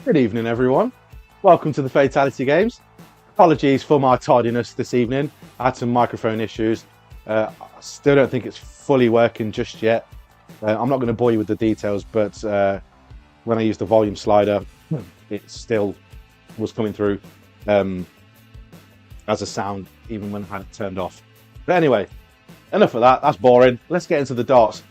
Good evening, everyone. Welcome to the Fatality Games. Apologies for my tardiness this evening. I had some microphone issues. I still don't think it's fully working just yet. I'm not going to bore you with the details, but when I used the volume slider, it still was coming through as a sound, even when I had it turned off. But anyway, enough of that. That's boring. Let's get into the darts.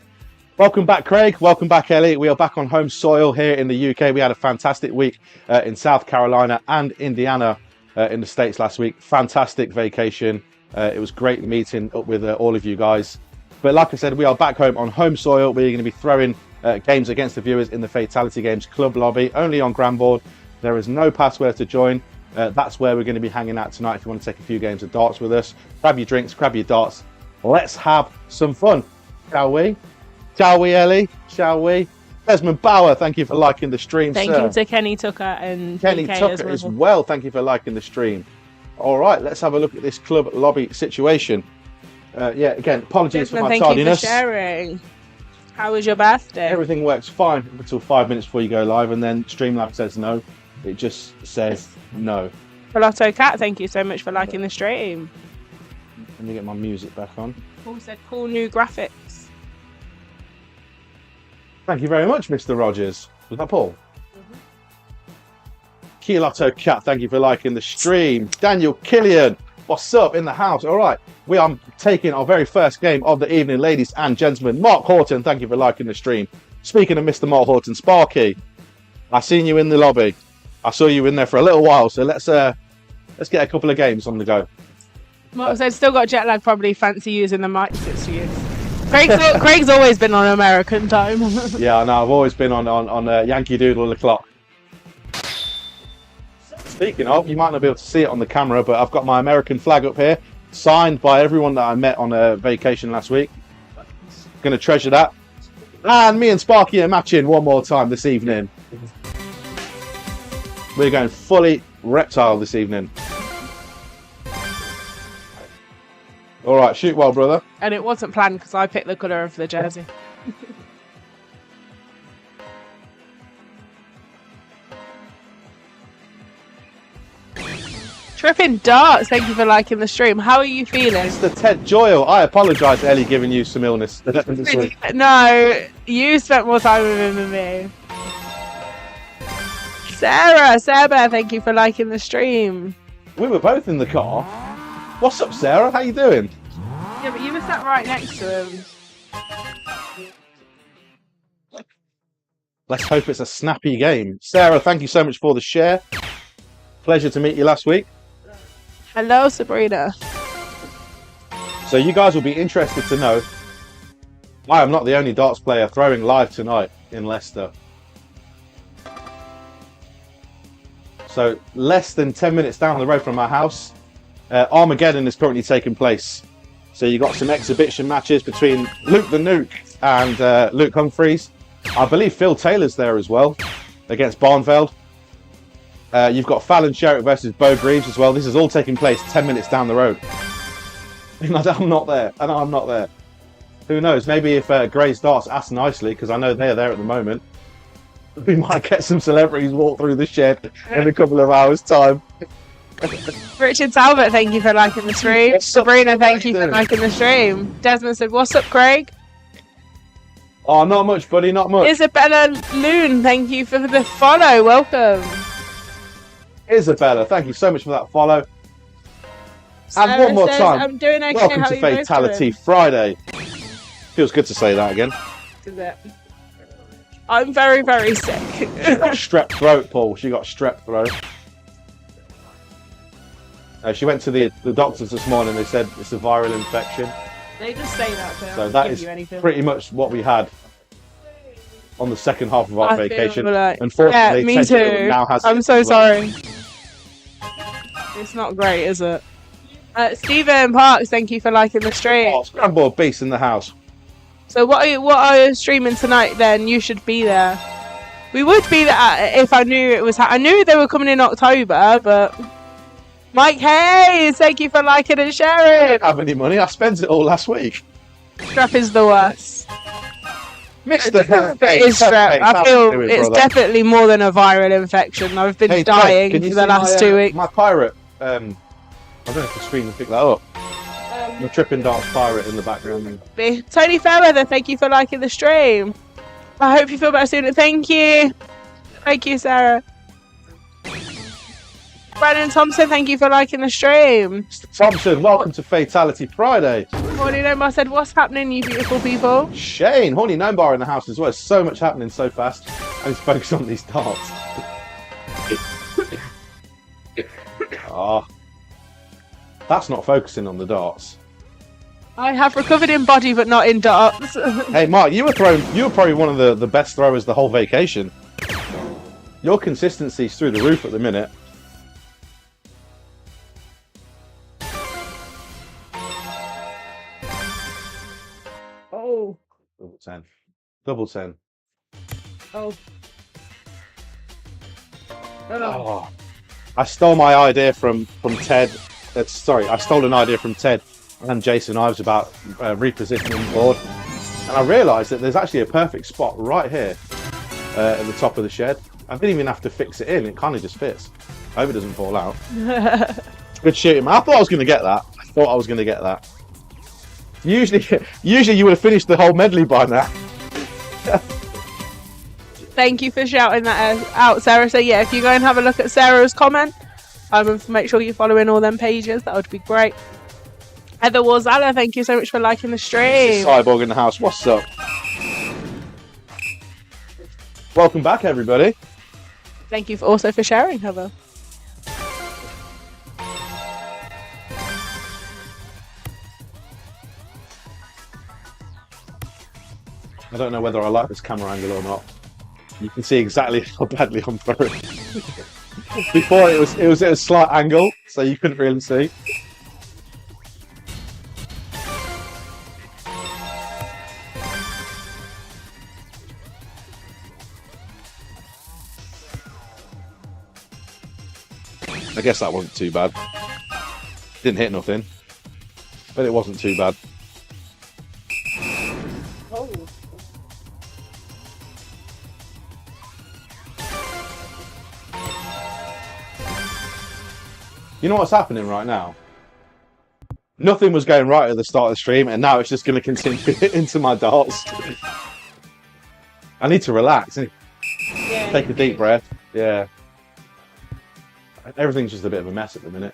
Welcome back, Craig. Welcome back, Ellie. We are back on home soil here in the UK. We had a fantastic week in South Carolina and Indiana in the States last week. Fantastic vacation. It was great meeting up with all of you guys. But like I said, we are back home on home soil. We're going to be throwing games against the viewers in the Fatality Games Club lobby, only on GRANBOARD. There is no password to join. That's where we're going to be hanging out tonight if you want to take a few games of darts with us. Grab your drinks, grab your darts. Let's have some fun, shall we? Shall we, Ellie? Shall we? Desmond Bauer, thank you for liking the stream, Thank you to Kenny Tucker and Kenny DK Tucker as well. Thank you for liking the stream. All right, let's have a look at this club lobby situation. Yeah, again, apologies for my tardiness. Thank you for sharing. How was your birthday? Everything works fine until 5 minutes before you go live, and then Streamlabs says no. It just says no. Lotto Cat, thank you so much for liking the stream. Let me get my music back on. Paul said cool new graphics. Thank you very much, Mr. Rogers. Was that Paul? Kiloto Cat, thank you for liking the stream. Daniel Killian, what's up in the house? All right, we are taking our very first game of the evening, ladies and gentlemen. Mark Horton, thank you for liking the stream. Speaking of Mr. Mark Horton, Sparky, I seen you in the lobby. I saw you in there for a little while, so let's get a couple of games on the go. Mark said still got jet lag. Probably fancy using the mic sits to use. Craig's always been on American time. Yeah, I know. I've always been on Yankee Doodle the clock. Speaking of, you might not be able to see it on the camera, but I've got my American flag up here, signed by everyone that I met on a vacation last week. Going to treasure that. And me and Sparky are matching one more time this evening. We're going fully reptile this evening. All right, shoot well, brother. And it wasn't planned because I picked the colour of the jersey. Tripping Darts, thank you for liking the stream. How are you feeling? It's the Ted Joyle. I apologise, Ellie, giving you some illness. No, you spent more time with him than me. Sarah, thank you for liking the stream. We were both in the car. What's up, Sarah? How you doing? Yeah, but you were sat right next to him. Let's hope it's a snappy game. Sarah, thank you so much for the share. Pleasure to meet you last week. Hello, Sabrina. So you guys will be interested to know I am not the only darts player throwing live tonight in Leicester. So less than 10 minutes down the road from my house, Armageddon is currently taking place. So you got some exhibition matches between Luke the Nuke and Luke Humphreys. I believe Phil Taylor's there as well against Barnveld. You've got Fallon Sherritt versus Bo Greaves as well. This is all taking place 10 minutes down the road. And I'm not there. I know I'm not there. Who knows? Maybe if Gray's Darts ask nicely, because I know they're there at the moment, we might get some celebrities walk through the shed in a couple of hours' time. Richard Talbot, thank you for liking the stream. Sabrina, thank you for liking the stream. Desmond said, what's up, Craig? Oh, not much, buddy, not much. Isabella Loon, thank you for the follow. Welcome. Isabella, thank you so much for that follow. And one more time, I'm doing okay. welcome to Fatality Friday. Feels good to say that again. Is it? I'm very, very sick. She got strep throat, Paul. She got strep throat. She went to the doctors this morning. They said it's a viral infection. They just say that. So that is pretty much what we had on the second half of our vacation. Unfortunately, yeah, me too. Now has I'm so sorry. It's not great, is it? Stephen Parks, thank you for liking the stream. Oh, GRANBOARD Beast in the house. So what are you streaming tonight then? You should be there. We would be there if I knew it was... I knew they were coming in October, but... Mike Hayes, thank you for liking and sharing. I don't have any money. I spent it all last week. Strap is the worst. Mr. It is strep. I feel it's definitely more than a viral infection. I've been dying for the last 2 weeks. My pirate, I don't know if the screen will pick that up. The Tripping Darts pirate in the background. Tony Fairweather, thank you for liking the stream. I hope you feel better soon. Thank you. Thank you, Sarah. Brandon Thompson, thank you for liking the stream. Mr. Thompson, welcome to Fatality Friday. Horny Gnome said, what's happening, you beautiful people? Shane, Horny Gnome Bar in the house as well. There's so much happening so fast. I need to focus on these darts. That's not focusing on the darts. I have recovered in body, but not in darts. Hey, Mark, you were probably one of the best throwers the whole vacation. Your consistency's through the roof at the minute. Oh. Double 10. Double 10. Oh. Oh. I stole my idea from Ted. Sorry, I stole an idea from Ted and Jason Ives about repositioning the board. And I realised that there's actually a perfect spot right here at the top of the shed. I didn't even have to fix it in. It kind of just fits. I hope it doesn't fall out. Good shooting, man. I thought I was going to get that. Usually you would have finished the whole medley by now. Thank you for shouting that out, Sarah. So yeah, if you go and have a look at Sarah's comment, make sure you're following all them pages. That would be great. Heather Warzala, thank you so much for liking the stream. Cyborg in the house. What's up? Welcome back, everybody. Thank you also for sharing, Heather. I don't know whether I like this camera angle or not. You can see exactly how badly I'm throwing. Before it was at a slight angle, so you couldn't really see. I guess that wasn't too bad. Didn't hit nothing, but it wasn't too bad. Oh. You know what's happening right now? Nothing was going right at the start of the stream, and now it's just going to continue into my darts. I need to relax. Yeah, take a deep breath. Yeah. Everything's just a bit of a mess at the minute.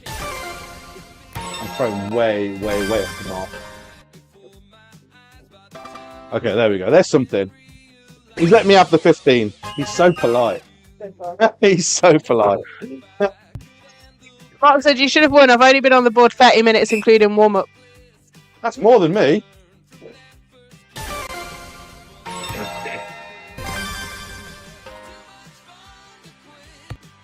I'm throwing way off the mark. Okay, there we go. There's something. He's let me have the 15. He's so polite. He's so polite. Mark said you should have won. I've only been on the board 30 minutes, including warm-up. That's more than me.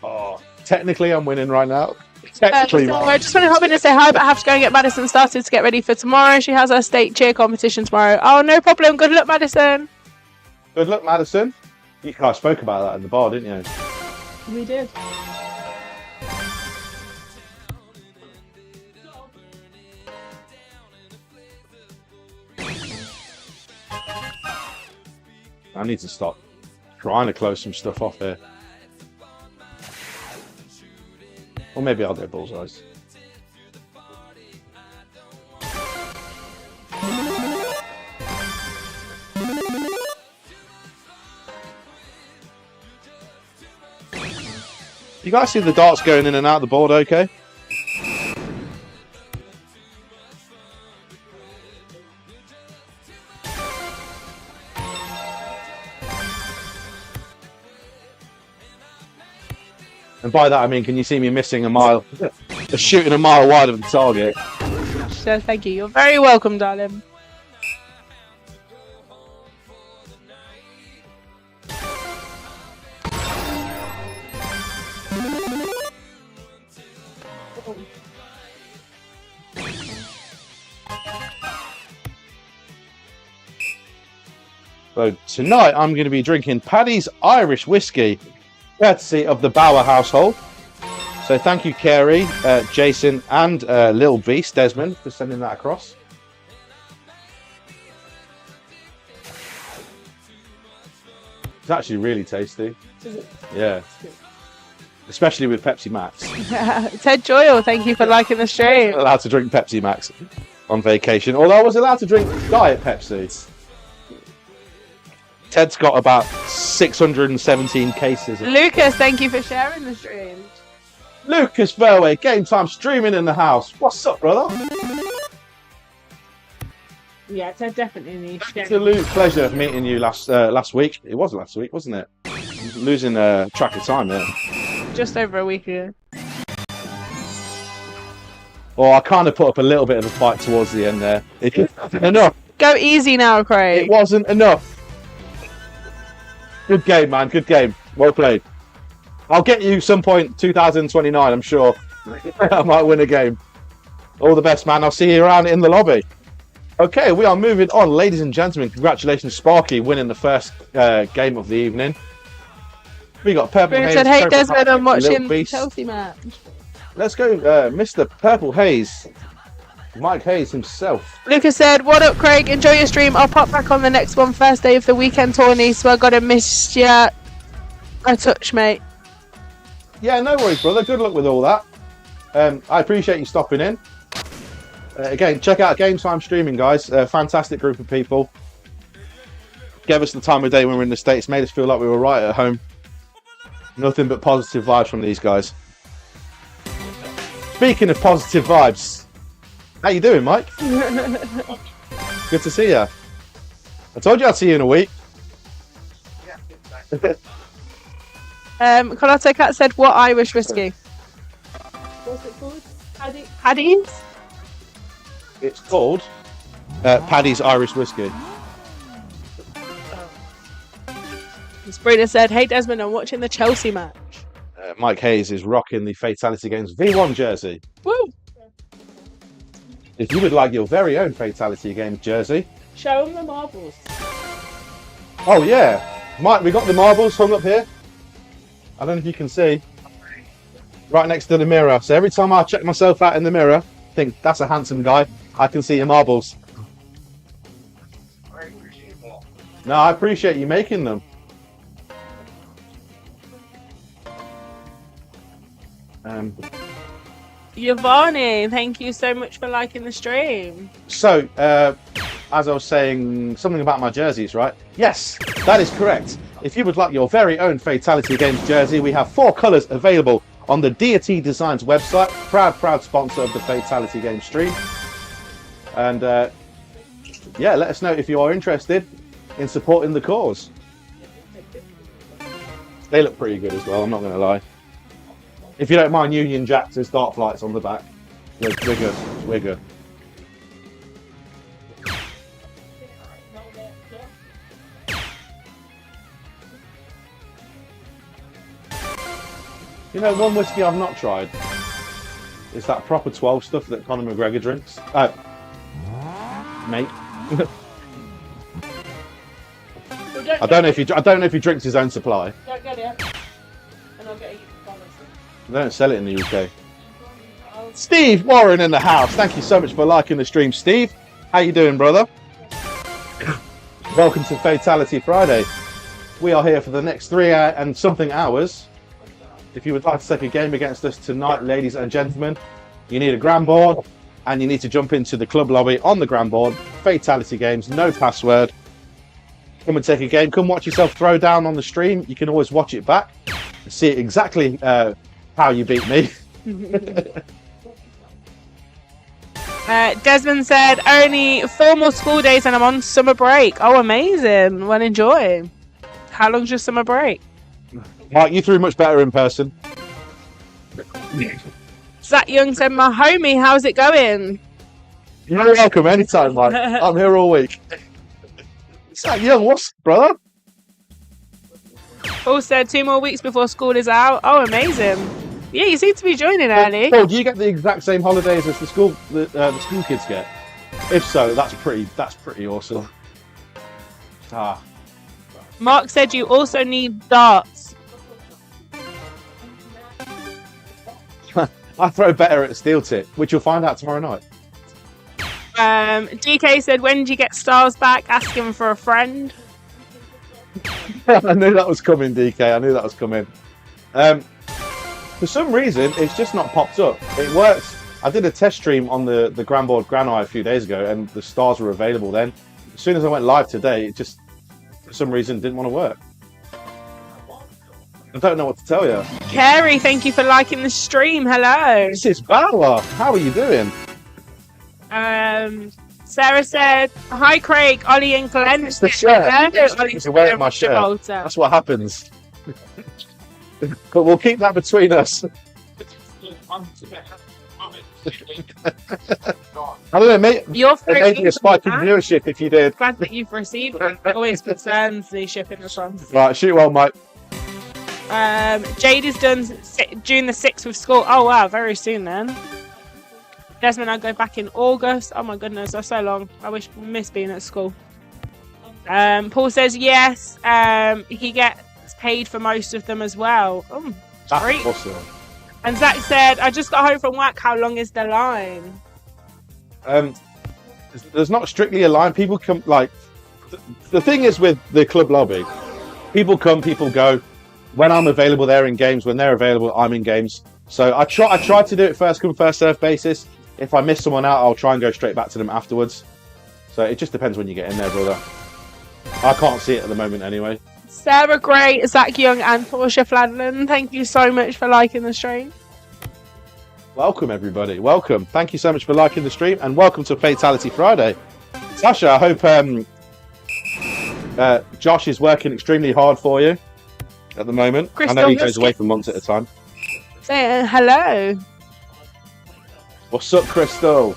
Oh, technically I'm winning right now. Technically, I just want to hop in and say hi, but I have to go and get Madison started to get ready for tomorrow. She has her state cheer competition tomorrow. Oh, no problem. Good luck, Madison. Good luck, Madison. You guys spoke about that in the bar, didn't you? We did. I need to stop trying to close some stuff off here. Or maybe I'll do bullseyes. You guys see the darts going in and out of the board okay? And by that I mean, can you see me missing a mile, shooting a mile wide of the target? So thank you. You're very welcome, darling. So tonight I'm going to be drinking Paddy's Irish Whiskey, courtesy of the Bauer household. So thank you, Carey, Jason, and Little Beast, Desmond, for sending that across. It's actually really tasty. Yeah. Especially with Pepsi Max. Ted Joyle, thank you for liking the stream. Allowed to drink Pepsi Max on vacation. Although I was allowed to drink Diet Pepsi. Ted's got about 617 cases. Lucas, thank you for sharing the stream. Lucas Verway, Game Time streaming in the house. What's up, brother? Yeah, Ted definitely needs. Absolute pleasure meeting you last week. It was last week, wasn't it? Losing track of time there. Just over a week ago. Oh, I kind of put up a little bit of a fight towards the end there. It wasn't enough. Go easy now, Craig. It wasn't enough. Good game, man. Good game. Well played. I'll get you some point 2029, I'm sure. I might win a game. All the best, man. I'll see you around in the lobby. Okay, we are moving on. Ladies and gentlemen, congratulations, Sparky, winning the first game of the evening. We got Purple Haze. Said, hey, Desmond, I'm watching the Chelsea match. Let's go, Mr. Purple Haze. Mike Hayes himself. Lucas said, what up, Craig? Enjoy your stream. I'll pop back on the next one, first day of the weekend tourney, so I gotta miss ya a touch, mate. Yeah, no worries, brother. Good luck with all that. I appreciate you stopping in. Again, check out Game Time streaming, guys. Fantastic group of people. Gave us the time of day when we were in the States. Made us feel like we were right at home. Nothing but positive vibes from these guys. Speaking of positive vibes, how you doing, Mike? Good to see you. I told you I'd see you in a week. Colotta Cat said, what Irish whiskey? What's it called? Paddy's? It's called Paddy's Irish Whiskey. Sabrina said, hey Desmond, I'm watching the Chelsea match. Mike Hayes is rocking the Fatality Games V1 jersey. Woo! If you would like your very own Fatality Games jersey. Show them the marbles. Oh yeah. Mike, we got the marbles hung up here. I don't know if you can see. Right next to the mirror. So every time I check myself out in the mirror, think that's a handsome guy, I can see your marbles. No, I appreciate you making them. Giovanni, thank you so much for liking the stream. So, as I was saying, something about my jerseys, right? Yes, that is correct. If you would like your very own Fatality Games jersey, we have 4 colours available on the Deity Designs website. Proud sponsor of the Fatality Games stream. And yeah, let us know if you are interested in supporting the cause. They look pretty good as well, I'm not going to lie. If you don't mind Union Jacks, there's dark flights on the back. We're good. We're good. You know, one whiskey I've not tried is that proper 12 stuff that Conor McGregor drinks. Mate. I don't know if he drinks his own supply. Don't get it. And I'll get you. They don't sell it in the UK. Steve Warren in the house. Thank you so much for liking the stream, Steve. How you doing, brother? Welcome to Fatality Friday. We are here for the next 3 and something hours. If you would like to take a game against us tonight, ladies and gentlemen, you need a GRANBOARD and you need to jump into the club lobby on the GRANBOARD. Fatality Games, no password. Come and take a game. Come watch yourself throw down on the stream. You can always watch it back and see exactly how you beat me. Desmond said, only 4 more school days and I'm on summer break. Oh, amazing. Well, enjoy. How long's your summer break? Mike, you threw much better in person. Zach Young said, my homie, how's it going? You're welcome anytime, Mike. I'm here all week. Zach Young, what's brother? Paul said 2 more weeks before school is out. Oh, amazing. Yeah, you seem to be joining early. Paul, do you get the exact same holidays as the school kids get? If so, that's pretty awesome. Mark said you also need darts. I throw better at steel tip, which you'll find out tomorrow night. DK said, when do you get Stars back? Asking for a friend. I knew that was coming, DK. I knew that was coming. For some reason, it's just not popped up. It works. I did a test stream on the GRANBOARD GranEye a few days ago, and the stars were available then. As soon as I went live today, it just, for some reason, didn't want to work. I don't know what to tell you. Carrie, thank you for liking the stream. Hello. This is Bala. How are you doing? Sarah said, "Hi, Craig, Ollie, and Glenn." It's the shirt. You're wearing my shirt. That's what happens. But we'll keep that between us. I don't know, mate. You're maybe a spike in viewership if you did. Glad that you've received it. Always concerns the shipping response. Right, shoot well, mate. Jade is done June the 6th with school. Oh wow, very soon then. Desmond, I go back in August. Oh my goodness, that's so long. I miss being at school. Paul says yes. He gets paid for most of them as well. Oh, that's great. Awesome. And Zach said, I just got home from work. How long is the line? There's not strictly a line. People come, like, the thing is with the club lobby, people come, people go. When I'm available, they're in games. When they're available, I'm in games. So I try to do it first come, first serve basis. If I miss someone out, I'll try and go straight back to them afterwards. So it just depends when you get in there, brother. I can't see it at the moment anyway. Sarah Gray, Zach Young, and Portia Fladland, thank you so much for liking the stream. Welcome, everybody. Welcome. Thank you so much for liking the stream, and welcome to Fatality Friday. Sasha, I hope Josh is working extremely hard for you at the moment. Crystal, I know he goes away for months at a time. Say hello. What's up, Crystal?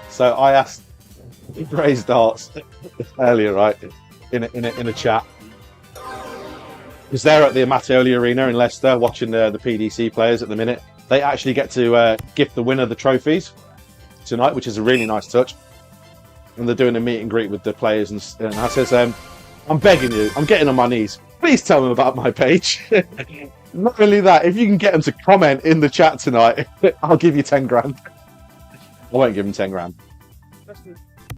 So I asked Braze Darts earlier, right, in a chat, because they're at the Matteoli Arena in Leicester watching the PDC players at the minute. They actually get to gift the winner the trophies tonight, which is a really nice touch. And they're doing a meet and greet with the players, and I says, I'm begging you, I'm getting on my knees. Please tell them about my page. Not only that, if you can get them to comment in the chat tonight, I'll give you 10 grand. I won't give them 10 grand.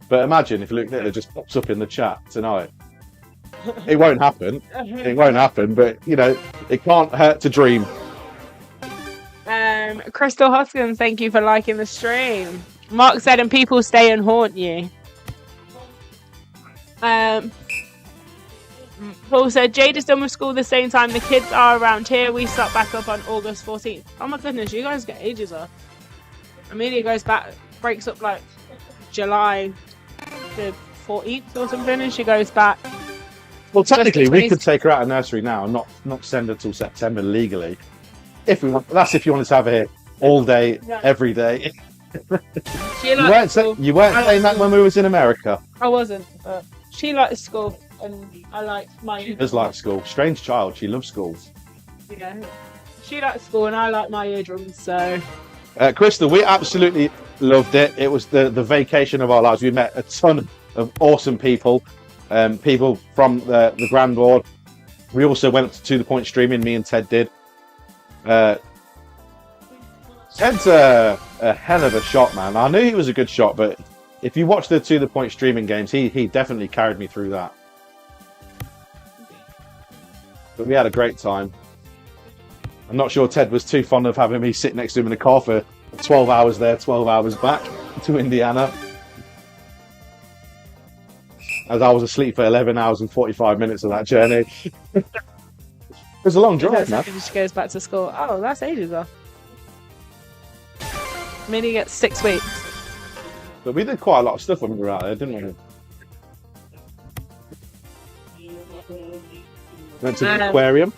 But imagine if Luke Nittler just pops up in the chat tonight. It won't happen. It won't happen, but, you know, it can't hurt to dream. Crystal Hoskins, thank you for liking the stream. Mark said, and people stay and haunt you. Paul said, Jade is done with school the same time the kids are around here. We start back up on August 14th. Oh my goodness, you guys get ages off. Amelia goes back, breaks up like July the 14th or something, and she goes back. Well, technically, we could take her out of nursery now and not send her till September legally. If we want, that's if you want us to have her here all day, every day. You weren't saying that when we was in America. I wasn't, but she likes school, and I like my. She does like school. Strange child. She loves schools. Yeah, she likes school, and I like my eardrums. So, Crystal, we absolutely loved it. It was the vacation of our lives. We met a ton of awesome people, people from the GRANBOARD. We also went to the point streaming. Me and Ted did. Ted's a hell of a shot, man. I knew he was a good shot, but if you watch the To The Point streaming games, he definitely carried me through that. But we had a great time. I'm not sure Ted was too fond of having me sit next to him in the car for 12 hours there, 12 hours back to Indiana. As I was asleep for 11 hours and 45 minutes of that journey. It was a long drive, man. She goes back to school. Oh, that's ages off. Minnie gets 6 weeks. But we did quite a lot of stuff when we were out there, didn't we? Went to the aquarium.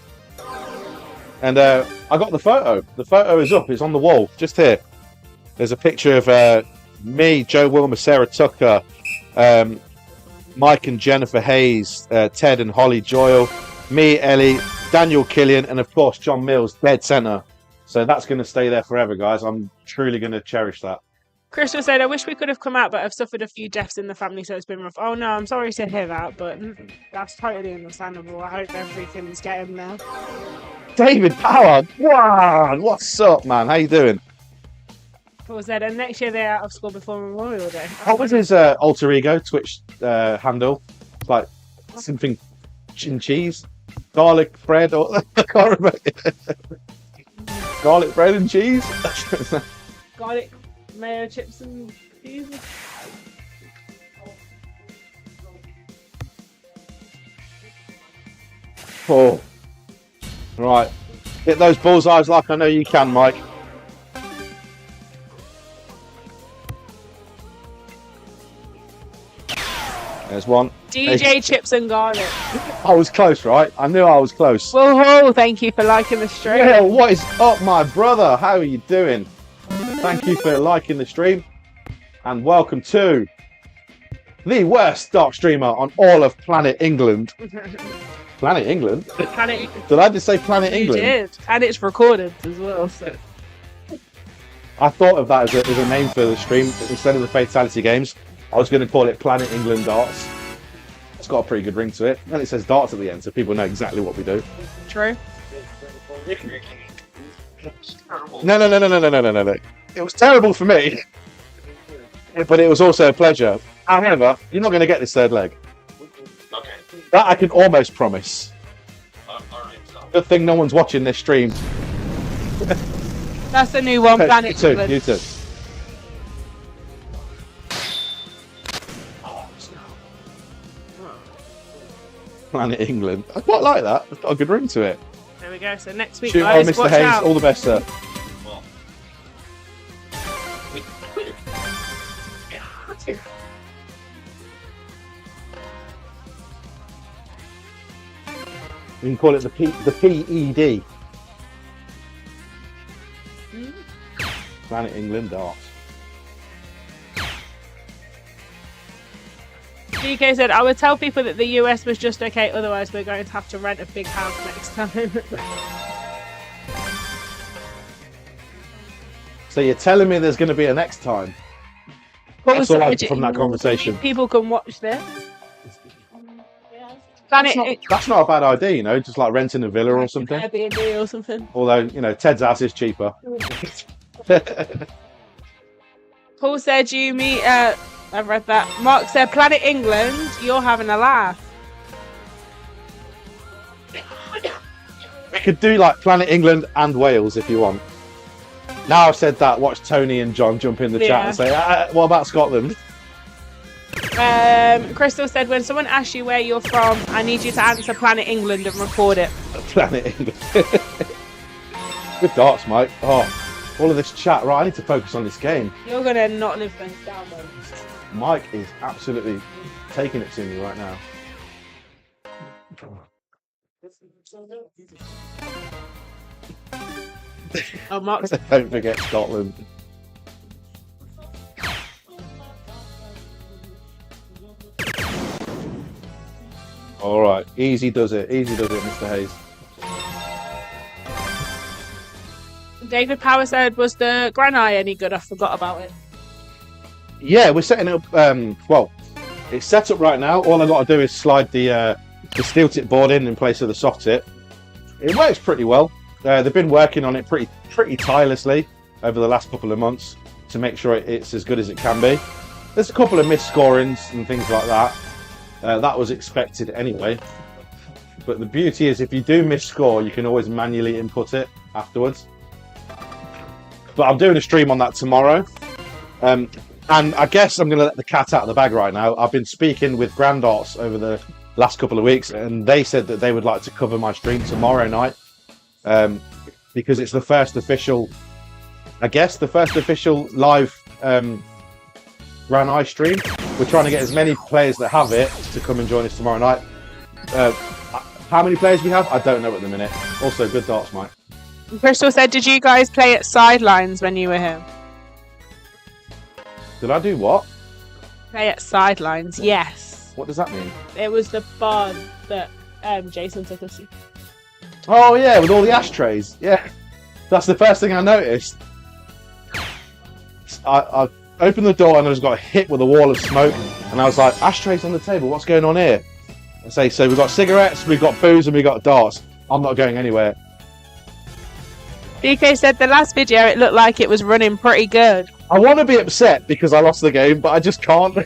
And I got the photo. The photo is up. It's on the wall, just here. There's a picture of me, Joe Wilmer, Sarah Tucker, Mike and Jennifer Hayes, Ted and Holly Joyle, me, Ellie, Daniel Killian, and of course John Mills, dead centre. So that's going to stay there forever, guys. I'm truly going to cherish that. Crystal said, I wish we could have come out, but I've suffered a few deaths in the family, so it's been rough. Oh no, I'm sorry to hear that, but that's totally understandable. I hope everything's getting there. David Power, wow, what's up, man? How you doing? What was that? And next year they're out of school before Memorial Day. What was his alter ego Twitch handle? It's like something and cheese, garlic bread, or I can't remember. Garlic bread and cheese. Garlic, mayo, chips, and cheese. Oh, right. Hit those bullseyes like I know you can, Mike. There's one. DJ Chips and Garlic. I was close, right? I knew I was close. Whoa, thank you for liking the stream. Yeah, what is up, my brother? How are you doing? Thank you for liking the stream. And welcome to the worst dark streamer on all of Planet England. Planet England? Planet. Did I just say Planet You England? did. And it's recorded as well. So. I thought of that as a name for the stream. Instead of the Fatality games, I was going to call it Planet England Darts. It's got a pretty good ring to it. And it says darts at the end, so people know exactly what we do. True. No. It was terrible for me. But it was also a pleasure. However, you're not going to get this third leg. Okay. That I can almost promise. Alright, so. Good thing no one's watching this stream. That's the new one, Planet You too, England. you too. Planet England. I quite like that. It's got a good ring to it. There we go. So next week, Shoot on, guys, Mr. watch Hayes. out. All the best, sir. Well. We can call it the PED. Planet England Darts. DK said, I would tell people that the US was just okay, otherwise we're going to have to rent a big house next time. So you're telling me there's going to be a next time? That's all I got from that conversation. People can watch this. Planet That's not a bad idea, you know, just like renting a villa or something. Airbnb or something. Although, you know, Ted's house is cheaper. Paul said, you meet, I've read that. Mark said, Planet England, you're having a laugh. We could do like Planet England and Wales if you want. Now I've said that, watch Tony and John jump in the chat and say, what about Scotland? Crystal said, when someone asks you where you're from, I need you to answer Planet England and record it. Planet England. Good darts, Mike. Oh, all of this chat. Right, I need to focus on this game. You're going to not live things down, though. Mike is absolutely taking it to me right now. Oh, Mark's... Don't forget Scotland. All right, easy does it, Mr. Hayes. David Power said, was the Granai any good? I forgot about it. Yeah, we're setting up. Well, it's set up right now. All I got to do is slide the steel tip board in place of the soft tip. It works pretty well. They've been working on it pretty tirelessly over the last couple of months to make sure it's as good as it can be. There's a couple of missed scorings and things like that. That was expected anyway. But the beauty is if you do miss score, you can always manually input it afterwards. But I'm doing a stream on that tomorrow. And I guess I'm going to let the cat out of the bag right now. I've been speaking with GRANBOARD over the last couple of weeks, and they said that they would like to cover my stream tomorrow night. Because it's the first official, I guess, the first official live Granai stream. We're trying to get as many players that have it to come and join us tomorrow night. How many players we have, I don't know at the minute. Also, good darts, Mike. Crystal said, did you guys play at Sidelines when you were here? Did I do what? Play at Sidelines, yes. What does that mean? It was the bar that Jason took us to. Oh yeah, with all the ashtrays. Yeah, that's the first thing I noticed. I opened the door and I just got hit with a wall of smoke, and I was like, ashtrays on the table, what's going on here? I say, so we've got cigarettes, we've got booze, and we've got darts. I'm not going anywhere. DK said the last video it looked like it was running pretty good. I want to be upset because I lost the game, but I just can't.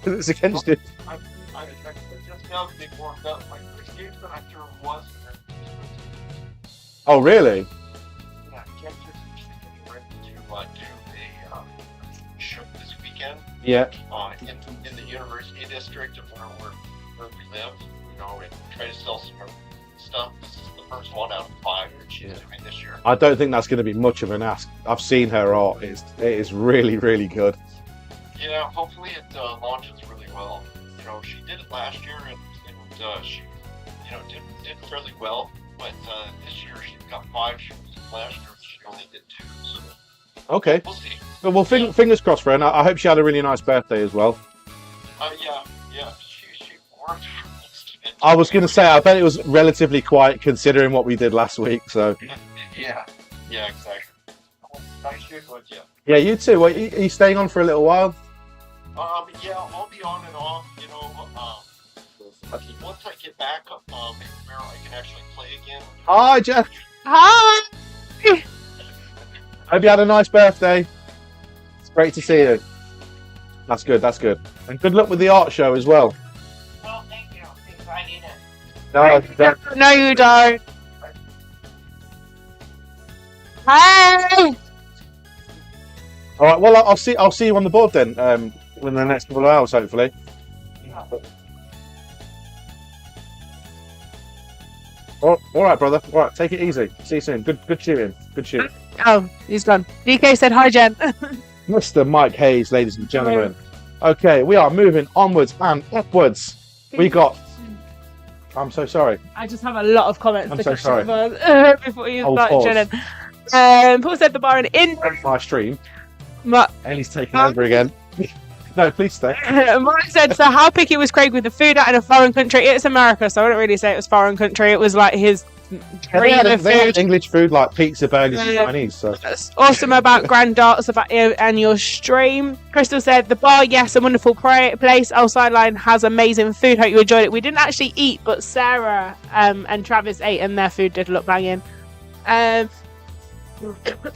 It's against it. I just now they warmed up. My first game that I threw was. Oh, really? Yeah, Kansas is ready to do a show this weekend. Yeah. In the University District of where we live, you know, and try to sell some stuff. This is the first one out of 5 that she's doing this year. I don't think that's going to be much of an ask. I've seen her art. It is really, really good. Yeah, hopefully it launches really well. You know, she did it last year and she, you know, did fairly well. But this year she got 5 shows. Last year she only did 2. So Okay. we'll see. Well, fingers crossed for her. And I hope she had a really nice birthday as well. Yeah. She worked. I was going to say, I bet it was relatively quiet considering what we did last week. So Yeah, exactly. Nice year, but yeah. yeah, you too. Well, are you staying on for a little while? Yeah, I'll be on and off. You know, once I get back, where I can actually play again. Hi, Jeff. Hi! Hope you had a nice birthday. It's great to see you. That's good. And good luck with the art show as well. Well, thank you. Because I need it. No, No, you don't. Hey! all right. Well, I'll see you on the board then. In the next couple of hours, hopefully. All right, brother. All right, take it easy. See you soon. Good shooting. Oh, he's gone. DK said hi, Jen. Mr. Mike Hayes, ladies and gentlemen. Okay, we are moving onwards and upwards. We got. I'm so sorry. I just have a lot of comments I'm to so catch sorry. up on, before you I'll start, pause. Jen. Paul said the bar in My stream. Ma- Ellie's taking over again. No, please stay. Mark said, so how picky was Craig with the food out in a foreign country? It's America, so I wouldn't really say it was foreign country. It was like his dream of They had food. English food like pizza, burgers, and Yeah. Chinese. So That's awesome about Grand Darts about you and your stream. Crystal said, the bar, yes, a wonderful place. Our sideline has amazing food. Hope you enjoyed it. We didn't actually eat, but Sarah and Travis ate, and their food did look banging.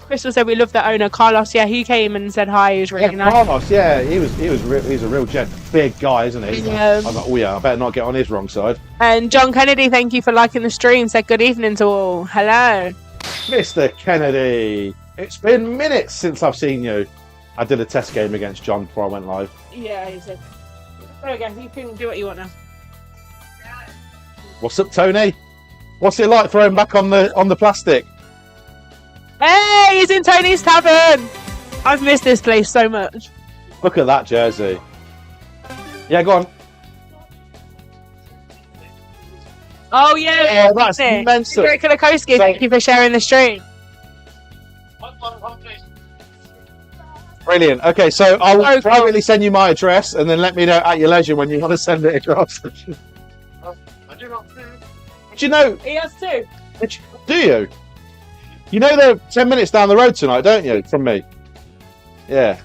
Crystal said we love the owner, Carlos. Yeah, he came and said hi. He was really nice. Carlos, yeah, he's a real gent. Big guy, isn't he? Yeah. I was like, oh yeah, I better not get on his wrong side. And John Kennedy, thank you for liking the stream. Said good evening to all. Hello. Mr. Kennedy, it's been minutes since I've seen you. I did a test game against John before I went live. Yeah, he said. There we go. You can do what you want now. What's up, Tony? What's it like throwing back on the plastic? Hey, he's in Tony's Tavern. I've missed this place so much. Look at that jersey. Yeah, go on. Oh yeah, Oh, that's immense. Great Kulikowski, thank you for sharing the stream. Brilliant. Okay, so I'll Oh, privately send you my address and then let me know at your leisure when you want to send it across. I do not think. Do you know? He has too. Do you? You know they're 10 minutes down the road tonight, don't you? From me. Yeah.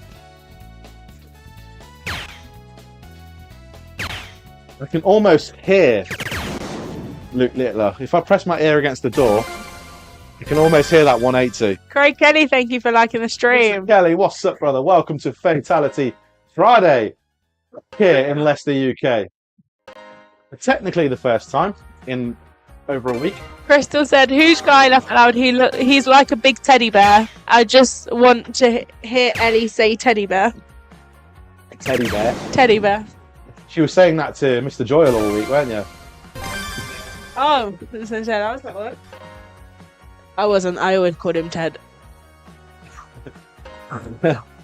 I can almost hear Luke Littler. If I press my ear against the door, you can almost hear that 180. Craig Kelly, thank you for liking the stream. Kelly, what's up, brother? Welcome to Fatality Friday here in Leicester, UK. Technically the first time in over a week. Crystal said, "Who's guy laugh aloud? He's like a big teddy bear. I just want to hear Ellie say teddy bear. Teddy bear. Teddy bear. She was saying that to Mr. Joyle all week, weren't you? Oh, I was at work. I wasn't. I always called him Ted.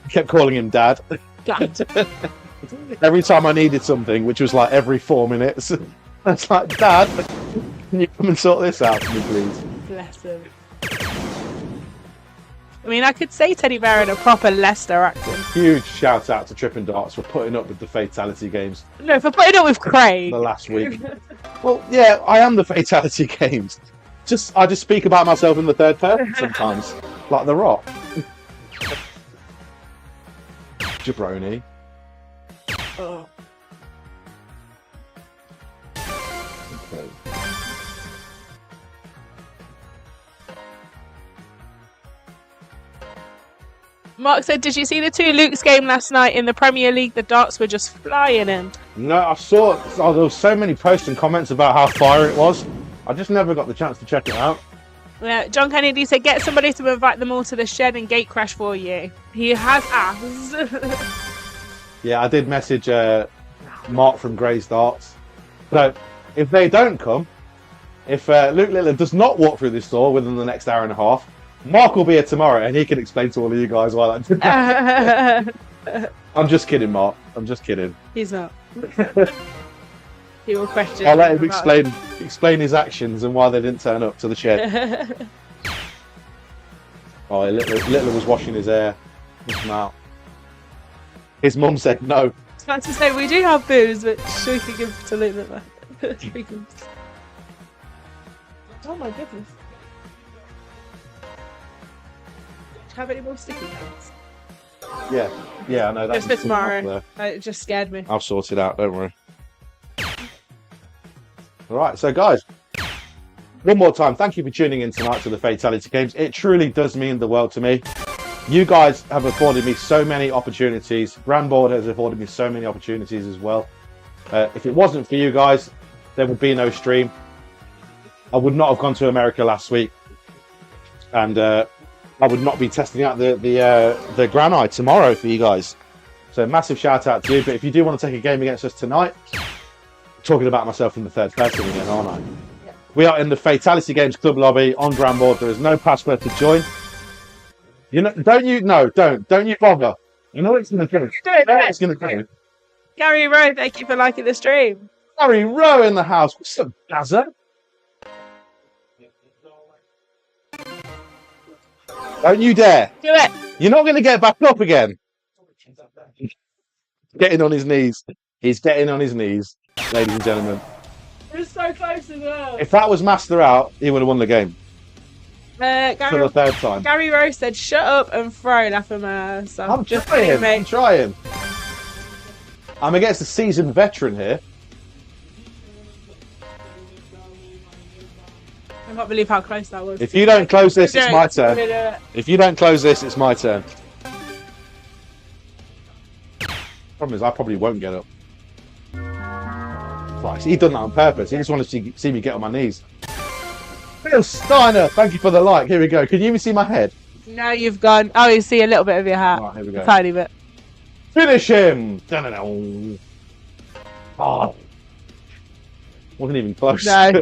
Kept calling him Dad. God. Every time I needed something, which was like every 4 minutes. I was like, Dad, can you come and sort this out for me, please? Bless him. I mean, I could say teddy bear in a proper Leicester accent. Huge shout out to Trippin' Darts for putting up with the Fatality games No, for putting it with Craig. the last week. Well, yeah, I am the Fatality games. I just speak about myself in the third person sometimes, like The Rock. Jabroni. Oh. Okay. Mark said, did you see the 2 Luke's game last night in the Premier League? The darts were just flying in. No, I saw. Oh, there was so many posts and comments about how fire it was. I just never got the chance to check it out. Yeah, John Kennedy said, get somebody to invite them all to the shed and gate crash for you. He has asked. Yeah, I did message Mark from Grey's Darts. So, if they don't come, if Luke Littler does not walk through this door within the next hour and a half, Mark will be here tomorrow and he can explain to all of you guys why that did that. I'm just kidding, Mark. I'm just kidding. He's not. He will question. I'll let him explain his actions and why they didn't turn up to the shed. Oh, Littler was washing his hair. His mouth. His mum said no. I was about to say, we do have booze, but sure we can give to Luke Littler. Oh my goodness. Do you have any more sticky notes? Yeah, I know that. Just for tomorrow. It just scared me. I'll sort it out, don't worry. Alright, so guys, one more time, thank you for tuning in tonight to the Fatality Games. It truly does mean the world to me. You guys have afforded me so many opportunities. GRANBOARD has afforded me so many opportunities as well. If it wasn't for you guys, there would be no stream. I would not have gone to America last week. And I would not be testing out the Granite tomorrow for you guys. So massive shout out to you. But if you do want to take a game against us tonight, talking about myself in the third person again, aren't I? Yeah. We are in the Fatality Games Club lobby on GRANBOARD. There is no password to join. You know, don't you bother. You know what it's going to do. It's going to do. Gary Rowe, thank you for liking the stream. Gary Rowe in the house. What's up, Gazza? Don't you dare. Do it. You're not going to get back up again. Getting on his knees. He's getting on his knees, ladies and gentlemen. We're so close as well. If that was Master Out, he would have won the game. For the third time. Gary Rowe said, shut up and throw laughing my ass. I'm just trying. I'm trying. I'm against a seasoned veteran here. I can't believe how close that was. If you don't close this, it's my turn. If you don't close this, it's my turn. Problem is, I probably won't get up. Christ, he done that on purpose. He just wanted to see me get on my knees. Phil Steiner, thank you for the like. Here we go. Can you even see my head? No, you've gone. Oh, you see a little bit of your hat. Right, here we go. A tiny bit. Finish him! Oh. Wasn't even close. No.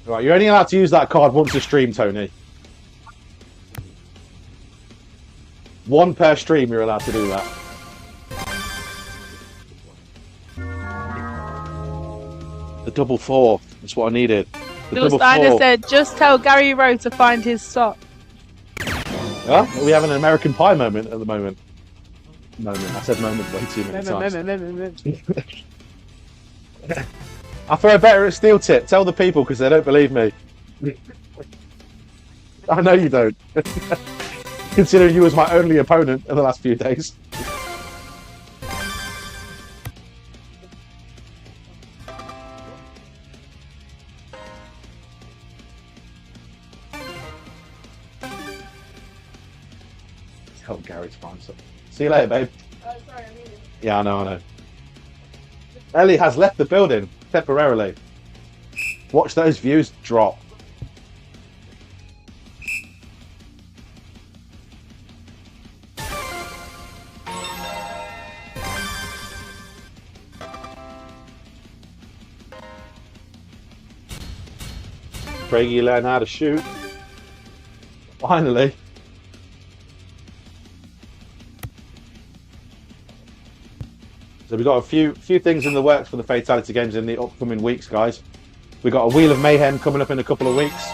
Right, you're only allowed to use that card once a stream, Tony. One per stream, you're allowed to do that. The double 4. That's what I needed. The Bill Steiner said, just tell Gary Rowe to find his sock. Huh? Are we having an American Pie moment at the moment? Moment. I said moment way too many times. Moment. I throw better at steel tip. Tell the people because they don't believe me. I know you don't. Considering you was my only opponent in the last few days. Help Gary to find something. See you later, babe. Oh, sorry, I mean it. Yeah, I know. Ellie has left the building temporarily. Watch those views drop. Craigie learn how to shoot. Finally. So we've got a few things in the works for the Fatality Games in the upcoming weeks, guys. We've got a Wheel of Mayhem coming up in a couple of weeks.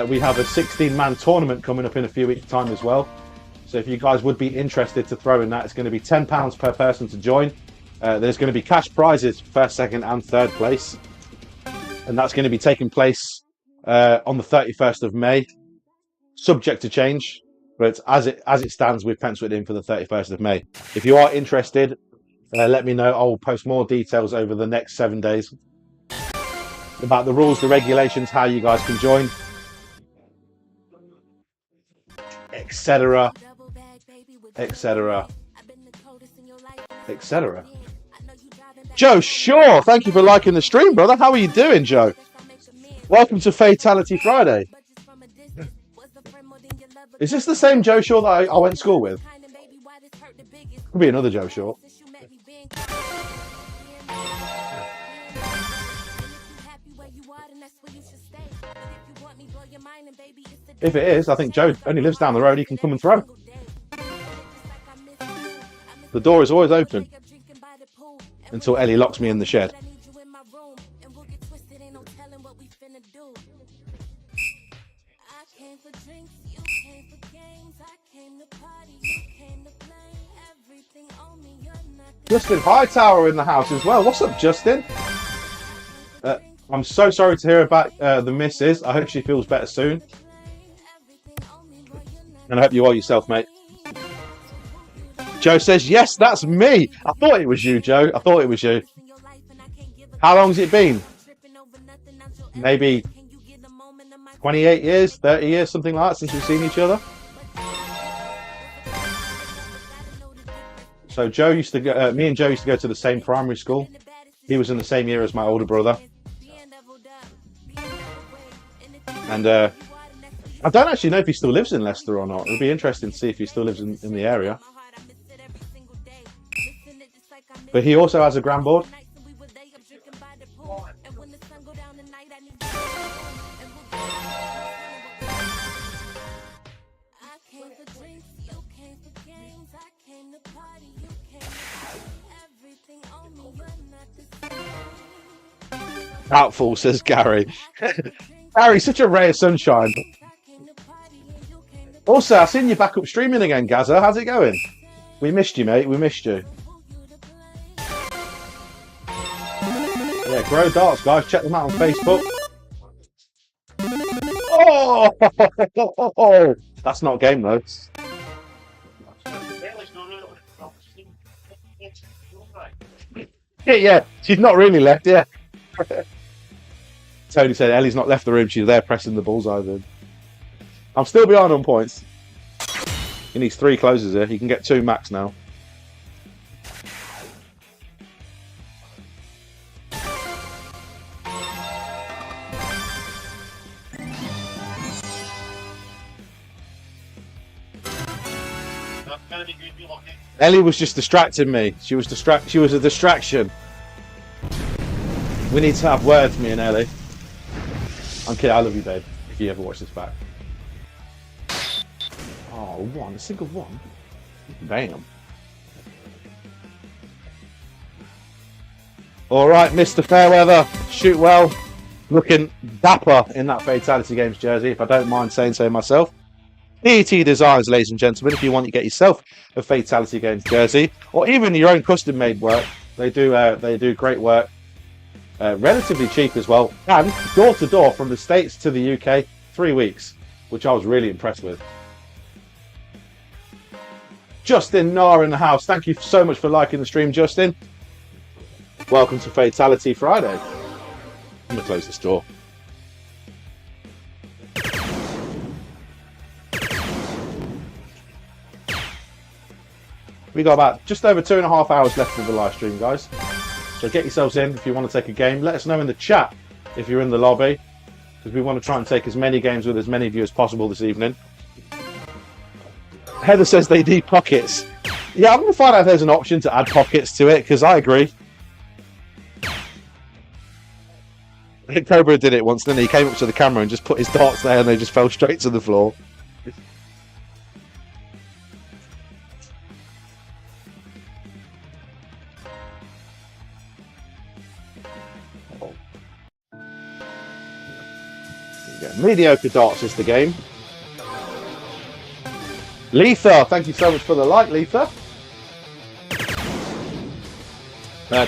We have a 16-man tournament coming up in a few weeks' time as well. So if you guys would be interested to throw in that, it's going to be £10 per person to join. There's going to be cash prizes, first, second and third place. And that's going to be taking place on the 31st of May, subject to change. But as it stands, we've penciled it in for the 31st of May. If you are interested, let me know. I will post more details over the next 7 days about the rules, the regulations, how you guys can join, etc., etc., etc. Joe Shaw, thank you for liking the stream, brother. How are you doing, Joe? Welcome to Fatality Friday. Is this the same Joe Shaw that I went to school with? Could be another Joe Shaw. If it is, I think Joe only lives down the road. He can come and throw. The door is always open until Ellie locks me in the shed. Justin Hightower in the house as well. What's up, Justin? I'm so sorry to hear about the missus. I hope she feels better soon. And I hope you are yourself, mate. Joe says, yes, that's me. I thought it was you, Joe. I thought it was you. How long's it been? Maybe 28 years, 30 years, something like that, since we've seen each other. So Joe used to go, me and Joe used to go to the same primary school. He was in the same year as my older brother. And I don't actually know if he still lives in Leicester or not. It'll be interesting to see if he still lives in the area. But he also has a GRANBOARD. Doubtful, says Gary. Gary, such a ray of sunshine. Also, I've seen you back up streaming again, Gaza. How's it going? We missed you, mate. We missed you. Yeah, Grow Darts, guys. Check them out on Facebook. Oh! That's not game, though. Yeah, she's not really left, yeah. Tony said Ellie's not left the room. She's there pressing the bullseye then. I'm still behind on points. He needs 3 closes here. He can get 2 max now. Ellie was just distracting me. She was a distraction. We need to have words, me and Ellie. I'm kidding. I love you, babe. If you ever watch this back. Oh, one. A single one. Bam. All right, Mr. Fairweather. Shoot well. Looking dapper in that Fatality Games jersey, if I don't mind saying so myself. PET Designs, ladies and gentlemen. If you want to get yourself a Fatality Games jersey, or even your own custom-made work, they do great work. Relatively cheap as well, and door to door from the States to the UK, 3 weeks, which I was really impressed with. Justin Nar in the house. Thank you so much for liking the stream, Justin. Welcome to Fatality Friday. I'm gonna close this door. We got about just over 2.5 hours left of the live stream, guys. So get yourselves in if you want to take a game. Let us know in the chat if you're in the lobby, because we want to try and take as many games with as many of you as possible this evening. Heather says they need pockets. Yeah, I'm going to find out if there's an option to add pockets to it, because I agree. I think Cobra did it once, then he came up to the camera and just put his darts there and they just fell straight to the floor. Mediocre darts is the game. Letha, thank you so much for the like, Letha.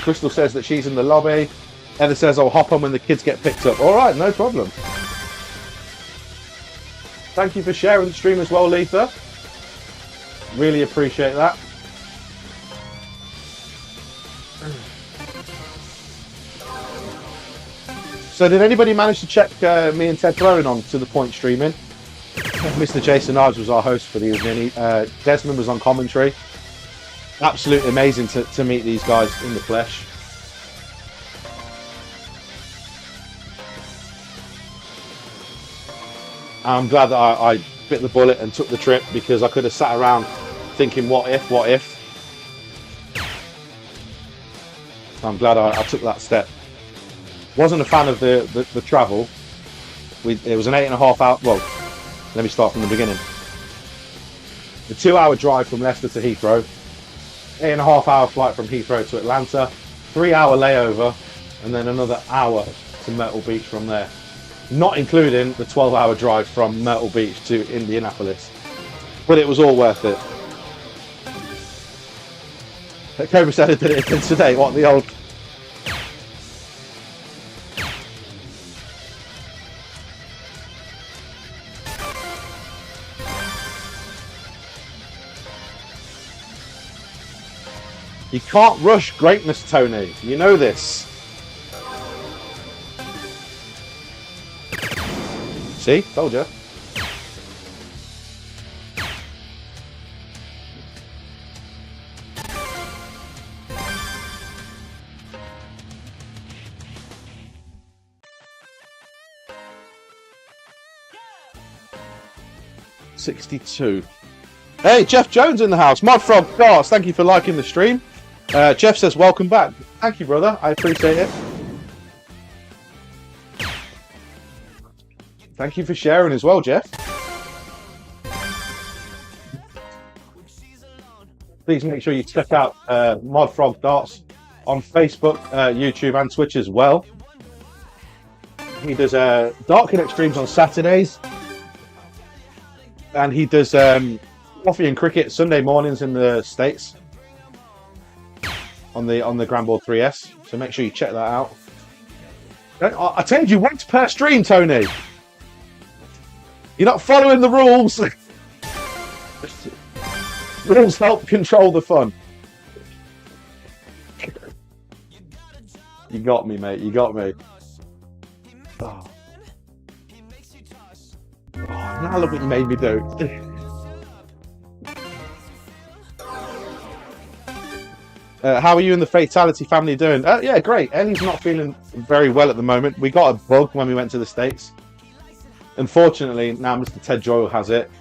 Crystal says that she's in the lobby. Heather says I'll hop on when the kids get picked up. All right, no problem. Thank you for sharing the stream as well, Letha. Really appreciate that. So did anybody manage to check me and Ted throwing on to the point streaming? Mr. Jason Ives was our host for the evening. Desmond was on commentary. Absolutely amazing to meet these guys in the flesh. I'm glad that I bit the bullet and took the trip, because I could have sat around thinking, what if? I'm glad I took that step. Wasn't a fan of the travel. It was an 8.5 hour, well, let me start from the beginning. The 2-hour drive from Leicester to Heathrow, 8.5 hour flight from Heathrow to Atlanta, 3-hour layover, and then another hour to Myrtle Beach from there. Not including the 12-hour drive from Myrtle Beach to Indianapolis. But it was all worth it. Cobra said it did it again today. What, the old... You can't rush greatness, Tony. You know this. See? Told you. $62. Hey, Jeff Jones in the house. Mod Frog Darts, thank you for liking the stream. Jeff says, welcome back. Thank you, brother. I appreciate it. Thank you for sharing as well, Jeff. Please make sure you check out Mod Frog Darts on Facebook, YouTube, and Twitch as well. He does Dart Connect streams on Saturdays. And he does coffee and cricket Sunday mornings in the States. On the GRANBOARD 3S, so make sure you check that out. I told you once per stream, Tony. You're not following the rules. Rules help control the fun. You got me, mate. You got me. Oh. Oh, now look what you made me do. How are you and the Fatality family doing? Yeah, great. Ellie's not feeling very well at the moment. We got a bug when we went to the States. Unfortunately, now Mr. Ted Joyle has it.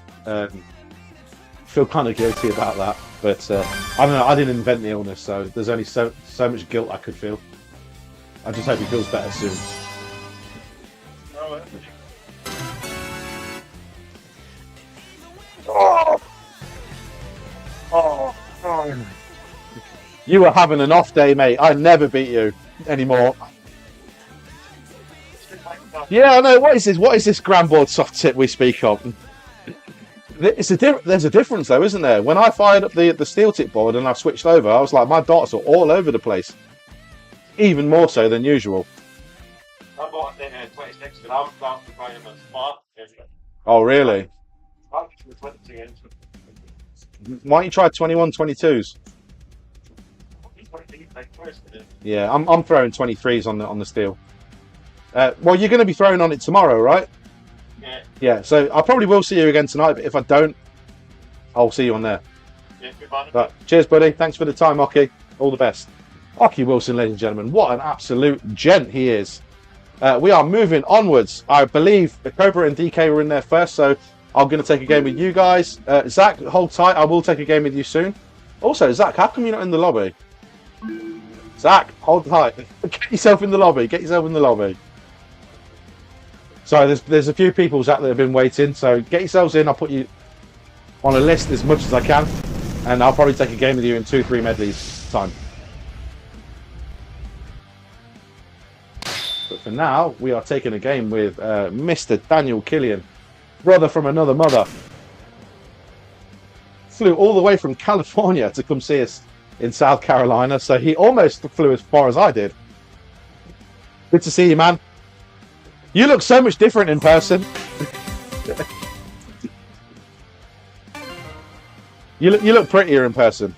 Feel kind of guilty about that. But I don't know. I didn't invent the illness, so there's only so much guilt I could feel. I just hope he feels better soon. Oh. You were having an off day, mate. I never beat you anymore. Yeah, I know. What is this? What is this GRANBOARD soft tip we speak of? There's a difference, though, isn't there? When I fired up the steel tip board and I switched over, I was like, my dots are all over the place. Even more so than usual. I bought the 26, but I was about to buy them a spot. Oh, really? Why don't you try 21, 22s? Yeah, I'm throwing 23s on the steel. Well, you're going to be throwing on it tomorrow, right? Yeah. Yeah, so I probably will see you again tonight, but if I don't, I'll see you on there. Yeah, goodbye. But cheers, buddy. Thanks for the time, Oki. All the best. Oki Wilson, ladies and gentlemen. What an absolute gent he is. We are moving onwards. I believe Cobra and DK were in there first, so I'm going to take a game with you guys. Zach, hold tight. I will take a game with you soon. Also, Zach, how come you're not in the lobby? Zach, hold tight. Get yourself in the lobby. Get yourself in the lobby. Sorry, there's a few people, Zach, that have been waiting. So get yourselves in. I'll put you on a list as much as I can. And I'll probably take a game with you in 2-3 medleys time. But for now, we are taking a game with Mr. Daniel Killian. Brother from another mother. Flew all the way from California to come see us in South Carolina, so he almost flew as far as I did. Good to see you, man. You look so much different in person. You look prettier in person.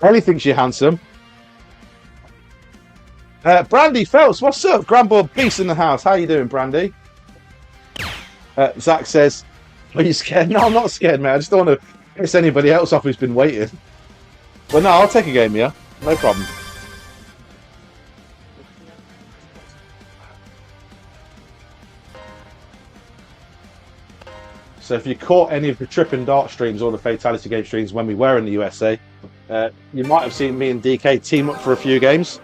Ellie thinks you're handsome. Brandy Phelps, what's up? GRANBOARD Beast in the house. How you doing, Brandy? Zach says, are you scared? No, I'm not scared, mate. I just don't want to piss anybody else off who's been waiting. But no, I'll take a game here. No problem. So if you caught any of the Trip and Dart streams or the Fatality game streams when we were in the USA, you might have seen me and DK team up for a few games.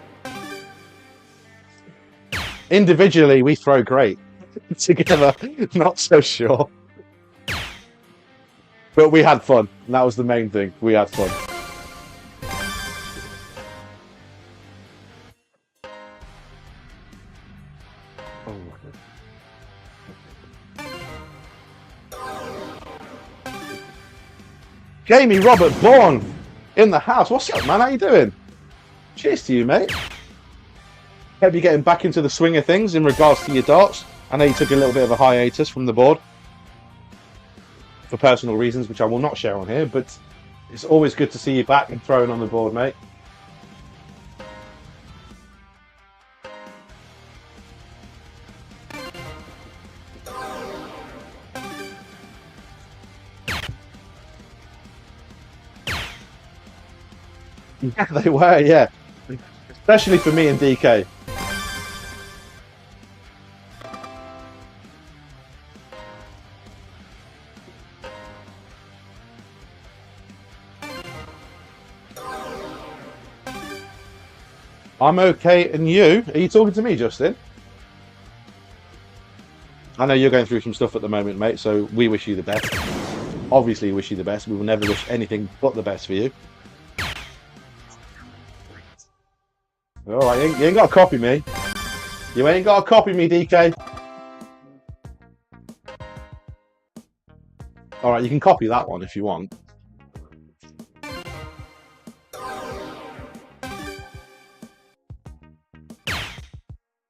Individually, we throw great. Together, not so sure. But we had fun. And that was the main thing. We had fun. Jamie Robert Bourne in the house. What's up, man? How you doing? Cheers to you, mate. Hope you're getting back into the swing of things in regards to your darts. I know you took a little bit of a hiatus from the board for personal reasons, which I will not share on here, but it's always good to see you back and throwing on the board, mate. Yeah, they were, yeah. Especially for me and DK. I'm okay, and you? Are you talking to me, Justin? I know you're going through some stuff at the moment, mate, so we wish you the best. Obviously wish you the best. We will never wish anything but the best for you. Alright, you ain't got to copy me. You ain't got to copy me, DK. Alright, you can copy that one if you want.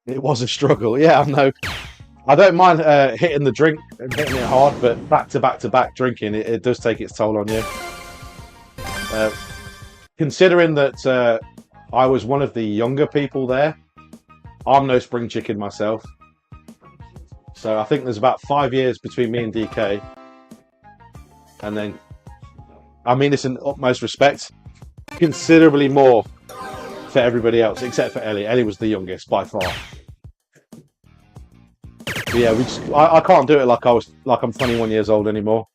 It was a struggle, yeah, I know. I don't mind hitting the drink and hitting it hard, but back to back drinking, it does take its toll on you. Considering that I was one of the younger people there, I'm no spring chicken myself. So I think there's about 5 years between me and DK. And then, I mean this in utmost respect, considerably more for everybody else, except for Ellie. Ellie was the youngest by far. But yeah, I can't do it like I'm 21 years old anymore.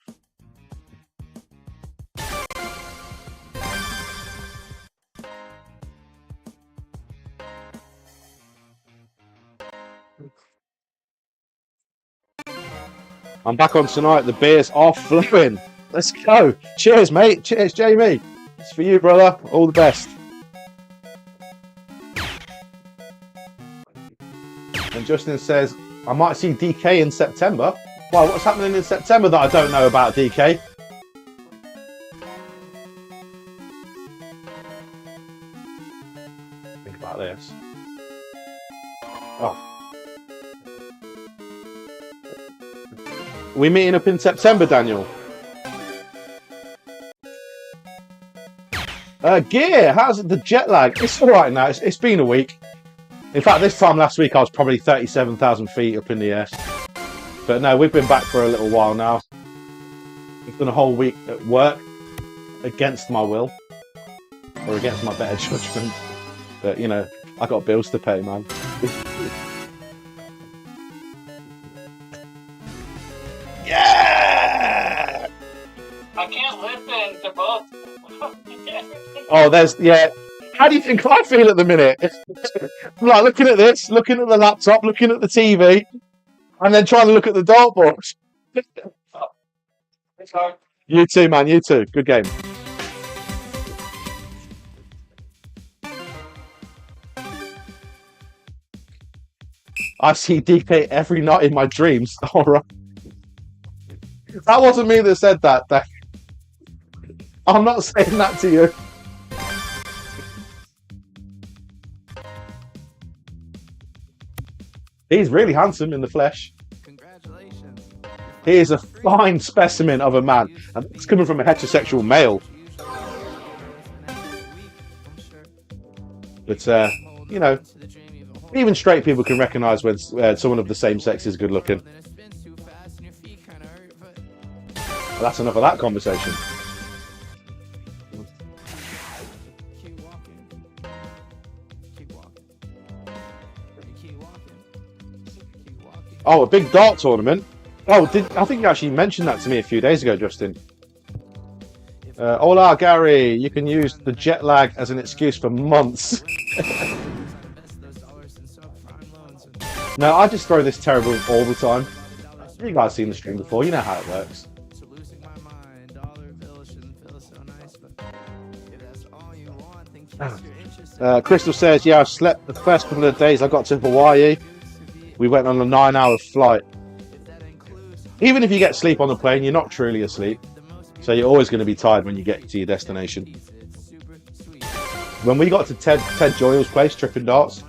I'm back on tonight. The beers are flowing. Let's go. Cheers, mate. Cheers, Jamie. It's for you, brother. All the best. And Justin says, I might see DK in September. Well, what's happening in September that I don't know about, DK? Think about this. Oh. We meeting up in September, Daniel? Gear, how's the jet lag? It's all right now. It's been a week. In fact, this time last week I was probably 37,000 feet up in the air. But no, we've been back for a little while now. We've done a whole week at work against my will, or against my better judgment. But you know, I got bills to pay, man. Yeah! I can't listen to both. Oh, yeah. How do you think I feel at the minute? I'm like looking at this, looking at the laptop, looking at the TV, and then trying to look at the dartboard. You too, man. You too. Good game. I see DK every night in my dreams. All right. That wasn't me that said that. I'm not saying that to you. He's really handsome in the flesh. Congratulations. He is a fine specimen of a man. And it's coming from a heterosexual male. But, you know, Even straight people can recognise when someone of the same sex is good looking. Well, that's enough of that conversation. Oh, a big dart tournament. Oh, I think you actually mentioned that to me a few days ago, Justin. Hola, Gary. You can use the jet lag as an excuse for months. No, I just throw this terrible all the time. You guys seen the stream before. You know how it works. Crystal says, yeah, I slept the first couple of days I got to Hawaii. We went on a 9-hour flight. Even if you get sleep on the plane, you're not truly asleep. So you're always going to be tired when you get to your destination. When we got to Ted Joyle's place, tripping darts,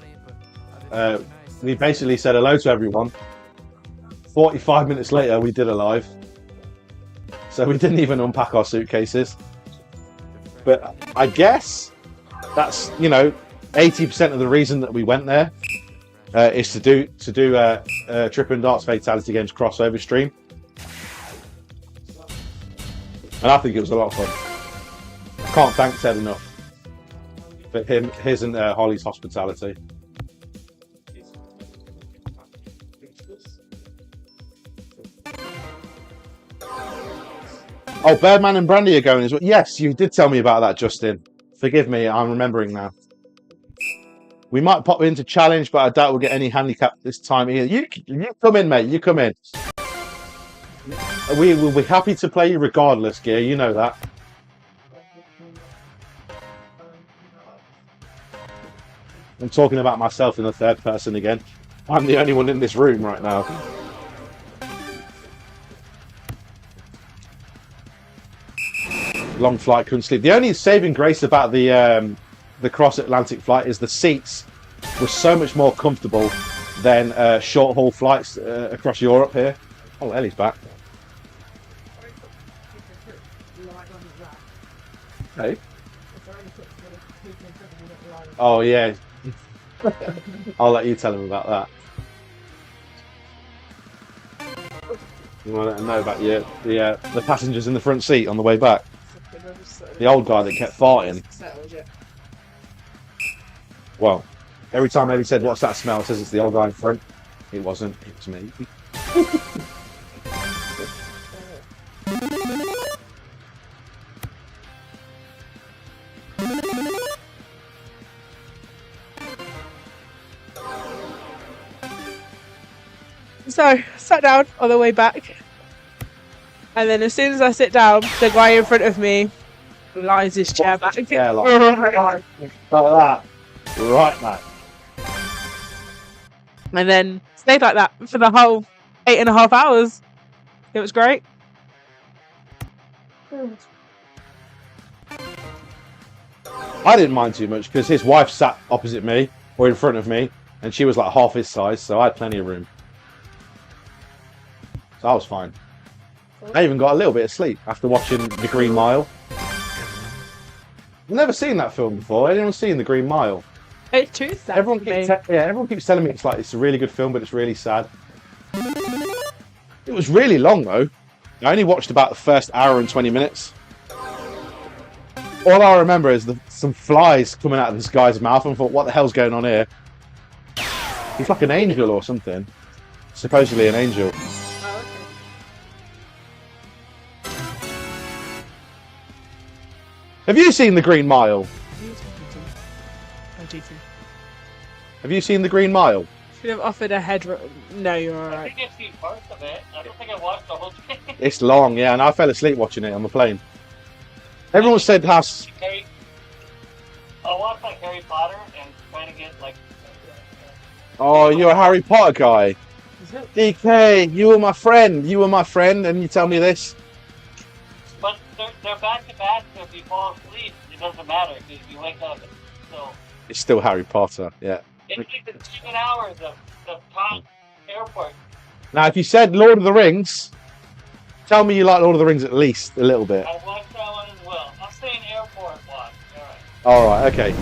we basically said hello to everyone. 45 minutes later, we did a live. So we didn't even unpack our suitcases. But I guess that's, 80% of the reason that we went there is to do Trippin' Darts Fatality Games crossover stream. And I think it was a lot of fun. I can't thank Ted enough for his and Holly's hospitality. Oh, Birdman and Brandy are going as well. Yes, you did tell me about that, Justin. Forgive me, I'm remembering now. We might pop into challenge, but I doubt we'll get any handicap this time either. You come in, mate. You come in. We will be happy to play you regardless, Gear. You know that. I'm talking about myself in the third person again. I'm the only one in this room right now. Long flight, couldn't sleep. The only saving grace about the cross-Atlantic flight is the seats were so much more comfortable than short-haul flights across Europe here. Oh, Ellie's back. Hey. Oh, yeah. I'll let you tell him about that. You want to know about the passengers in the front seat on the way back? The old guy that kept farting. Well, every time Ellie said, "What's that smell?" It says it's the old guy in front. It wasn't. It was me. So, sat down on the way back. And then as soon as I sit down, the guy in front of me lies his chair back. Yeah, like that. Right, mate. And then stayed like that for the whole 8.5 hours. It was great. I didn't mind too much because his wife sat opposite me or in front of me, and she was like half his size, so I had plenty of room. So I was fine. I even got a little bit of sleep after watching The Green Mile. I've never seen that film before. Anyone seen The Green Mile? It's too sad. Everyone keeps telling me it's a really good film, but it's really sad. It was really long though. I only watched about the first hour and 20 minutes. All I remember is some flies coming out of this guy's mouth, and I thought, what the hell's going on here? He's like an angel or something. Supposedly an angel. Oh, okay. Have you seen The Green Mile? Have you seen The Green Mile? Should have offered a head. No, you're I alright. think I've seen parts of it. I don't think I watched the whole thing. It's long, yeah, and I fell asleep watching it on the plane. Everyone said how... I watched like Harry Potter and trying to get like... Oh, you're a Harry Potter guy. DK, you were my friend, and you tell me this? But they're back to back, so if you fall asleep, it doesn't matter because you wake up. So It's still Harry Potter, yeah. it takes 7 hours of top airport. Now, if you said Lord of the Rings, tell me you like Lord of the Rings at least a little bit. I watched that one as well. I'm saying airport watch. Alright. Alright, okay.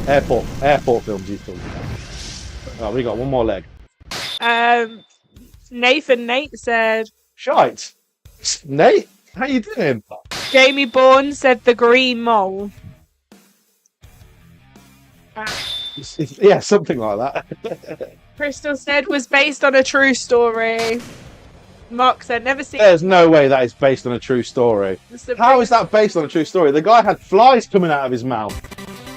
Airport films you talking about. Oh, we got one more leg. Nate said. Shite. Nate, how you doing? Jamie Bourne said the green mole. Yeah, something like that. Crystal said was based on a true story. Mark said never seen. There's no way that is based on a true story. How is that based on a true story? The guy had flies coming out of his mouth,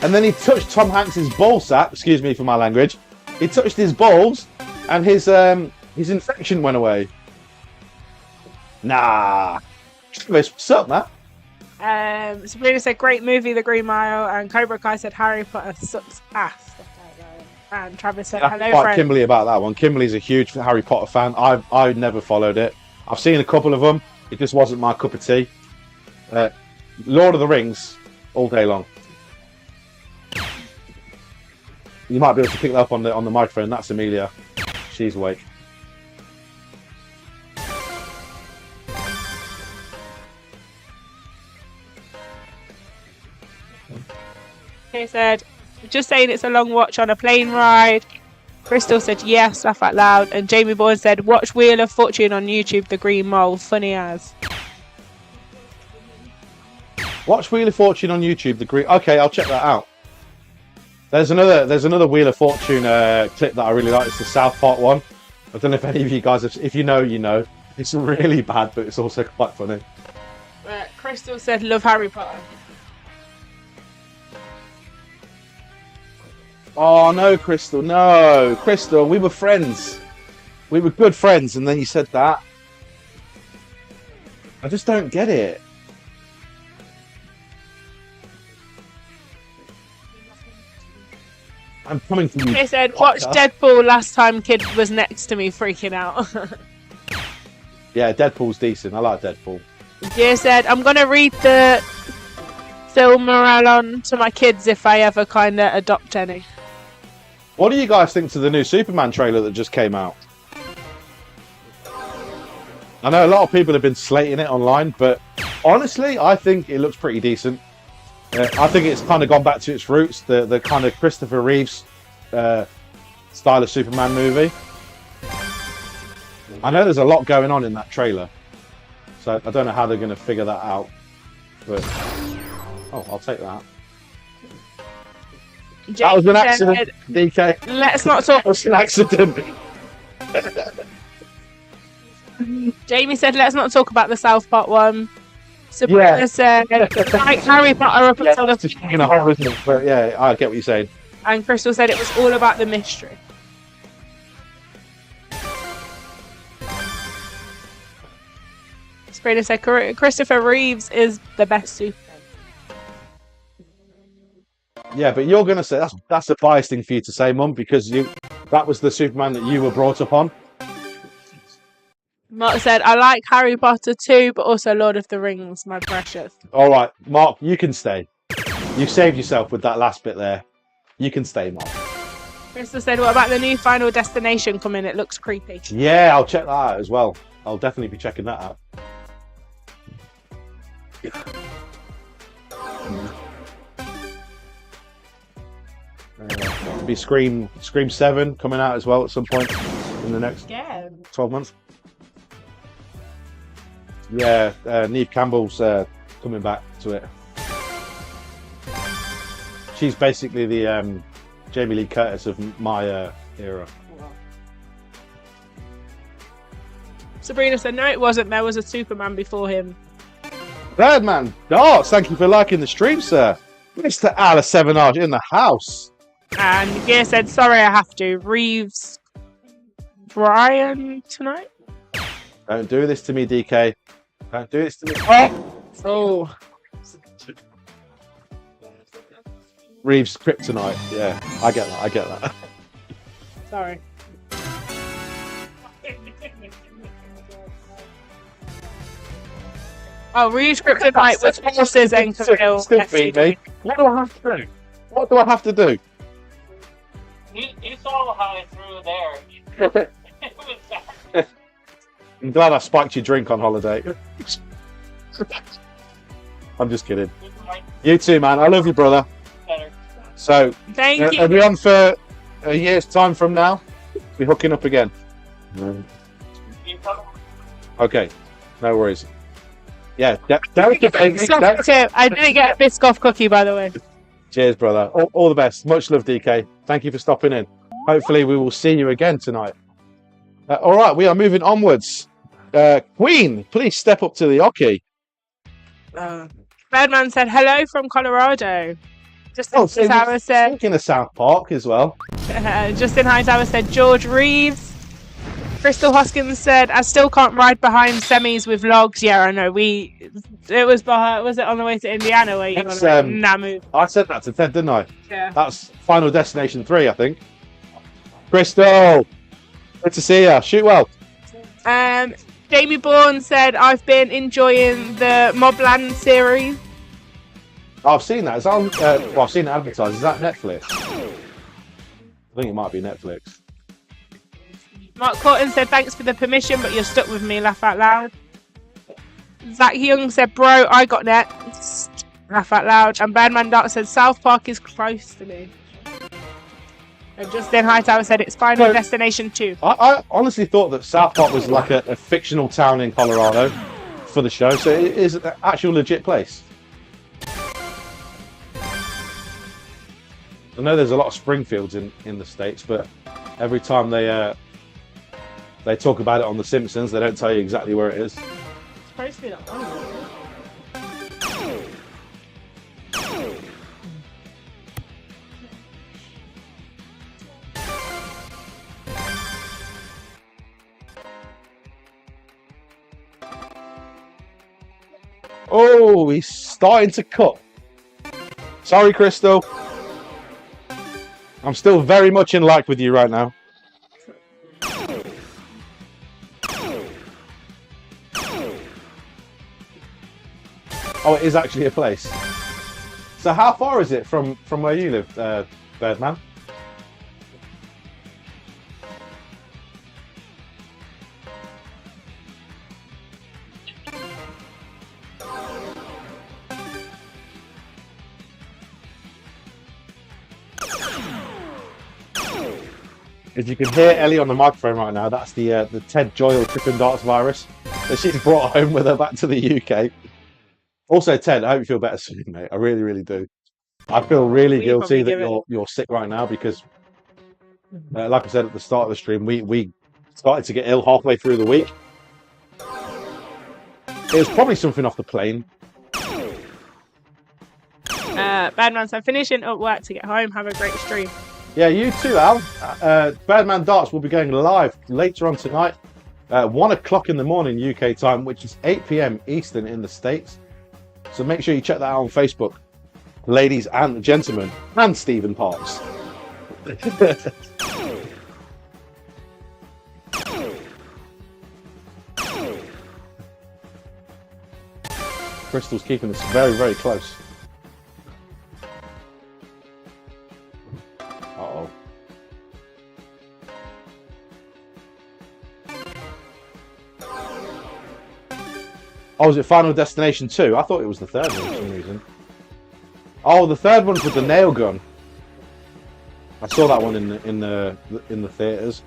and then he touched Tom Hanks's ball sack. Excuse me for my language. He touched his balls, and his infection went away. Nah. What's up, man? Sabrina said great movie, The Green Mile, and Cobra Kai said Harry Potter sucks ass. And Travis said hello, Quite friend. Kimberly about that one. Kimberly's a huge Harry Potter fan. I never followed it. I've seen a couple of them. It just wasn't my cup of tea. Lord of the Rings all day long. You might be able to pick that up on the microphone. That's Amelia. She's awake. He said, just saying it's a long watch on a plane ride. Crystal said yes, laugh out loud. And Jamie Bourne said, watch Wheel of Fortune on YouTube, The Green Mole, funny as. Watch Wheel of Fortune on YouTube. Okay, I'll check that out. There's another Wheel of Fortune clip that I really like. It's the South Park one. I don't know if any of you guys have, if you know, you know. It's really bad, but it's also quite funny. Crystal said love Harry Potter. Oh no, Crystal, no. Crystal, we were friends. We were good friends, and then you said that. I just don't get it. I'm coming from you. He said, watch Deadpool last time kid was next to me freaking out. Yeah, Deadpool's decent. I like Deadpool. He said, I'm going to read the Silmarillion to my kids if I ever kind of adopt any. What do you guys think to the new Superman trailer that just came out? I know a lot of people have been slating it online, but honestly, I think it looks pretty decent. I think it's kind of gone back to its roots, the kind of Christopher Reeves style of Superman movie. I know there's a lot going on in that trailer, so I don't know how they're going to figure that out. But oh, I'll take that. That was an accident, DK. Let's not talk. That was an accident. Jamie said, let's not talk about the South Park one. Sabrina said, like Harry Potter up until the... But yeah, I get what you're saying. And Crystal said it was all about the mystery. Sabrina said, Christopher Reeves is the best Superman. Yeah, but you're going to say that's a biased thing for you to say, Mum, because that was the Superman that you were brought up on. Mark said, I like Harry Potter too, but also Lord of the Rings, my precious. All right, Mark, you can stay. You saved yourself with that last bit there. You can stay, Mark. Crystal said, what about the new Final Destination coming? It looks creepy. Yeah, I'll check that out as well. I'll definitely be checking that out. Be Scream 7 coming out as well at some point in the next 12 months. Yeah, Neve Campbell's coming back to it. She's basically the Jamie Lee Curtis of my era. Sabrina said, no, it wasn't. There was a Superman before him. Birdman Darts, thank you for liking the stream, sir. Mr. Alice 7R in the house. And Gear said, sorry, I have to. Reeves Brian tonight? Don't do this to me, DK. Don't do this to me. Oh. Reeves Kryptonite. Yeah, I get that. Sorry. Oh, Reeves Kryptonite with horses and Cavill. Still beat me. What do I have to do? What do I have to do? You saw how I threw there. It was bad. I'm glad I spiked your drink on holiday. I'm just kidding. You too, man. I love you, brother. Better. So, Thank you. are we on for a year's time from now, we're hooking up again. Okay, no worries. Yeah, Derek, I didn't get a Biscoff cookie, by the way. cheers, brother. All the best. Much love, DK. Thank you for stopping in. Hopefully, we will see you again tonight. All right, we are moving onwards. Queen, please step up to the hockey. Birdman said hello from Colorado. Justin Hightower said. Speaking of South Park as well. Justin Hightower said George Reeves. Crystal Hoskins said I still can't ride behind semis with logs. Yeah, I know. It was behind. Was it on the way to Indiana where you got Namu? I said that to Ted, didn't I? Yeah. That's Final Destination 3, I think. Crystal, good to see you. Shoot well. Jamie Bourne said I've been enjoying the Mobland series. I've seen that. It's on. Well, I've seen it advertised. Is that Netflix? I think it might be Netflix. Mark Corton said thanks for the permission, but you're stuck with me. Laugh out loud. Zach Young said, bro, I got next. Laugh out loud. And Birdman Dark said South Park is close to me. And Justin Hightower said it's Final Destination 2. I honestly thought that South Park was like a fictional town in Colorado for the show, so it is an actual legit place. I know there's a lot of Springfields in the States, but every time they talk about it on The Simpsons, they don't tell you exactly where it is. It's supposed to be that one. Oh, he's starting to cut. Sorry, Crystal. I'm still very much in like with you right now. Oh, it is actually a place. So how far is it from where you live, Birdman? As you can hear Ellie on the microphone right now, that's the Ted Joyle Crippen Darts virus that she's brought home with her back to the UK. Also, Ted, I hope you feel better soon, mate. I really, really do. I feel really guilty that you're sick right now because, like I said at the start of the stream, we started to get ill halfway through the week. It was probably something off the plane. Badman said finishing up work to get home. Have a great stream. Yeah, you too, Al. Birdman Darts will be going live later on tonight, 1 o'clock in the morning UK time, which is 8 p.m. Eastern in the States. So make sure you check that out on Facebook, ladies and gentlemen, and Stephen Parks. Crystal's keeping this very, very close. Uh-oh. Oh, is it Final Destination 2? I thought it was the third one for some reason. Oh, the third one's with the nail gun. I saw that one in the theaters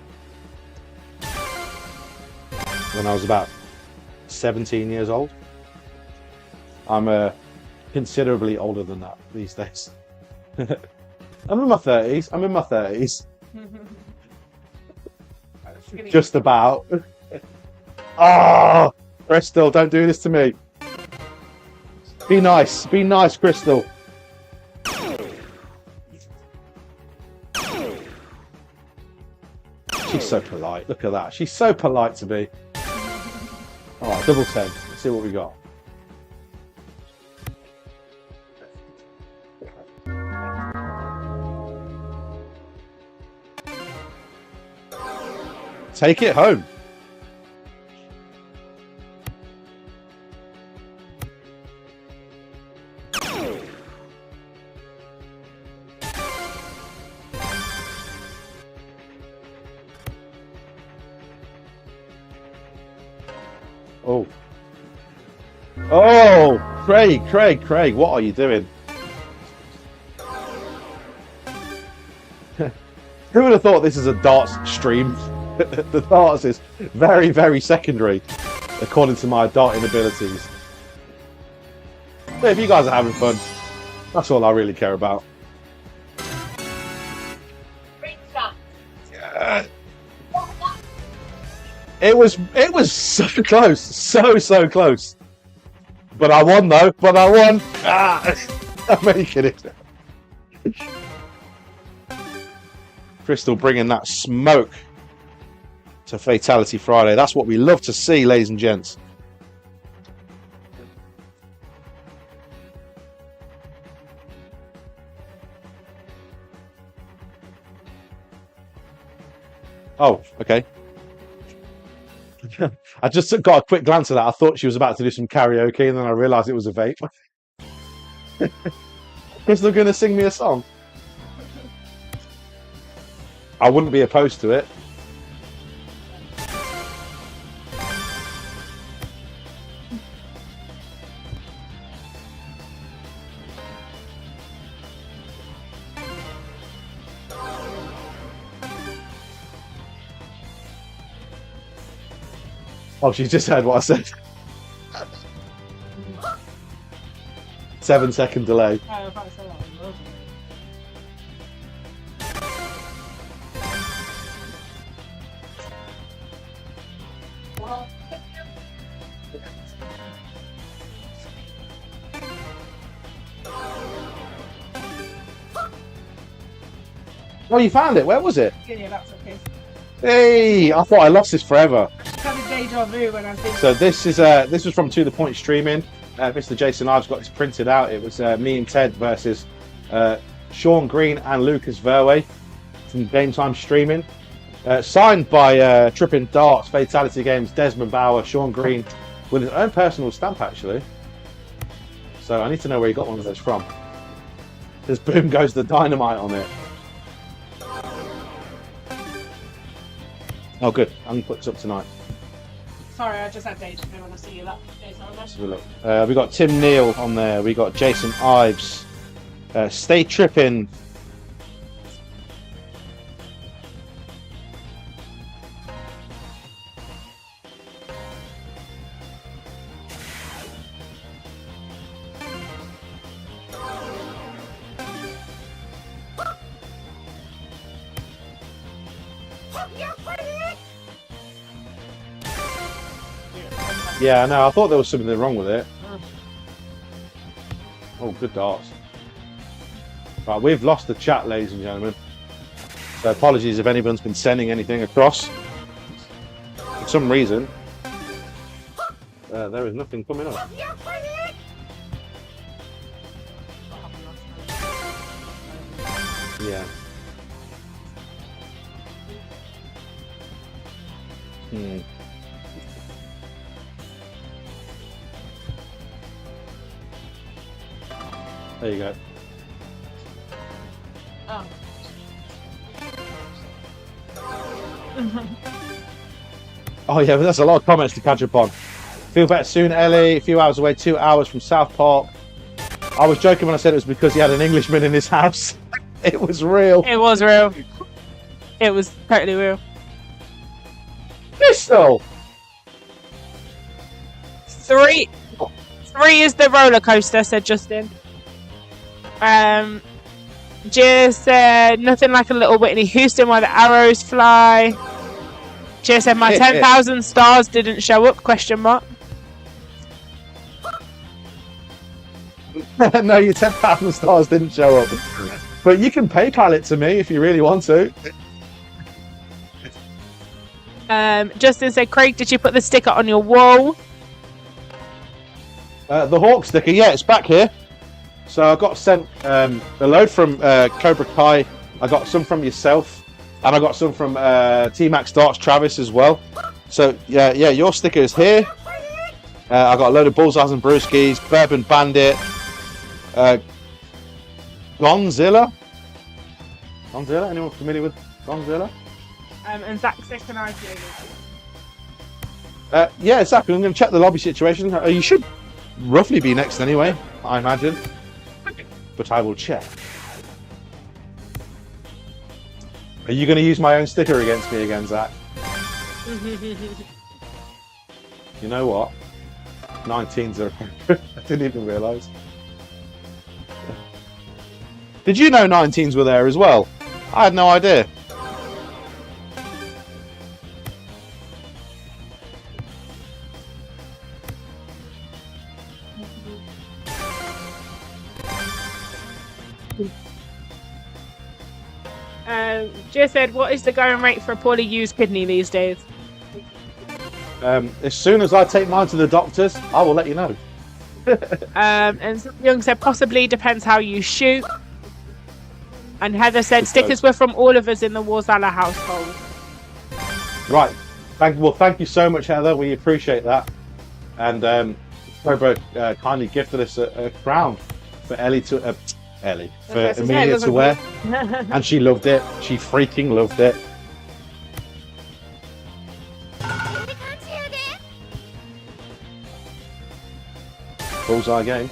when I was about 17 years old. I'm considerably older than that these days. I'm in my 30s. Just about. Oh, Crystal, don't do this to me. Be nice, Crystal. She's so polite. Look at that. She's so polite to me. All right, double 10. Let's see what we got. Take it home. Oh. Oh, Craig, what are you doing? Who would have thought this is a darts stream? The darts is very, very secondary, according to my darting abilities. But if you guys are having fun, that's all I really care about. Yeah. It was so close, so close. But I won though. But I won. I'm making it. Crystal bringing that smoke to Fatality Friday. That's what we love to see, ladies and gents. Oh, okay. I just got a quick glance at that. I thought she was about to do some karaoke, and then I realised it was a vape. Crystal going to sing me a song? I wouldn't be opposed to it. Oh, she just heard what I said. 7-second delay. Oh, you found it. Where was it? Yeah, that's okay. Hey, I thought I lost this forever. Kind of deja vu when I think. So this was from To The Point streaming. Mr. Jason Ives got this printed out. It was me and Ted versus Sean Green and Lucas Verway from Game Time streaming. Signed by Tripping Darts, Fatality Games, Desmond Bauer, Sean Green, with his own personal stamp actually. So I need to know where he got one of those from. Because boom goes the dynamite on it. Oh good, I'm going to put this up tonight. Sorry, I just had deja vu when I see you that. Let's have a look. We got Tim Neal on there. We got Jason Ives. Stay Tripping. Yeah, no, I thought there was something wrong with it. Oh, good darts. Right, we've lost the chat, ladies and gentlemen. So apologies if anyone's been sending anything across. For some reason, there is nothing coming up. Yeah. There you go. Oh. Oh yeah, but that's a lot of comments to catch up on. Feel better soon, Ellie. A few hours away, 2 hours from South Park. I was joking when I said it was because he had an Englishman in his house. It was real. It was real. It was totally real. Crystal! 3 is the roller coaster, said Justin. Just said nothing like a little Whitney Houston while the arrows fly. Just said my 10,000 stars didn't show up? Question mark. No, your 10,000 stars didn't show up. But you can PayPal it to me if you really want to. Justin said, Craig, did you put the sticker on your wall? The Hawk sticker, yeah, it's back here. So I got sent a load from Cobra Kai. I got some from yourself, and I got some from T-Max Darts Travis as well. So yeah, your sticker is here. I got a load of Bullseyes and Brewskis, Bourbon Bandit, Gonzilla. Gonzilla? Anyone familiar with Gonzilla? And Zach second idea. Yeah, exactly. I'm going to check the lobby situation. You should roughly be next anyway, I imagine. But I will check. Are you going to use my own sticker against me again, Zach? You know what? 19s are... I didn't even realise. Did you know 19s were there as well? I had no idea. Just said, what is the going rate for a poorly used kidney these days? As soon as I take mine to the doctors, I will let you know. And Young said, possibly depends how you shoot. And Heather said, stickers were from all of us in the Warzala household. Right. Thank you so much, Heather. We appreciate that. And Cobra kindly gifted us a crown for Ellie to... for Amelia to wear. And she loved it. She freaking loved it. Bullseye game.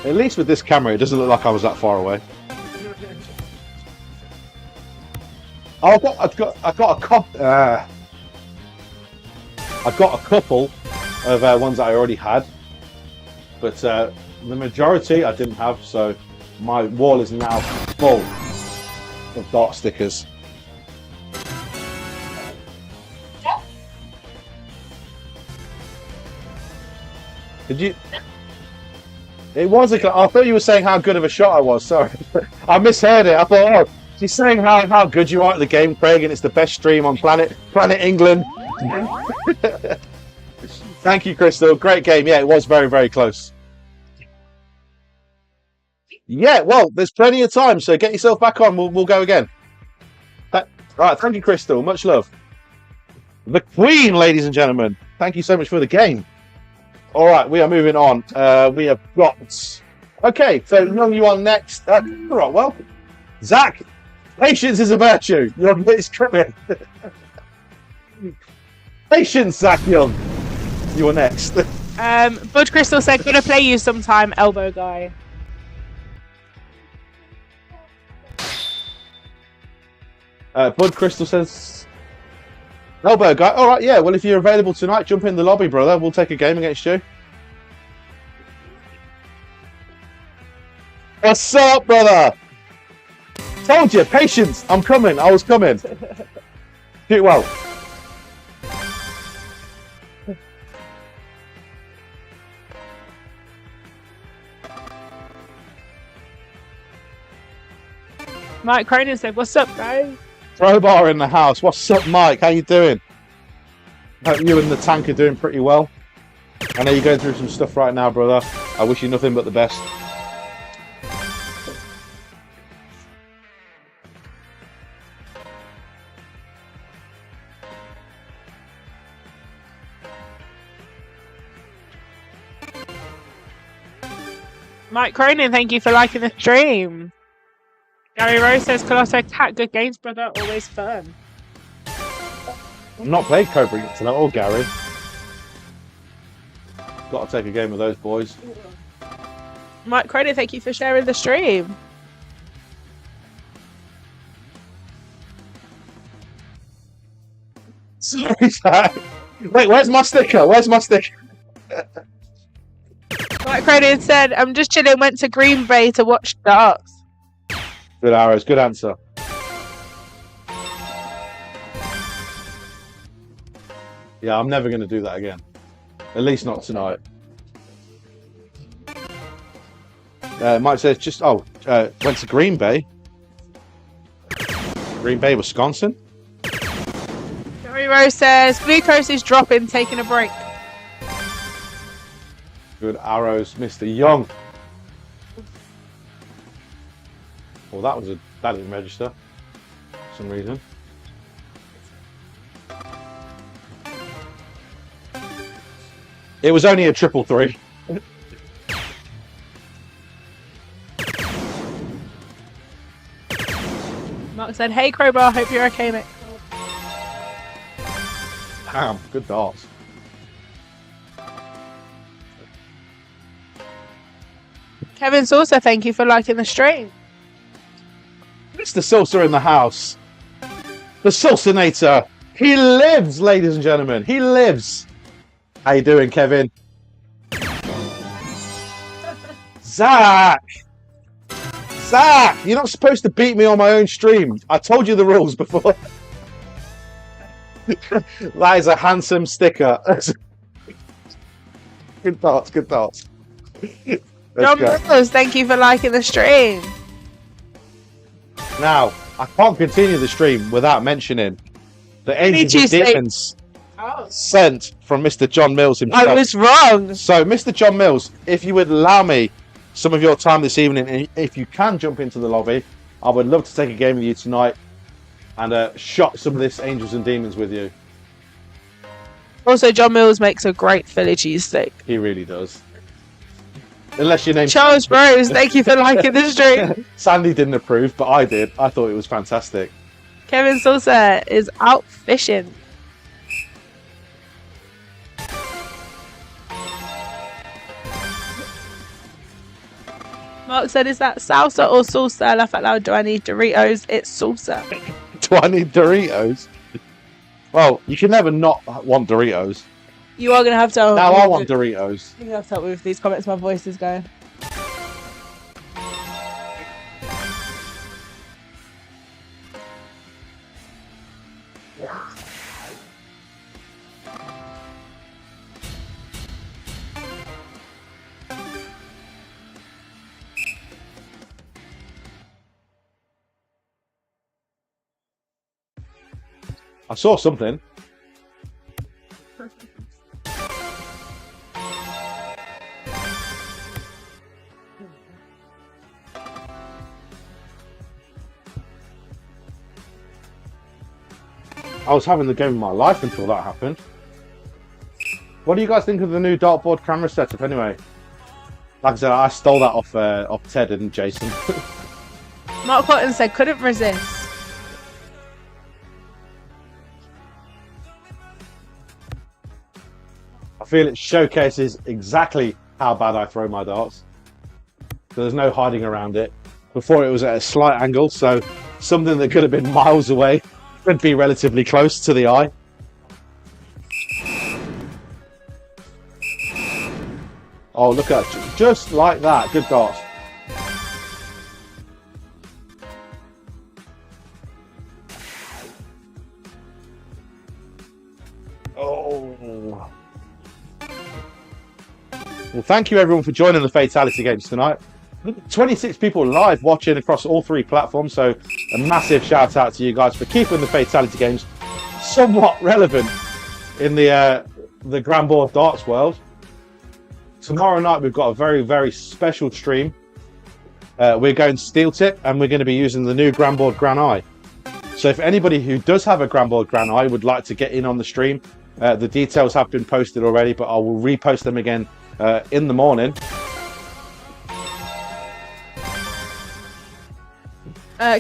At least with this camera, it doesn't look like I was that far away. Oh, I've got a couple of ones that I already had, but the majority I didn't have. So my wall is now full of dart stickers. Did you? It was I thought you were saying how good of a shot I was. Sorry, I misheard it. I thought, oh, she's saying how good you are at the game, Craig, and it's the best stream on planet England. Thank you, Crystal. Great game. Yeah, it was very, very close. Yeah, well, there's plenty of time, so get yourself back on. We'll go again. Right, thank you, Crystal. Much love. The Queen, ladies and gentlemen. Thank you so much for the game. All right, we are moving on. We have got... Okay, so Young, you on next. All right, well, Zach, patience is a virtue. It's coming. Patience, Zach Young. You are next. Bud Crystal said, gonna play you sometime, elbow guy. Bud Crystal says, elbow guy. All right, yeah. Well, if you're available tonight, jump in the lobby, brother. We'll take a game against you. What's up, brother? Told you, patience. I'm coming. I was coming. Do it well. Mike Cronin said, what's up, guys? Crowbar in the house. What's up, Mike? How you doing? Hope you and the tank are doing pretty well. I know you're going through some stuff right now, brother. I wish you nothing but the best. Mike Cronin, thank you for liking the stream. Gary Rose says, Colosso Cat, good games, brother, always fun. I've not played Cobra yet tonight, or Gary. Got to take a game with those boys. Mike Cronin, thank you for sharing the stream. Sorry, Zach. Wait, where's my sticker? Where's my sticker? Mike Cronin said, I'm just chilling, went to Green Bay to watch darts. Good arrows, good answer. Yeah, I'm never going to do that again. At least not tonight. Mike says just, went to Green Bay. Green Bay, Wisconsin. Gary Rose says, glucose is dropping, taking a break. Good arrows, Mr. Young. Well, that didn't register for some reason. It was only a 333. Mark said, hey Crowbar, hope you're okay, mate. Damn, good darts. Kevin Saucer, thank you for liking the stream. Mr. Salsa in the house. The Salsinator. He lives, ladies and gentlemen. He lives. How you doing, Kevin? Zach! Zach! You're not supposed to beat me on my own stream. I told you the rules before. That is a handsome sticker. Good thoughts, good thoughts. John Mills, thank you for liking the stream. Now, I can't continue the stream without mentioning the Angels and Demons sent from Mr. John Mills himself. I was wrong. So, Mr. John Mills, if you would allow me some of your time this evening, and if you can jump into the lobby, I would love to take a game with you tonight and shot some of this Angels and Demons with you. Also, John Mills makes a great Philly cheesesteak. He really does. Unless your name's Charles Rose, thank you for liking the stream. Sandy didn't approve, but I did. I thought it was fantastic. Kevin Saucer is out fishing. Mark said, is that salsa or salsa? Laugh out loud. Do I need Doritos? It's salsa. Do I need Doritos? Well, you can never not want Doritos. You are going to have to... Now I want Doritos. You're going to have to help me with these comments. My voice is going. I saw something. I was having the game of my life until that happened. What do you guys think of the new dartboard camera setup anyway? Like I said, I stole that off Ted and Jason. Mark Cotton said, couldn't resist. I feel it showcases exactly how bad I throw my darts. So there's no hiding around it. Before it was at a slight angle, so something that could have been miles away could be relatively close to the eye. Oh, look at that. Just like that. Good darts. Oh. Well, thank you everyone for joining the Fatality Games tonight. 26 people live watching across all three platforms, so a massive shout out to you guys for keeping the Fatality Games somewhat relevant in the GRANBOARD darts world. Tomorrow night we've got a very, very special stream. We're going steel tip and we're going to be using the new GRANBOARD Gran Eye. So if anybody who does have a GRANBOARD Gran Eye would like to get in on the stream, the details have been posted already, but I will repost them again in the morning.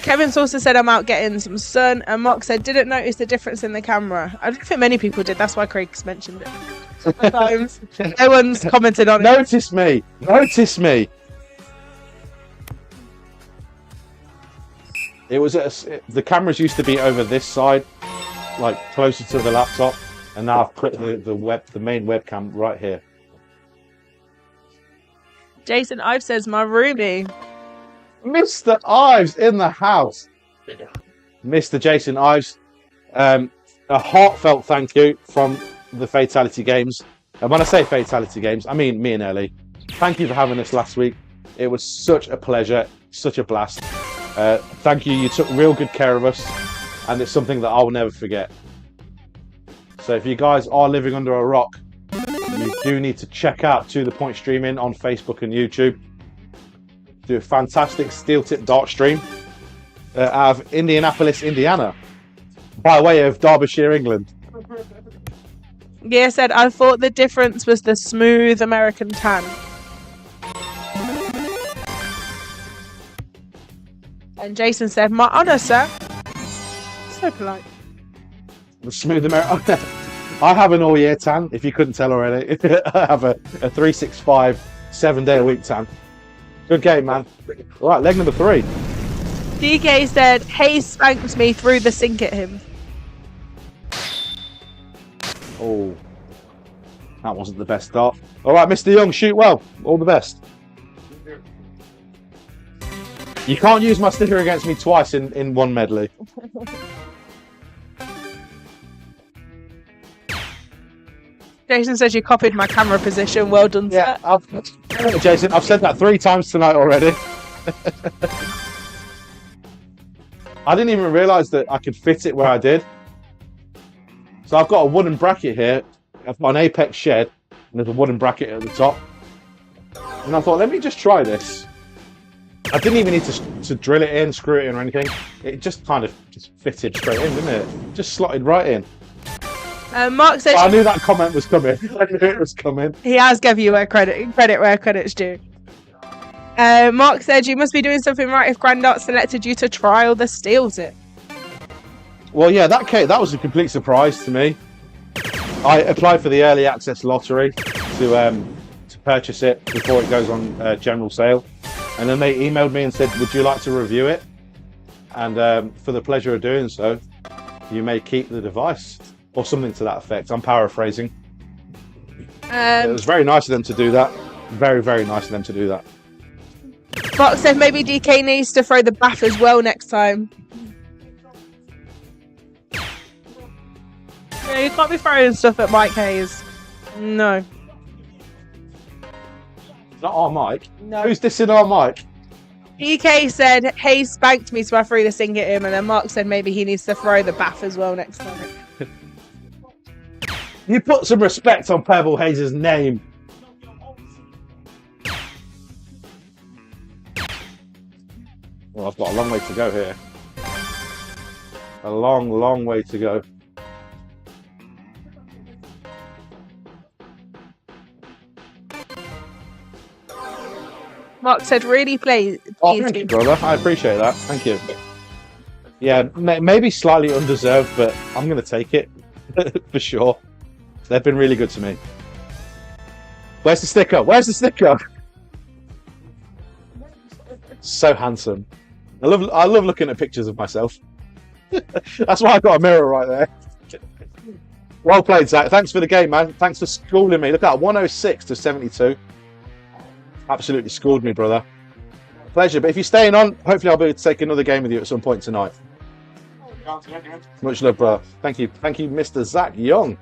Kevin Saucer said, I'm out getting some sun. And Mark said, didn't notice the difference in the camera. I don't think many people did. That's why Craig's mentioned it. Sometimes no one's commented on it. Notice me. Notice me. It was the cameras used to be over this side, like closer to the laptop, and now I've put the main webcam right here. Jason Ives says, my roomie. Mr. Ives in the house. Mr. Jason Ives, a heartfelt thank you from the Fatality Games. And when I say Fatality Games, I mean me and Ellie. Thank you for having us last week. It was such a pleasure, such a blast. Thank you. You took real good care of us, and it's something that I will never forget. So if you guys are living under a rock, you do need to check out To The Point Streaming on Facebook and YouTube. Do a fantastic steel tip dart stream out of Indianapolis, Indiana, by way of Derbyshire, England. Yeah, said, I thought the difference was the smooth American tan. And Jason said, my honour, sir. So polite. The smooth American. I have an all-year tan, if you couldn't tell already. I have a 365, 7-day-a-week tan. Good game, man. All right, leg number 3. DK said, Hayes spanked me through the sink at him. Oh, that wasn't the best start. All right, Mr. Young, shoot well. All the best. You can't use my sticker against me twice in one medley. Jason says you copied my camera position. Well done, Yeah, sir. Jason, I've said that 3 times tonight already. I didn't even realise that I could fit it where I did. So I've got a wooden bracket here. I've got an apex shed, and there's a wooden bracket at the top. And I thought, let me just try this. I didn't even need to drill it in, screw it in or anything. It just kind of just fitted straight in, didn't it? Just slotted right in. Mark says I knew that comment was coming. I knew it was coming. he has given you credit where credit's due. Mark said you must be doing something right if Grandart selected you to trial the steel tip. Well, yeah, that was a complete surprise to me. I applied for the early access lottery to purchase it before it goes on general sale, and then they emailed me and said, "Would you like to review it? And for the pleasure of doing so, you may keep the device," or something to that effect. I'm paraphrasing. It was very nice of them to do that. Very, very nice of them to do that. Mark said maybe DK needs to throw the bath as well next time. Yeah, you can't be throwing stuff at Mike Hayes. No. Not our mic. No. Who's dissing our mic? DK said Hayes spanked me, so I threw the sink at him, and then Mark said maybe he needs to throw the bath as well next time. You put some respect on Pebble Hayes' name. Well, I've got a long way to go here. A long, long way to go. Mark said really please. Oh, thank you, brother. I appreciate that. Thank you. Yeah, maybe slightly undeserved, but I'm going to take it for sure. They've been really good to me. Where's the sticker? Where's the sticker? So handsome. I love looking at pictures of myself. That's why I got a mirror right there. Well played, Zach. Thanks for the game, man. Thanks for schooling me. Look at that, 106 to 72. Absolutely schooled me, brother. Pleasure. But if you're staying on, hopefully I'll be able to take another game with you at some point tonight. Much love, brother. Thank you. Thank you, Mr. Zach Young.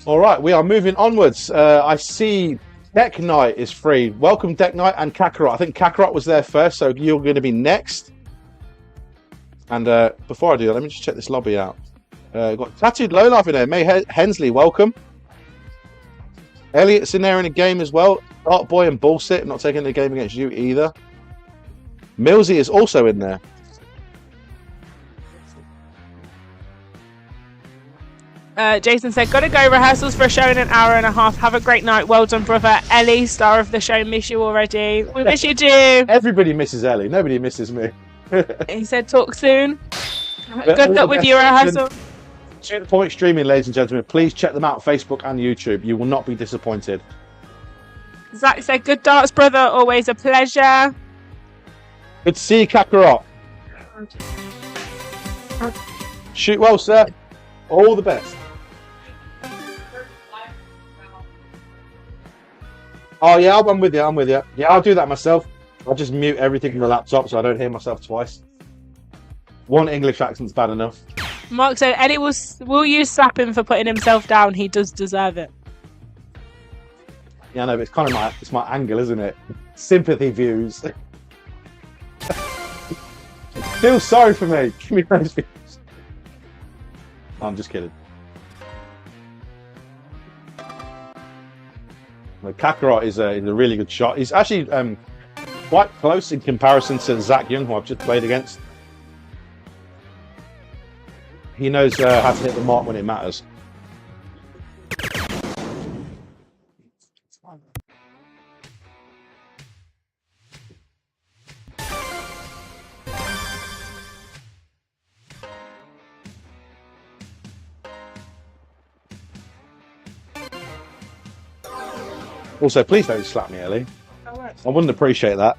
All right, we are moving onwards. I see Deck Knight is free. Welcome, Deck Knight and Kakarot. I think Kakarot was there first, so you're going to be next. And before I do that, let me just check this lobby out. Got Tattooed Lowlife in there. May Hensley, welcome. Elliot's in there in a game as well. Art Boy and Bullshit, not taking the game against you either. Millsy is also in there. Jason said, gotta go, rehearsals for a show in an hour and a half. Have a great night. Well done, brother. Ellie, star of the show, miss you already. We miss you too. Everybody misses Ellie. Nobody misses me. He said, talk soon. Good luck with your rehearsal. Student Point Streaming, ladies and gentlemen. Please check them out, Facebook and YouTube. You will not be disappointed. Zach said, good darts, brother. Always a pleasure. Good to see you, Kakarot. Shoot well, sir. All the best. Oh, yeah, I'm with you. I'm with you. Yeah, I'll do that myself. I'll just mute everything from the laptop so I don't hear myself twice. One English accent's bad enough. Mark said, Eddie will you slap him for putting himself down? He does deserve it. Yeah, I know, but it's kind of my angle, isn't it? Sympathy views. Feel sorry for me. Give me those views. I'm just kidding. Well, Kakarot is a really good shot. He's actually quite close in comparison to Zach Young, who I've just played against. He knows how to hit the mark when it matters. Also, please don't slap me, Ellie. I I wouldn't appreciate that.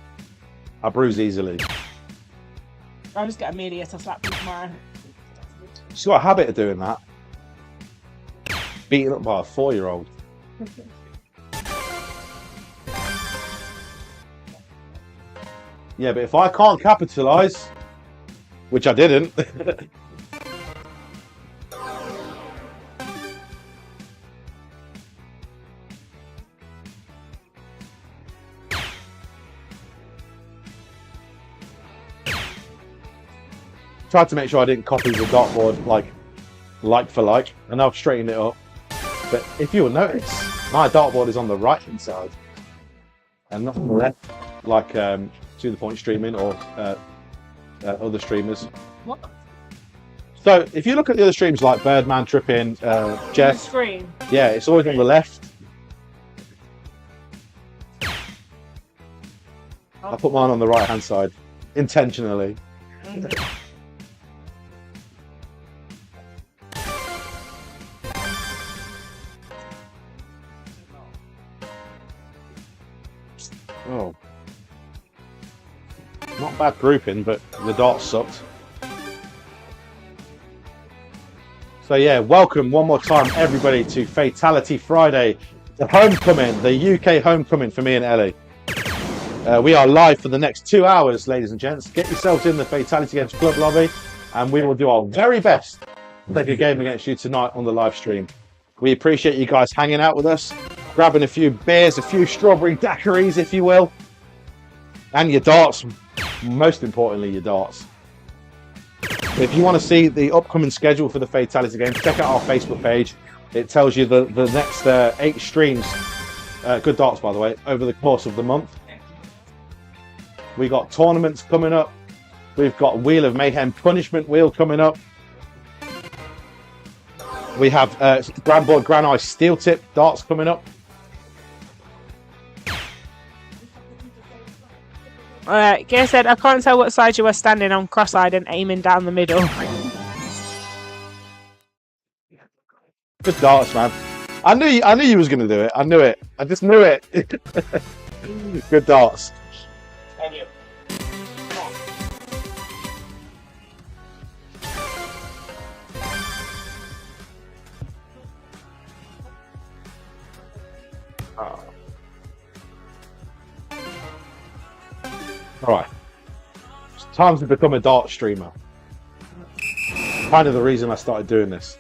I bruise easily. I'll just get Amelia to slap you tomorrow. She's got a habit of doing that. Beaten up by a 4-year-old. Yeah, but if I can't capitalise, which I didn't. Tried to make sure I didn't copy the dartboard like for like, and I've straightened it up. But if you'll notice, my dartboard is on the right hand side and not on the left, like To The Point streaming or other streamers. What? So if you look at the other streams like Birdman, Trippin, Jeff, Screen. yeah, it's always on the left. I put mine on the right hand side intentionally. Oh, not bad grouping, but the darts sucked. So yeah, welcome one more time everybody to Fatality Friday, the homecoming, the UK homecoming for me and Ellie. We are live for the next 2 hours, ladies and gents. Get yourselves in the Fatality Games Club lobby, and we will do our very best to take a game against you tonight on the live stream. We appreciate you guys hanging out with us, grabbing a few beers, a few strawberry daiquiris, if you will, and your darts. Most importantly, your darts. If you want to see the upcoming schedule for the Fatality Games, check out our Facebook page. It tells you the next 8 streams, good darts by the way, over the course of the month. We got tournaments coming up. We've got Wheel of Mayhem Punishment Wheel coming up. We have GRANBOARD Gran Ice Steel Tip darts coming up. Alright, Gear said, I can't tell what side you were standing on, cross-eyed and aiming down the middle. Good darts, man. I knew you was going to do it. I knew it. I just knew it. Good darts. Thank you. Alright. It's time to become a dart streamer. Kind of the reason I started doing this.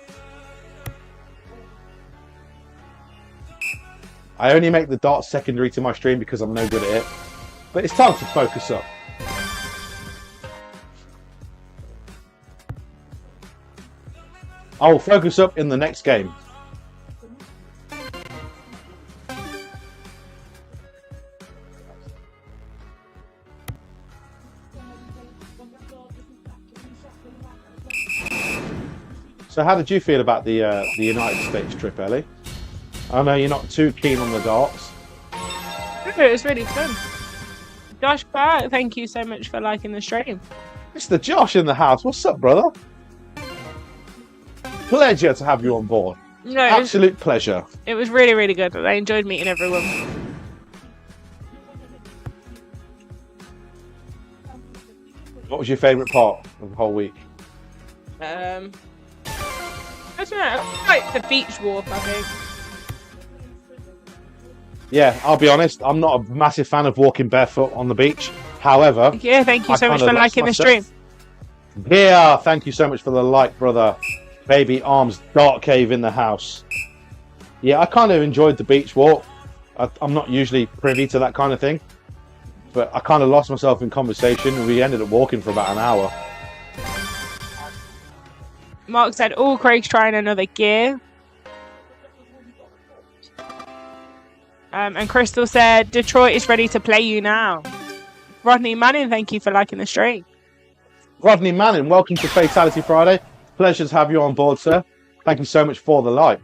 I only make the darts secondary to my stream because I'm no good at it. But it's time to focus up. I will focus up in the next game. So how did you feel about the United States trip, Ellie? I know you're not too keen on the darts. It was really fun. Josh Clark, thank you so much for liking the stream. Mr. Josh in the house. What's up, brother? Pleasure to have you on board. No, Absolute pleasure. it was really, really good. I enjoyed meeting everyone. What was your favourite part of the whole week? I don't know, I like the beach walk, I think. Yeah, I'll be honest. I'm not a massive fan of walking barefoot on the beach. However, Yeah, thank you so much for liking the stream. Yeah, thank you so much for the like, brother. Baby Arms Dark Cave in the house. Yeah, I kind of enjoyed the beach walk. I'm not usually privy to that kind of thing, but I kind of lost myself in conversation. We ended up walking for about an hour. Mark said, oh, Craig's trying another gear. And Crystal said, Detroit is ready to play you now. Rodney Manning, thank you for liking the stream. Rodney Manning, welcome to Fatality Friday. Pleasure to have you on board, sir. Thank you so much for the like.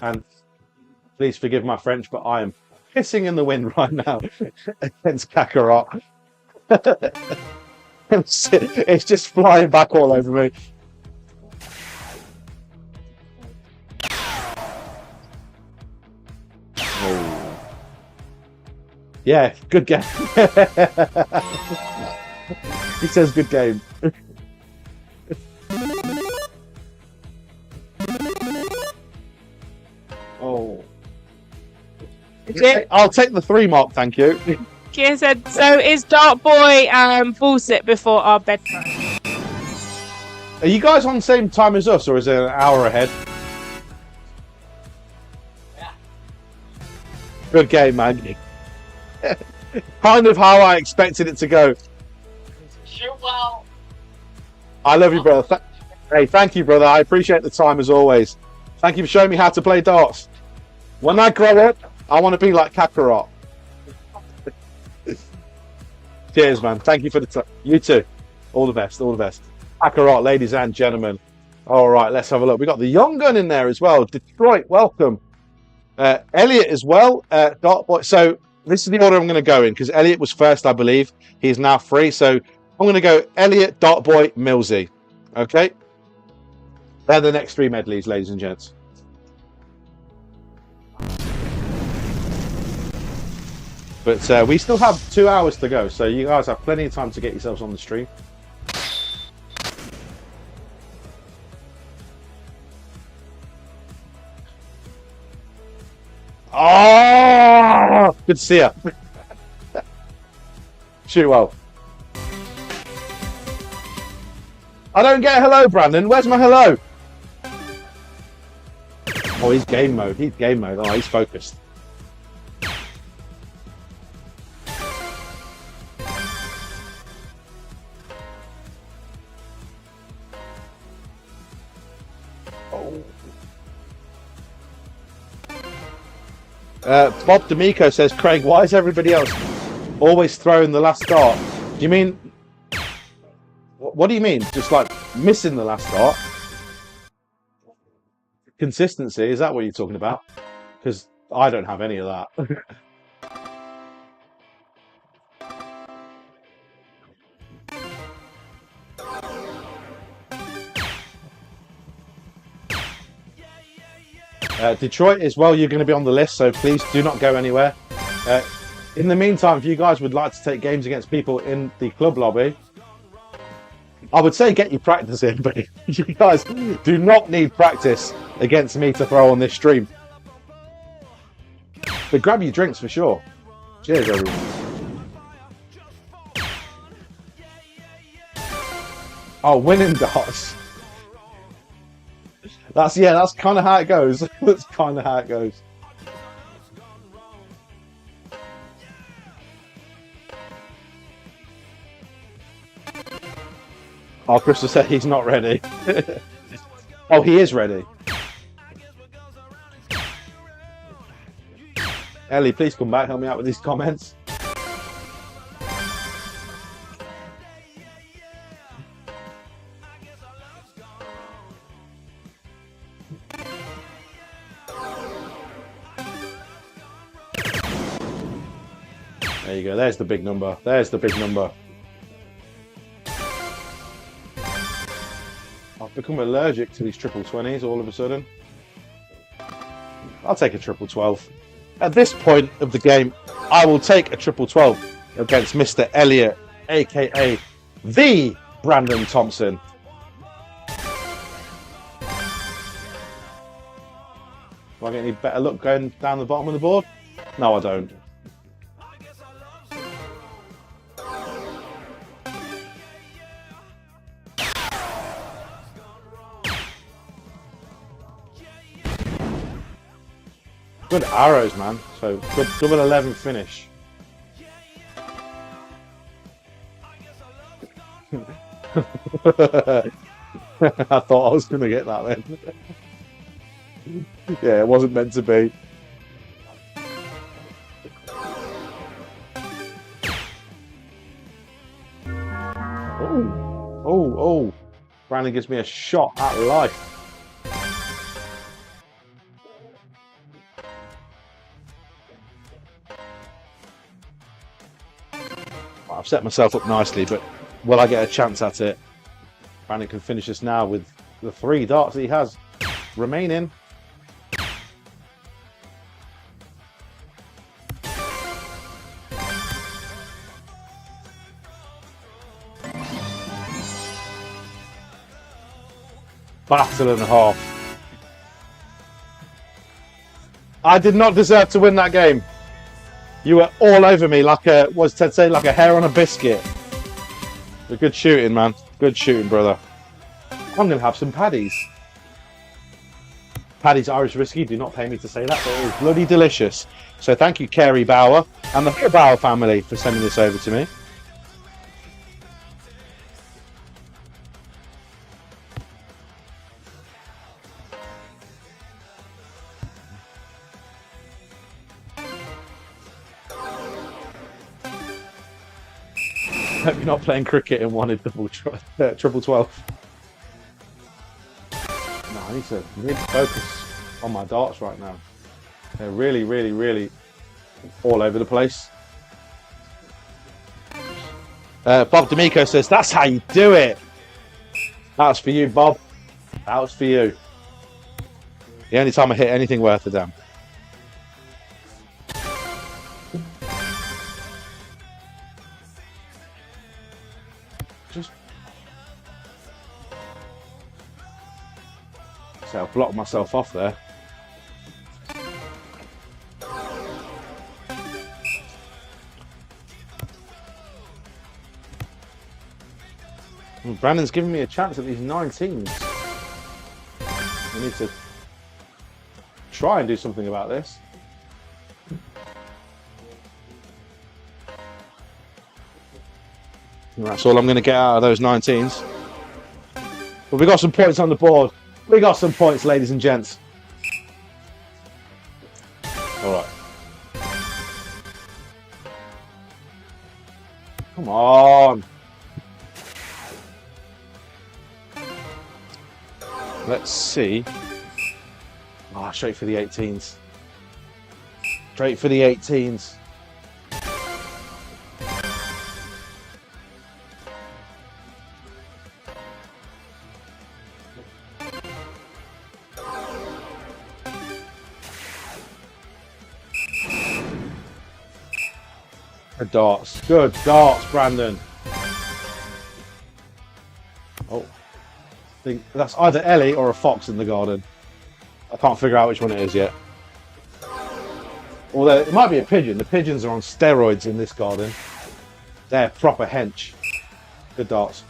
And please forgive my French, but I am pissing in the wind right now against Kakarot. It's just flying back all over me. Yeah, good game. He says good game. Oh. I'll take the 3 mark, thank you. Kia said, so is Dark Boy and Bullshit before our bedtime? Are you guys on the same time as us, or is it an hour ahead? Yeah. Good game, man. Kind of how I expected it to go. Shoot well. I love you, brother. Hey, thank you, brother. I appreciate the time as always. Thank you for showing me how to play darts. When I grow up, I want to be like Kakarot. Cheers, man. Thank you for the time. You too. All the best. All the best. Kakarot, ladies and gentlemen. All right, let's have a look. We got the young gun in there as well. Detroit, welcome. Elliot as well. Dart Boy. So this is the order I'm going to go in because Elliot was first, I believe. He's now free. So I'm going to go Elliot, Dart Boy, Millsy. Okay. They're the next 3 medleys, ladies and gents. But we still have 2 hours to go, so you guys have plenty of time to get yourselves on the stream. Oh, good to see you. Shoot well. I don't get a hello, Brandon. Where's my hello? Oh, he's game mode. He's game mode. Oh, he's focused. Bob D'Amico says, Craig, why is everybody else always throwing the last dart? Do you mean... What do you mean? Just like missing the last dart? Consistency, is that what you're talking about? Because I don't have any of that. Detroit as well, you're going to be on the list, so please do not go anywhere. In the meantime, if you guys would like to take games against people in the club lobby, I would say get your practice in, but you guys do not need practice against me to throw on this stream. But grab your drinks for sure. Cheers, everyone. Oh, winning darts. That's kind of how it goes. That's kind of how it goes. Oh, Crystal said he's not ready. Oh, he is ready. Ellie, please come back. Help me out with these comments. There you go. There's the big number. There's the big number. I've become allergic to these triple 20s all of a sudden. I'll take a triple 12. At this point of the game, I will take a triple 12 against Mr. Elliot, aka the Brandon Thompson. Do I get any better luck going down the bottom of the board? No, I don't. Good arrows, man. So good double 11 finish. I thought I was going to get that then. Yeah, it wasn't meant to be. Oh. Brandon gives me a shot at life. I've set myself up nicely, but will I get a chance at it? Brandon can finish this now with the 3 darts that he has remaining. battle and a half. I did not deserve to win that game. You were all over me like a, what's Ted say, like a hair on a biscuit. But good shooting, man. Good shooting, brother. I'm going to have some Paddy's. Paddy's Irish Whiskey. Do not pay me to say that, but it is bloody delicious. So thank you, Kerry Bauer, and the whole Bauer family for sending this over to me. Hope you're not playing cricket and wanted triple 12. No, I need to really focus on my darts right now. They're really, really, really all over the place. Bob D'Amico says, that's how you do it. That was for you, Bob. That was for you. The only time I hit anything worth a damn. So I'll block myself off there. Well, Brandon's giving me a chance at these 19s. I need to try and do something about this. And that's all I'm going to get out of those 19s. But we got some points on the board. We got some points, ladies and gents. All right. Come on. Let's see. Oh, straight for the 18s. Straight for the 18s. Darts. Good darts, Brandon. Oh. I think that's either Ellie or a fox in the garden. I can't figure out which one it is yet. Although it might be a pigeon. The pigeons are on steroids in this garden. They're proper hench. Good darts.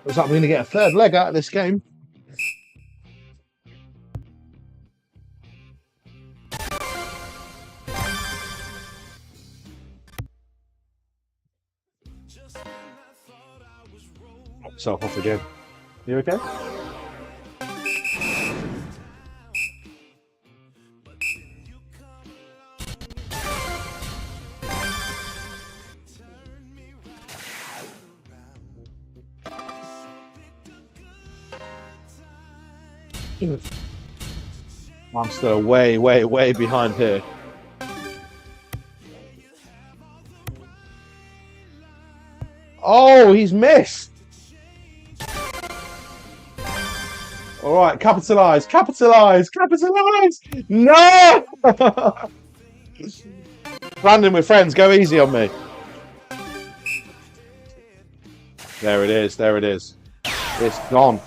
Looks like we're going to get a third leg out of this game. Self off again. You okay? I'm still way, way, way behind here. Oh, he's missed. All right, capitalise, capitalise, capitalise. No! Brandon, we're friends. Go easy on me. There it is. There it is. It's gone.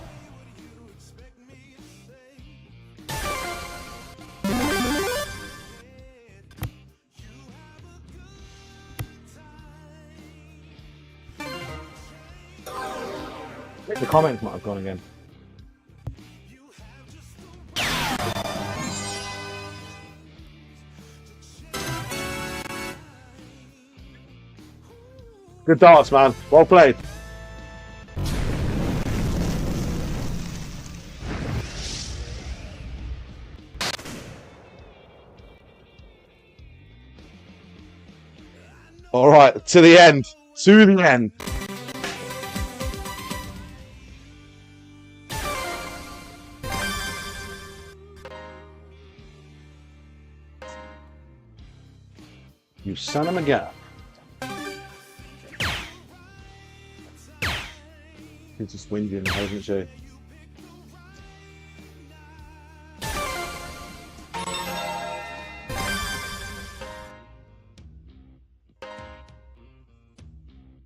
The comments might have gone again. Good darts, man. Well played. All right, to the end. To the end. You son of a gun. She's just whinging now, isn't she?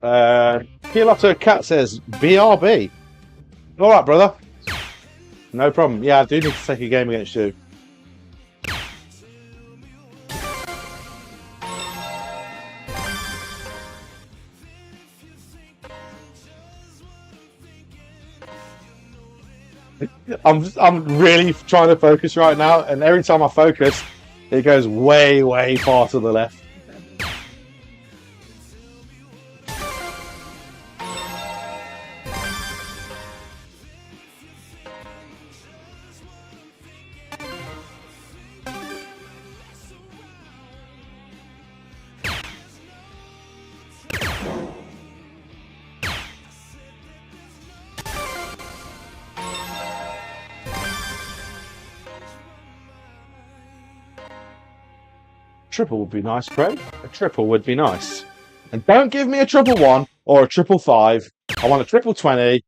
Kiloto Cat says BRB. All right, brother. No problem. Yeah, I do need to take a game against you. I'm really trying to focus right now, and every time I focus, it goes way, way far to the left. Triple would be nice, Craig. A triple would be nice. And don't give me a 111 or a 555. I want a 2020.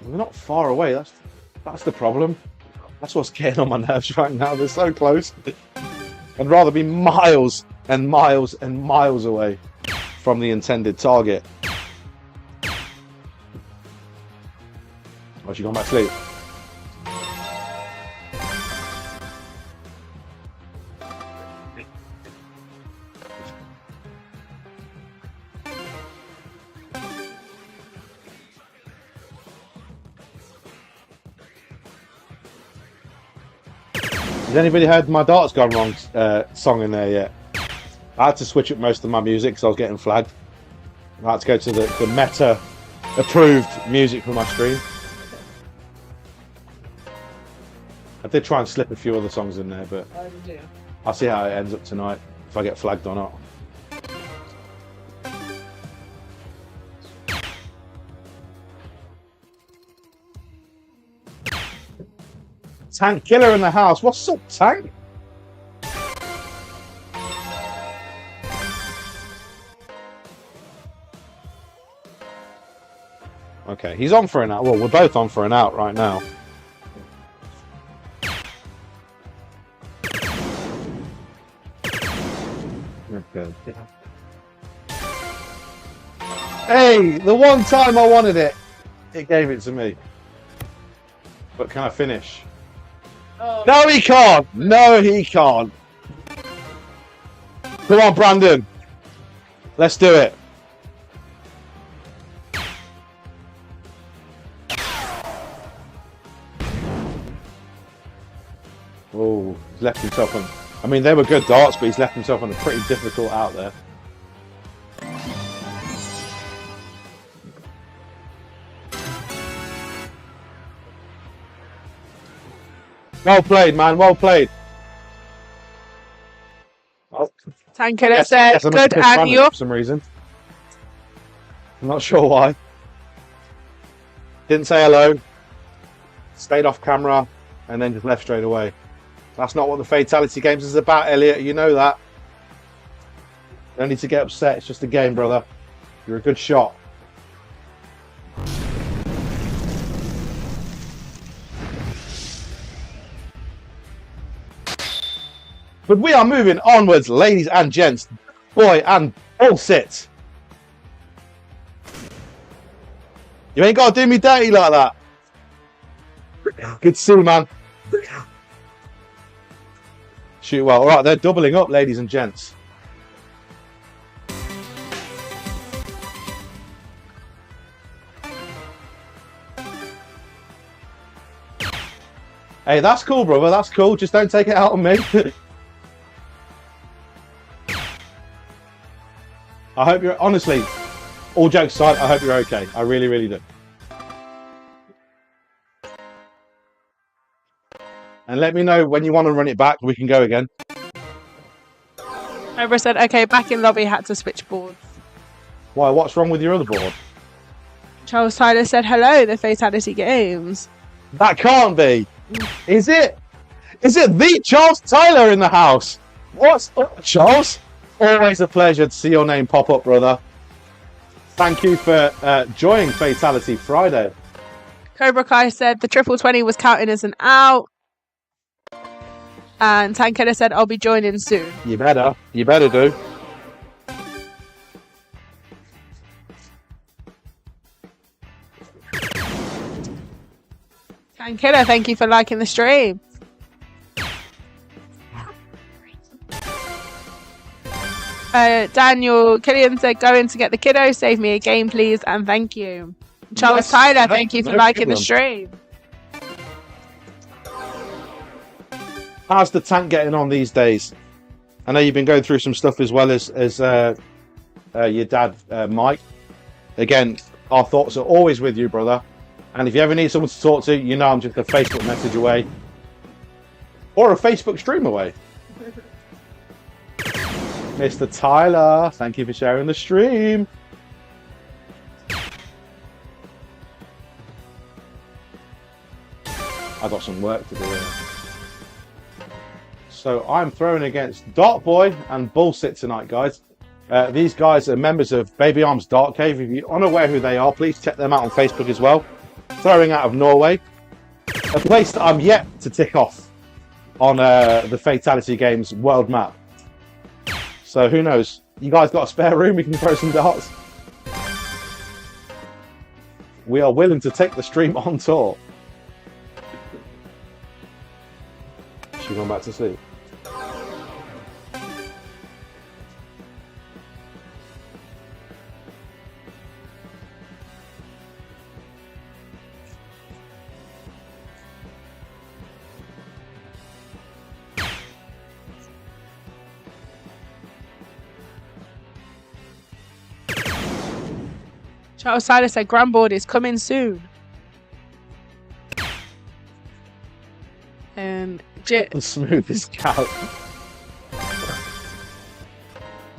We're not far away. That's the problem. That's what's getting on my nerves right now. They're so close. I'd rather be miles and miles and miles away from the intended target. Oh, she gone back to sleep. Has anybody heard my Darts Gone Wrong song in there yet? I had to switch up most of my music because I was getting flagged. I had to go to the Meta approved music for my stream. I did try and slip a few other songs in there, but I'll see how it ends up tonight, if I get flagged or not. Tank Killer in the house. What's up, Tank? Okay, he's on for an out. Well, we're both on for an out right now. Okay. Hey, the one time I wanted it, it gave it to me. But can I finish? Oh. No, he can't. No, he can't. Come on, Brandon. Let's do it. Oh, he's left himself on. I mean, they were good darts, but he's left himself on a pretty difficult out there. Well played, man. Well played. Oh. Tanker that said, good and you. For some reason. I'm not sure why. Didn't say hello. Stayed off camera and then just left straight away. That's not what the Fatality games is about, Elliot. You know that. Don't need to get upset. It's just a game, brother. You're a good shot. But we are moving onwards, ladies and gents. Boy and bullshit. You ain't got to do me dirty like that. Good to see you, man. Shoot well. All right, they're doubling up, ladies and gents. Hey, that's cool, brother. That's cool. Just don't take it out on me. I hope you're, honestly, all jokes aside, I hope you're okay. I really, really do. And let me know when you want to run it back. We can go again. Cobra said, okay, back in lobby, had to switch boards. Why? What's wrong with your other board? Charles Tyler said, hello, the Fatality games. That can't be. Is it? Is it the Charles Tyler in the house? What's up, Charles? Always a pleasure to see your name pop up, brother. Thank you for joining Fatality Friday. Cobra Kai said the 2020 was counting as an out. And Tanketta said, I'll be joining soon. You better do. Tanketta, thank you for liking the stream. Daniel Killian said, going to get the kiddo, save me a game, please, and thank you. Charles Yes, Tyler, thank you for no liking the problem. stream. How's the tank getting on these days? I know you've been going through some stuff as well as your dad, Mike. Again, our thoughts are always with you, brother. And if you ever need someone to talk to, you know I'm just a Facebook message away. Or a Facebook stream away. Mr. Tyler, thank you for sharing the stream. I got some work to do here. So I'm throwing against Dart Boy and Bullsit tonight, guys. These guys are members of Baby Arms Dark Cave. If you're unaware who they are, please check them out on Facebook as well. Throwing out of Norway. A place that I'm yet to tick off on the Fatality Games world map. So who knows? You guys got a spare room? We can throw some darts. We are willing to take the stream on tour. She gone back to sleep. Charles Tyler said, GRANBOARD is coming soon. And The smoothest couch.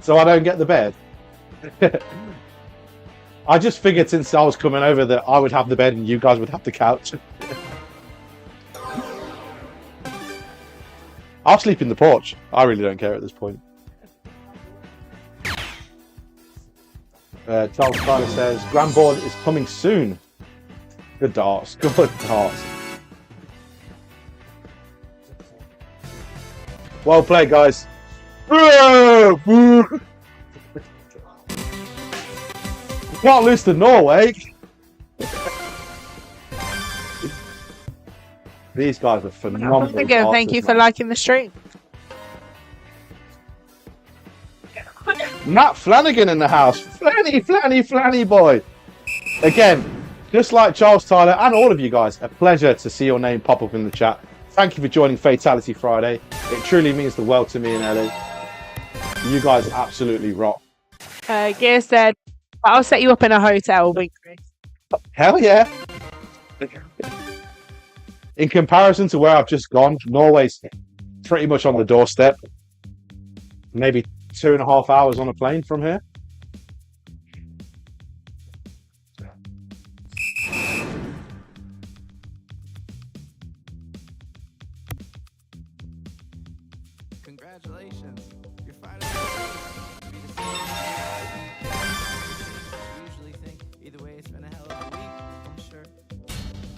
So I don't get the bed. I just figured since I was coming over that I would have the bed and you guys would have the couch. I'll sleep in the porch. I really don't care at this point. Charles Tyler says, GRANBOARD is coming soon. Good darts. Good darts. Well played, guys. Can't lose to Norway. These guys are phenomenal. again, thank you for liking the stream. Matt Flanagan in the house. Flanny boy. Again, just like Charles Tyler and all of you guys, a pleasure to see your name pop up in the chat. Thank you for joining Fatality Friday. It truly means the world to me and Ellie. You guys absolutely rock. Gear said, I'll set you up in a hotel, wink, Chris. Hell yeah. In comparison to where I've just gone, Norway's pretty much on the doorstep. Maybe 2.5 hours on a plane from here. Congratulations. You're fighting. Usually think either way it's been a hell of a week, I'm sure.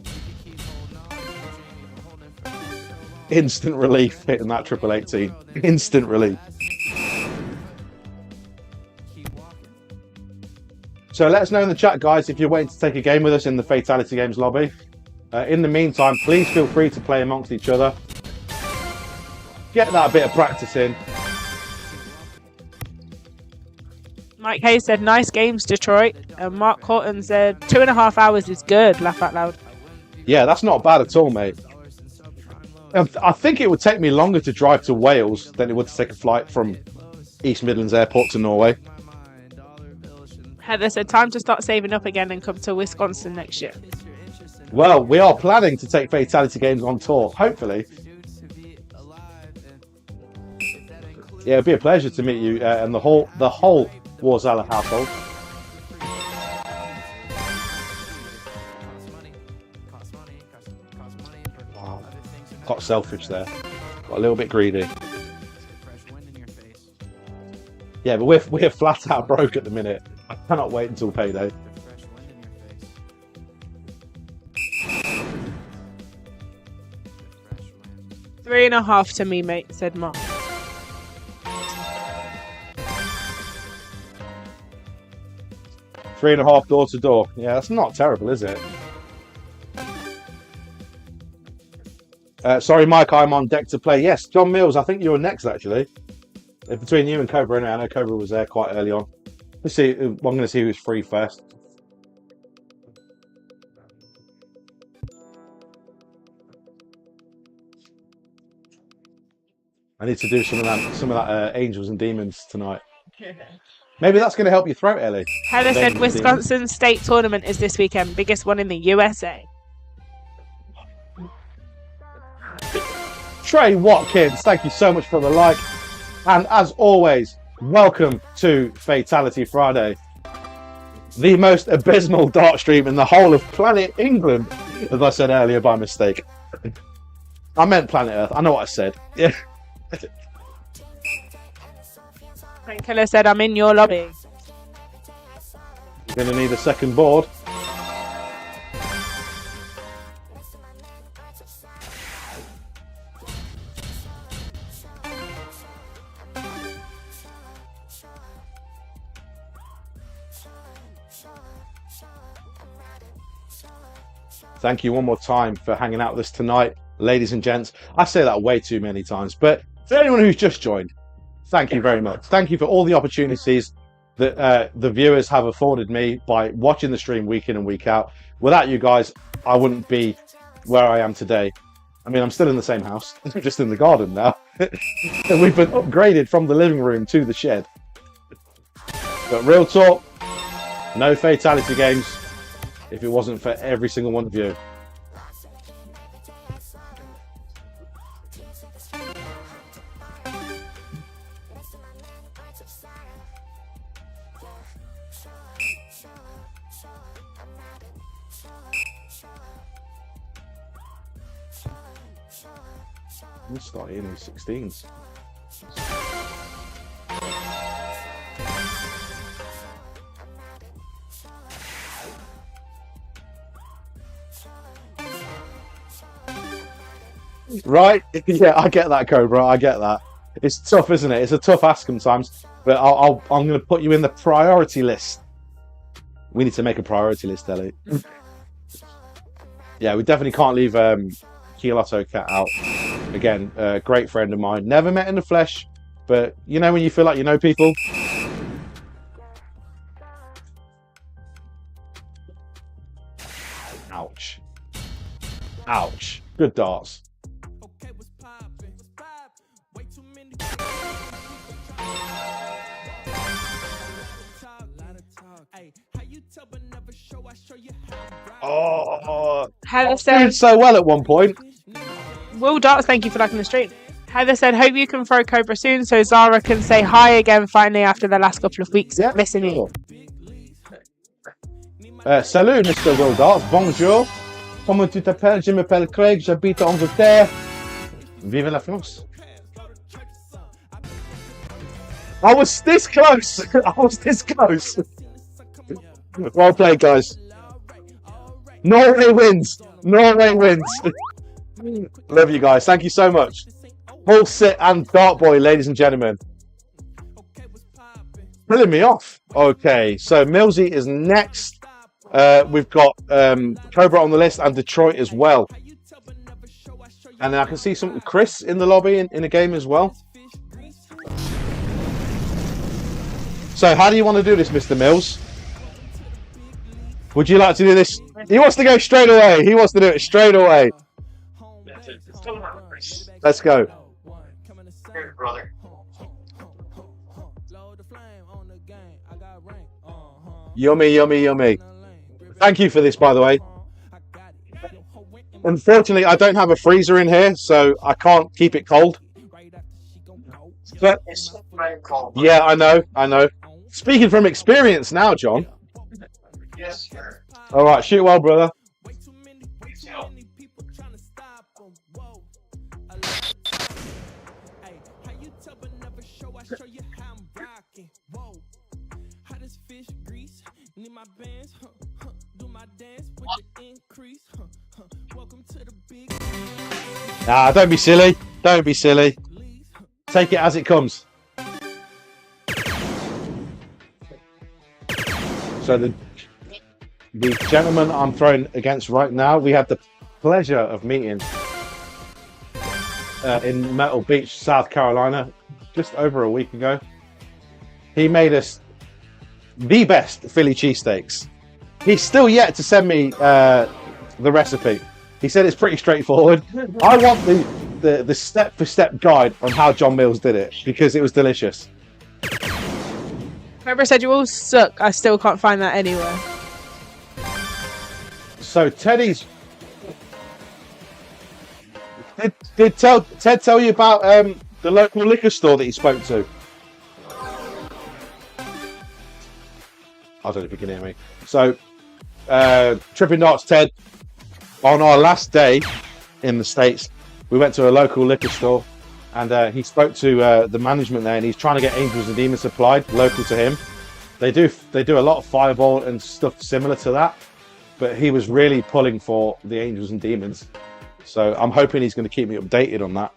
You can keep holding on, dreaming of holding for so long. Instant relief hitting that triple 18. Instant relief. Keep walking. So let us know in the chat, guys, if you're waiting to take a game with us in the Fatality Games lobby. In the meantime, please feel free to play amongst each other. Get that bit of practice in. Mike Hayes said, nice games, Detroit. And Mark Horton said, 2.5 hours is good. Laugh out loud. Yeah, that's not bad at all, mate. I think it would take me longer to drive to Wales than it would to take a flight from East Midlands Airport to Norway. Heather said, time to start saving up again and come to Wisconsin next year. Well, we are planning to take Fatality Games on tour, hopefully. Yeah, it'd be a pleasure to meet you and the whole Warzala household. Wow. Got selfish there. Got a little bit greedy. Yeah, but we're flat out broke at the minute. I cannot wait until payday. 3.5 to me, mate, said Mark. Three and a half door to door. Yeah, that's not terrible, is it? Sorry, Mike, I'm on deck to play. Yes, John Mills, I think you were next, actually. Between you and Cobra, I know Cobra was there quite early on. Let's see. I'm going to see who's free first. I need to do some of that Angels and Demons tonight. Maybe that's going to help your throat, Ellie. Heather said Wisconsin State Tournament is this weekend, biggest one in the USA. Trey Watkins, thank you so much for the like. And as always, welcome to Fatality Friday. The most abysmal dart stream in the whole of planet England, as I said earlier by mistake. I meant planet Earth. I know what I said. Yeah. Frank Keller said, I'm in your lobby. You're going to need a second board. Thank you one more time for hanging out with us tonight, ladies and gents. I say that way too many times, but for anyone who's just joined, thank you very much. Thank you for all the opportunities that the viewers have afforded me by watching the stream week in and week out. Without you guys, I wouldn't be where I am today. I mean, I'm still in the same house, just in the garden now. And we've been upgraded from the living room to the shed. But real talk, no Fatality games if it wasn't for every single one of you. We'll start in 16s. Right? Yeah, I get that, Cobra. I get that. It's tough, isn't it? It's a tough ask sometimes. But I'm going to put you in the priority list. We need to make a priority list, Ellie. Yeah, we definitely can't leave Kielotto Cat out. Again, a great friend of mine. Never met in the flesh, but you know when you feel like you know people? Ouch. Ouch. Good darts. Oh, Heather did said, so well at one point. Will Darts, thank you for liking the stream. Heather said, hope you can throw Cobra soon so Zara can say hi again finally after the last couple of weeks. Yeah, missing you. Salut, Mr. Will Darts. Bonjour. Comment tu t'appelles? Je m'appelle Craig. J'habite en Angleterre. Vive la France. I was this close. I was this close. Well played, guys. Norway wins. Norway wins. Love you guys. Thank you so much. Full sit and dart boy, ladies and gentlemen. Pulling me off. Okay, so Millsy is next. We've got Cobra on the list and Detroit as well. And then I can see some Chris in the lobby in a game as well. So how do you want to do this, Mr. Mills? Would you like to do this? He wants to go straight away. He wants to do it straight away. Let's go. Here, brother. Yummy, yummy, yummy. Thank you for this, by the way. Unfortunately, I don't have a freezer in here, so I can't keep it cold. But yeah, I know, I know. Speaking from experience now, John. Yes, sir. All right, shoot well, brother. Nah, don't be silly. Don't be silly. Take it as it comes. So the gentleman I'm throwing against right now, we had the pleasure of meeting in Myrtle Beach, South Carolina, just over a week ago. He made us the best Philly cheesesteaks. He's still yet to send me the recipe. He said it's pretty straightforward. I want the step-for-step guide on how John Mills did it because it was delicious. Remember I said you all suck. I still can't find that anywhere. So Teddy's... Did Ted tell you about the local liquor store that he spoke to? I don't know if you can hear me. So, Tripping Darts Ted, on our last day in the States, we went to a local liquor store and he spoke to the management there, and he's trying to get Angels and Demons supplied local to him. They do a lot of Fireball and stuff similar to that, but he was really pulling for the Angels and Demons. So I'm hoping he's going to keep me updated on that.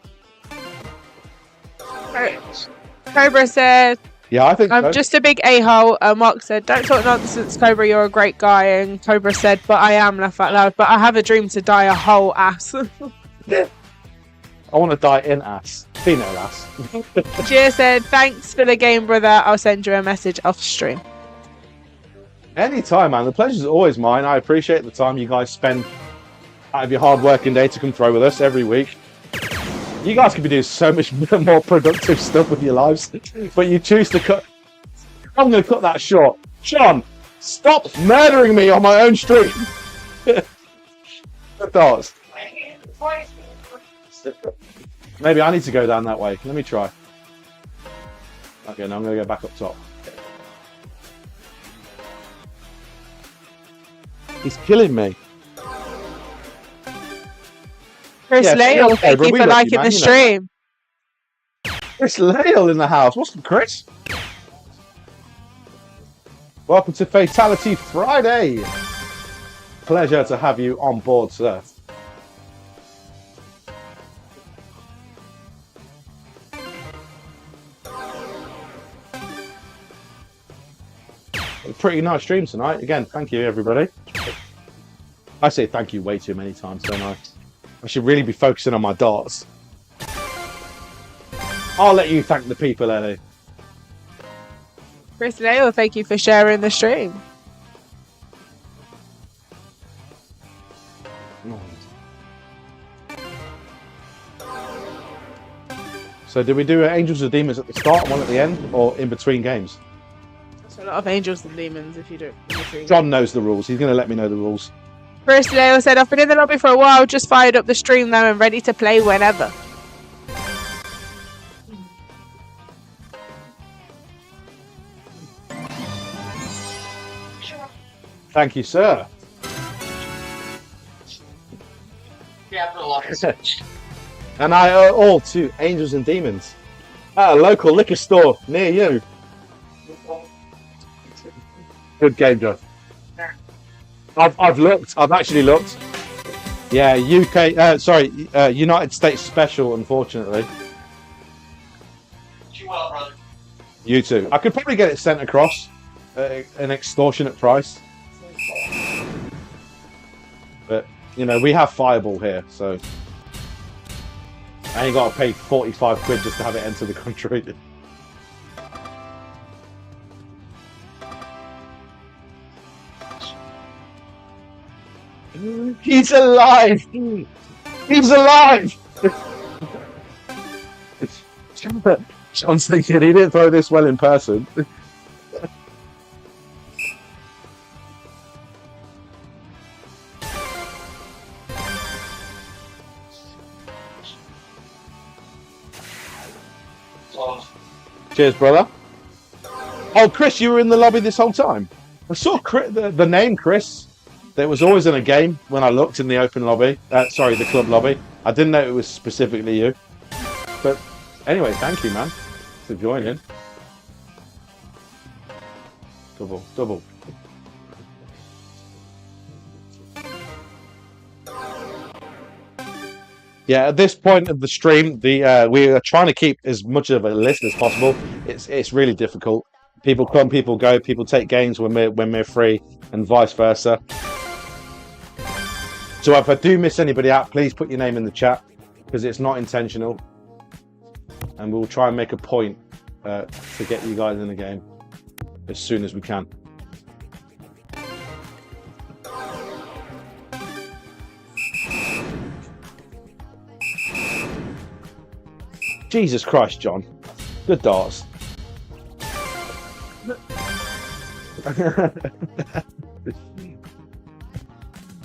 Cobra said, Yeah, I think I'm so. just a big a-hole. Mark said, don't talk nonsense, Cobra, you're a great guy. And Cobra said, but I am, laugh out loud, but I have a dream to die a whole ass. I want to die in ass. Female ass. Gia said, thanks for the game, brother. I'll send you a message off stream. Anytime, man. The pleasure's always mine. I appreciate the time you guys spend out of your hard working day to come throw with us every week. You guys could be doing so much more productive stuff with your lives, but you choose to cut. I'm going to cut that short. Sean, stop murdering me on my own stream. The thoughts. Maybe I need to go down that way. Let me try. Okay, now I'm going to go back up top. He's killing me. Chris Yeah, Lale, okay, thank bro, you we for love you, liking man, the you know. stream. Chris Lale in the house. What's up, Chris? Welcome to Fatality Friday. Pleasure to have you on board, sir. A pretty nice stream tonight. Again, thank you, everybody. I say thank you way too many times, don't I? I should really be focusing on my darts. I'll let you thank the people, Ellie. Chris Lale, thank you for sharing the stream. So did we do Angels or Demons at the start, one at the end, or in between games? That's a lot of angels and demons if you do it in between. John knows the rules. He's going to let me know the rules. Chris Lale said, I've been in the lobby for a while, just fired up the stream now and ready to play whenever. Thank you, sir. And I owe all to Angels and Demons at a local liquor store near you. Good game, John. I've looked. I've actually looked. Yeah, United States special, unfortunately. You too. I could probably get it sent across at an extortionate price. But, you know, we have Fireball here, so I ain't got to pay 45 quid just to have it enter the country. He's alive! He's alive! John's thinking he didn't throw this well in person. Cheers, brother. Oh, Chris, you were in the lobby this whole time. I saw the name Chris. That was always in a game when I looked in the open lobby. Sorry, the club lobby. I didn't know it was specifically you. But anyway, thank you, man, for joining. Double. Yeah, at this point of the stream, we are trying to keep as much of a list as possible. It's really difficult. People come, people go, people take games when we're free, and vice versa. So if I do miss anybody out, please put your name in the chat because it's not intentional, and we'll try and make a point to get you guys in the game as soon as we can. Jesus Christ, John. Good darts.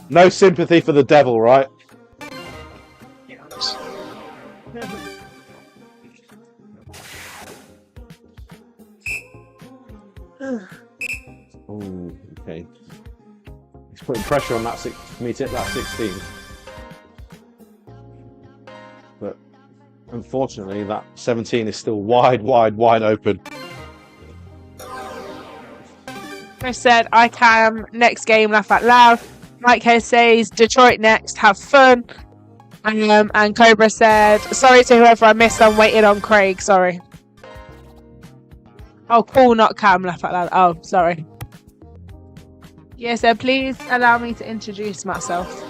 No sympathy for the devil, right? Oh, okay. He's putting pressure on that for me to hit that 16. But unfortunately, that 17 is still wide open. Chris said, I can. Next game, laugh out loud. Mike Hay says, Detroit next, have fun. And Cobra said, sorry to whoever I missed, I'm waiting on Craig, sorry. Oh, cool, not Cam, laugh out loud. Oh, sorry. Yes, sir, please allow me to introduce myself.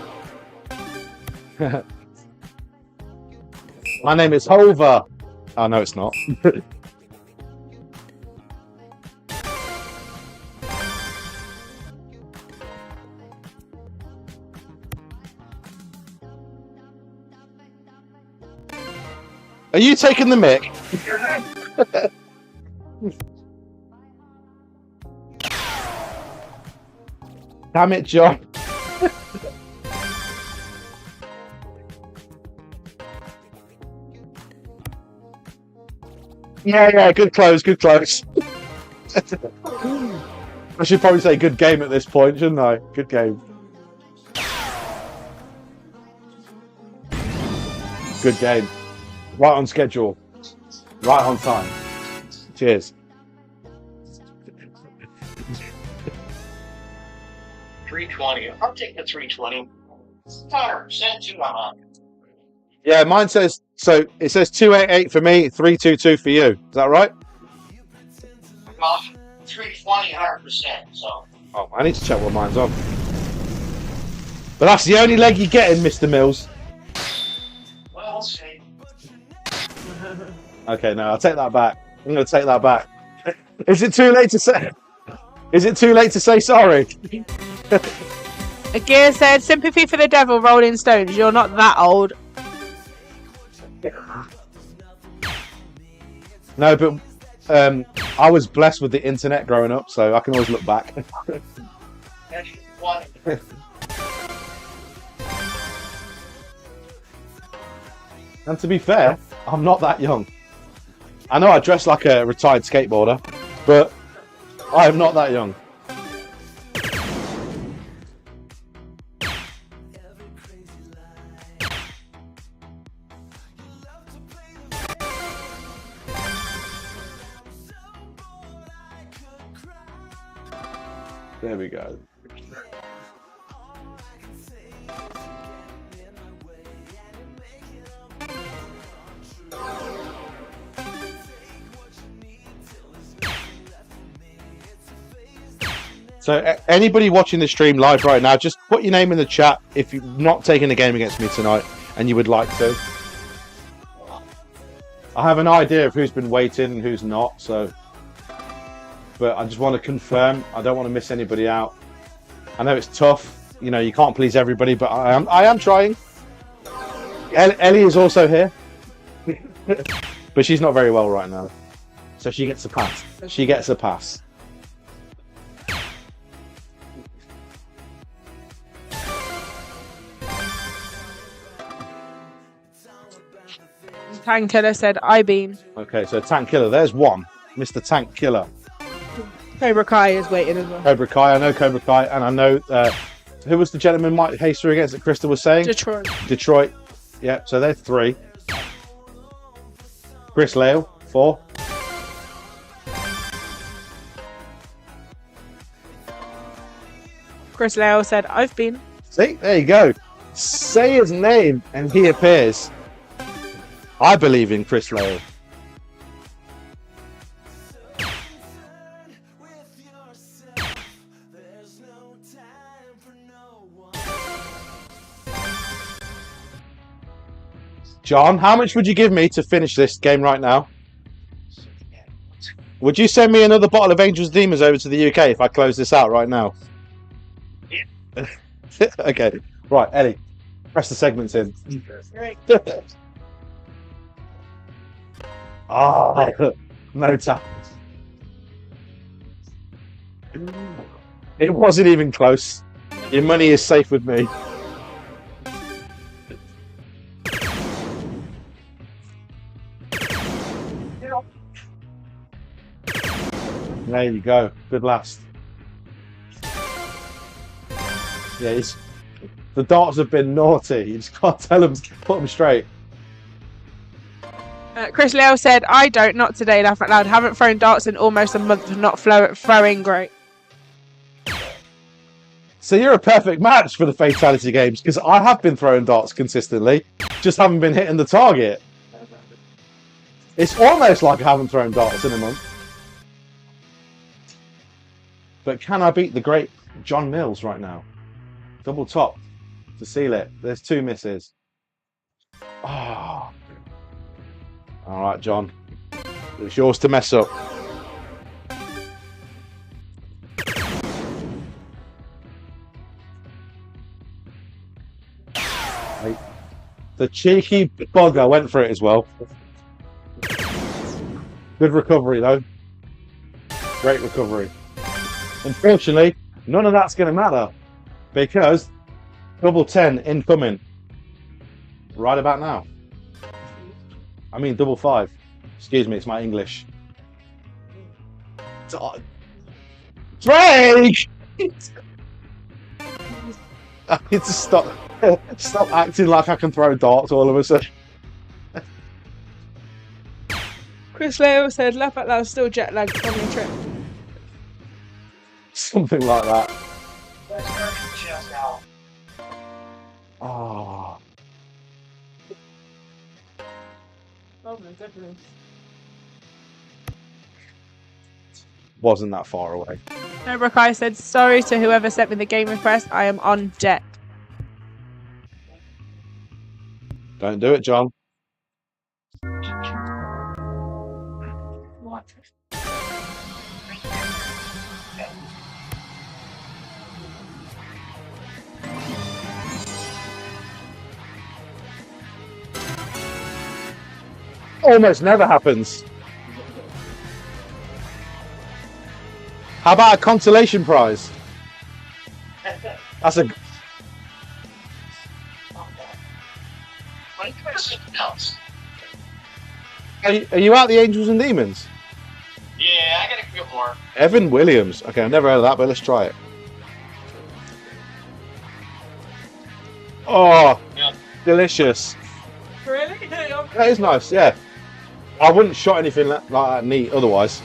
My name is Hover. Oh, no, it's not. Are you taking the mic? Damn it, John. Yeah, good close. I should probably say good game at this point, shouldn't I? Good game. Good game. Right on schedule. Right on time. Cheers. 320. I'll take the 320. 100% too hot. Yeah, mine says, so it says 288 for me, 322 for you. Is that right? Well, 320, 100%. So. Oh, I need to check what mine's on. But that's the only leg you're getting, Mr. Mills. Well, we'll see. Okay, no, I'll take that back. I'm going to take that back. Is it too late to say? Is it too late to say sorry? Gear said, sympathy for the devil, Rolling Stones. You're not that old. No, but I was blessed with the internet growing up, so I can always look back. And to be fair, I'm not that young. I know I dress like a retired skateboarder, but I am not that young. There we go. So anybody watching the stream live right now, just put your name in the chat if you're not taking the game against me tonight and you would like to. I have an idea of who's been waiting and who's not, so... But I just want to confirm, I don't want to miss anybody out. I know it's tough, you know, you can't please everybody, but I am trying. Ellie is also here. But she's not very well right now. So she gets a pass. She gets a pass. Tank Killer said, I beam. Okay, so Tank Killer, there's one. Mr. Tank Killer. Cobra Kai is waiting as well. Cobra Kai, I know Cobra Kai, and I know who was the gentleman Mike Haster against that Krista was saying? Detroit. Yeah, so they're 3. Chris Lale, 4. Chris Lale said, I've been. See, there you go. Say his name and he appears. I believe in Chris Lale. John, how much would you give me to finish this game right now? Would you send me another bottle of Angels Demons over to the UK if I close this out right now? Yeah. Okay. Right, Ellie. Press the segments in. Ah, no tap. It wasn't even close. Your money is safe with me. There you go. Good last. Yeah, the darts have been naughty. You just can't tell them, put them straight. Chris Lale said, I don't, not today, laugh out loud. Haven't thrown darts in almost a month, not throwing great. So you're a perfect match for the Fatality games, because I have been throwing darts consistently, just haven't been hitting the target. It's almost like I haven't thrown darts in a month. But can I beat the great John Mills right now? Double top to seal it. There's 2 misses. Oh. All right, John. It's yours to mess up. The cheeky bugger went for it as well. Good recovery, though. Great recovery. Unfortunately, none of that's going to matter because double 10 incoming right about now. I mean double 5. Excuse me, it's my English. Drake! I need to stop acting like I can throw darts all of a sudden. Chris Lale said, laugh out loud, still jet lagged from your trip. Something like that. Let's start the chest out. Oh. Oh my goodness. Wasn't that far away. Cobra Kai said, sorry to whoever sent me the game request. I am on deck. Don't do it, John. What? Almost never happens. How about a consolation prize? That's a... What is it else? Are you out the Angels and Demons? Yeah, I gotta get more. Evan Williams. Okay, I've never heard of that, but let's try it. Oh, Yeah. delicious. Really? That is nice, yeah. I wouldn't shot anything like that neat otherwise.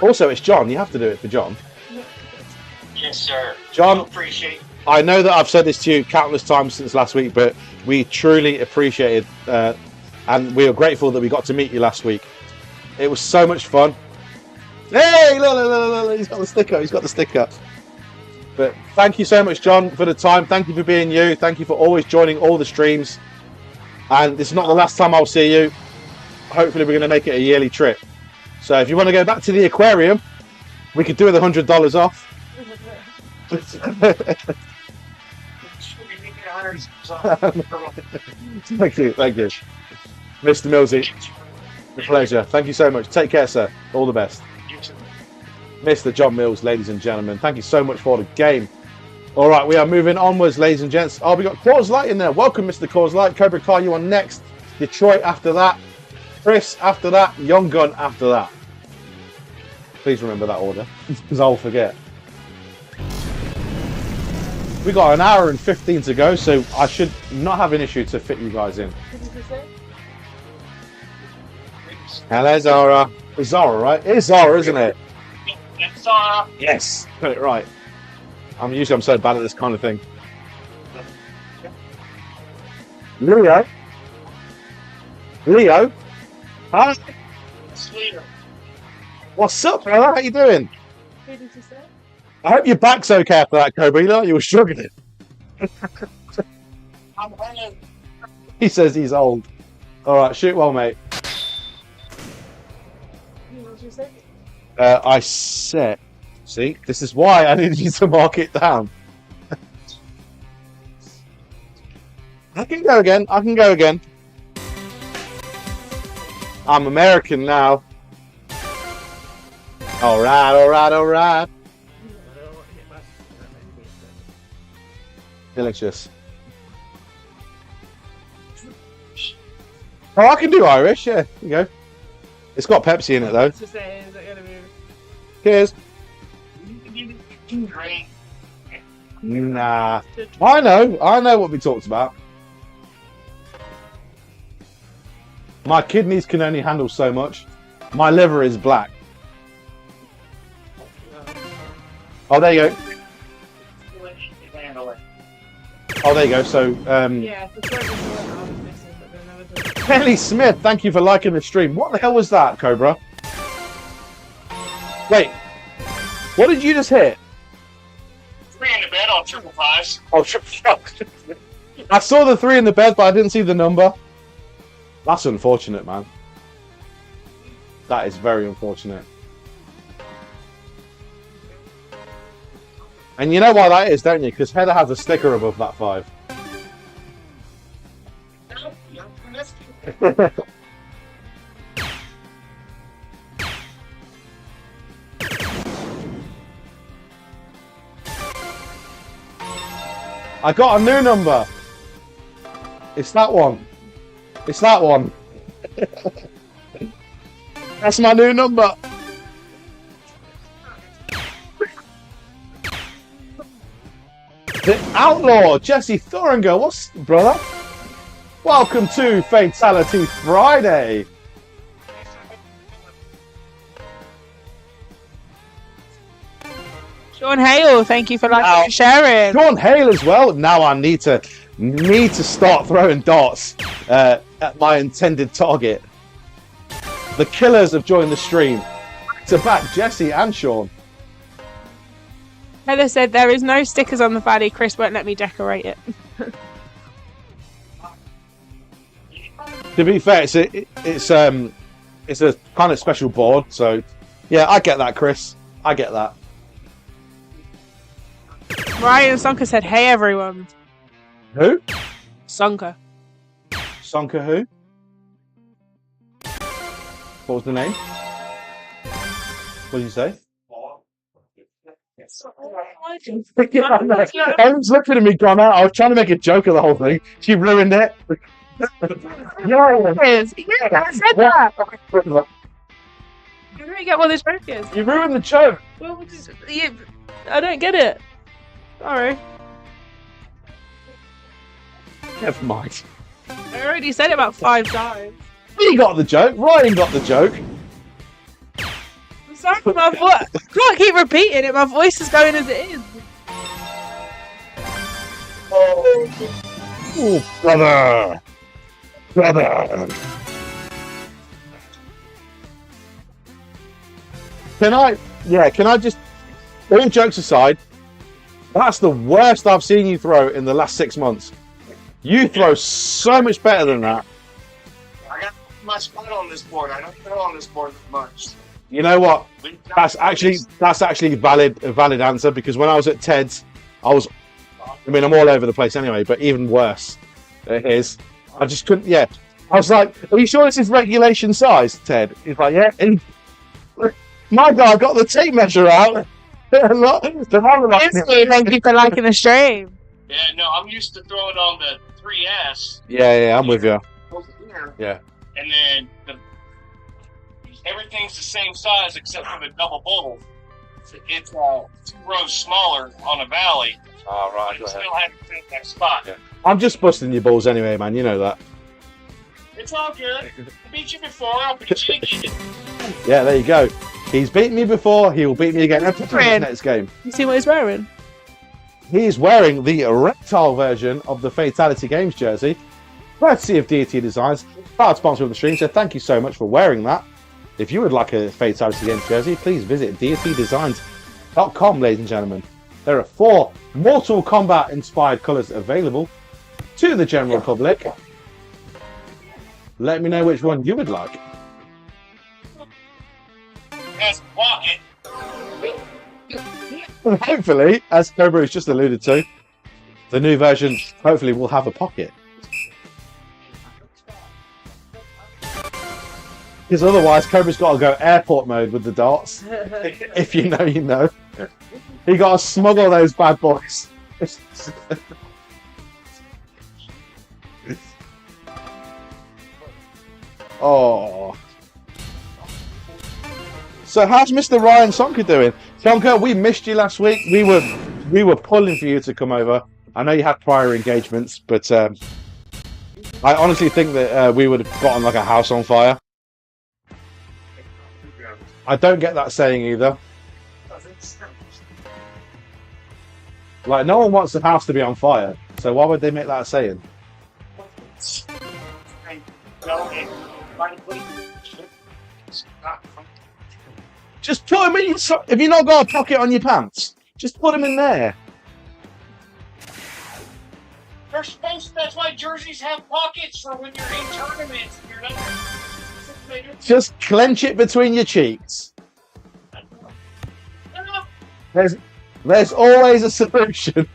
Also, it's John. You have to do it for John. Yes, sir. John, Appreciate. I know that I've said this to you countless times since last week, but we truly appreciate it, and we are grateful that we got to meet you last week. It was so much fun. Hey, look, he's got the sticker. He's got the sticker. But thank you so much, John, for the time. Thank you for being you. Thank you for always joining all the streams. And this is not the last time I'll see you. Hopefully, we're going to make it a yearly trip. So if you want to go back to the aquarium, we could do with $100 off. Thank you, Mr. Millsy. A pleasure. Thank you so much. Take care, sir. All the best. Mr. John Mills, ladies and gentlemen. Thank you so much for the game. All right, we are moving onwards, ladies and gents. Oh, we got Coors Light in there. Welcome, Mr. Coors Light. Cobra Kai, you on next. Detroit after that. Chris after that. Young Gun after that. Please remember that order, because I'll forget. We got an hour and 15 to go, so I should not have an issue to fit you guys in. Hello, Zara. It's Zara, right? It is Zara, isn't it? It's Zara. Yes, got it right. I'm so bad at this kind of thing. Leo? Leo? Hi. Sweeter. What's up, brother? How you doing? Who did you say? I hope your back's okay after that, Cobra. You look like you were struggling. I'm old. He says he's old. All right, shoot well, mate. What did you say? I said, see, this is why I needed you to mark it down. I can go again. I can go again. I'm American now. All right, all right, all right. Delicious. Oh, I can do Irish. Yeah, here you go. It's got Pepsi in it though. Just say, is it gonna be? Cheers. Great. Nah. I know what we talked about. My kidneys can only handle so much. My liver is black. Oh, there you go. Oh, there you go. So, Yeah, the throat was the one that I was missing, but then never did. Kelly Smith, thank you for liking the stream. What the hell was that, Cobra? Wait. What did you just hit? 3 in the bed on 555s. Oh, triple. I saw the 3 in the bed, but I didn't see the number. That's unfortunate, man. That is very unfortunate. And you know why that is, don't you? Because Heather has a sticker above that 5. I got a new number. It's that one. It's that one. That's my new number. The Outlaw, Jesse Thoringer. What's brother? Welcome to Fatality Friday. Sean Hale, thank you for liking and sharing. Sean Hale as well. Now I need to start throwing darts at my intended target. The killers have joined the stream. Back to back, Jesse and Sean. Heather said there is no stickers on the valley. Chris won't let me decorate it. To be fair, it's a kind of special board, so yeah, I get that, Chris. I get that. Ryan Sonka said, "Hey everyone." Who? Sonka. Sonka who? What was the name? What did you say? Everyone's looking at me, gone out. I was trying to make a joke of the whole thing. She ruined it. Yeah, I said that. You really get what this joke is. You ruined the joke. Well, I don't get it. Sorry. Never mind. I already said it about 5 times. He got the joke. Ryan got the joke. I'm sorry, my voice. I can't keep repeating it. My voice is going as it is. Oh, brother. Brother. Can I just, all jokes aside, that's the worst I've seen you throw in the last 6 months. You throw so much better than that. I got my spot on this board. I don't throw on this board much. You know what? That's actually a valid answer, because when I was at Ted's, I'm all over the place anyway, but even worse it is. I just couldn't, I was like, are you sure this is regulation size, Ted? He's like, yeah. And my guy got the tape measure out. Thank you for liking the stream. Yeah, no, I'm used to throwing on the 3S. Yeah, I'm with you. Yeah. And then everything's the same size except for the double bowl. It's 2 rows smaller on a valley. Oh, right. But it still hasn't fit that spot. Yeah. I'm just busting your balls anyway, man. You know that. It's all good. I beat you before. I'll beat you again. Yeah, there you go. He's beaten me before. He will beat me again. Next game. You see what he's wearing? He's wearing the reptile version of the Fatality Games jersey. courtesy of Deity Designs, proud sponsor of the stream. So thank you so much for wearing that. If you would like a Fatality Games jersey, please visit deitydesigns.com, ladies and gentlemen. There are 4 Mortal Kombat inspired colours available to the general public. Let me know which one you would like. As pocket. Hopefully, as Cobra has just alluded to, the new version hopefully will have a pocket. Because otherwise, Cobra's got to go airport mode with the darts. If you know, you know. He got to smuggle those bad boys. Oh. So how's Mr. Ryan Sonka doing? Sonka, we missed you last week. We were pulling for you to come over. I know you had prior engagements, but I honestly think that we would have gotten like a house on fire. I don't get that saying either. Like, no one wants the house to be on fire, so why would they make that saying? Just put them in your if you've not got a pocket on your pants, just put them in there. They're supposed to, that's why jerseys have pockets for when you're in tournaments. You're not, Just clench it between your cheeks. There's always a solution.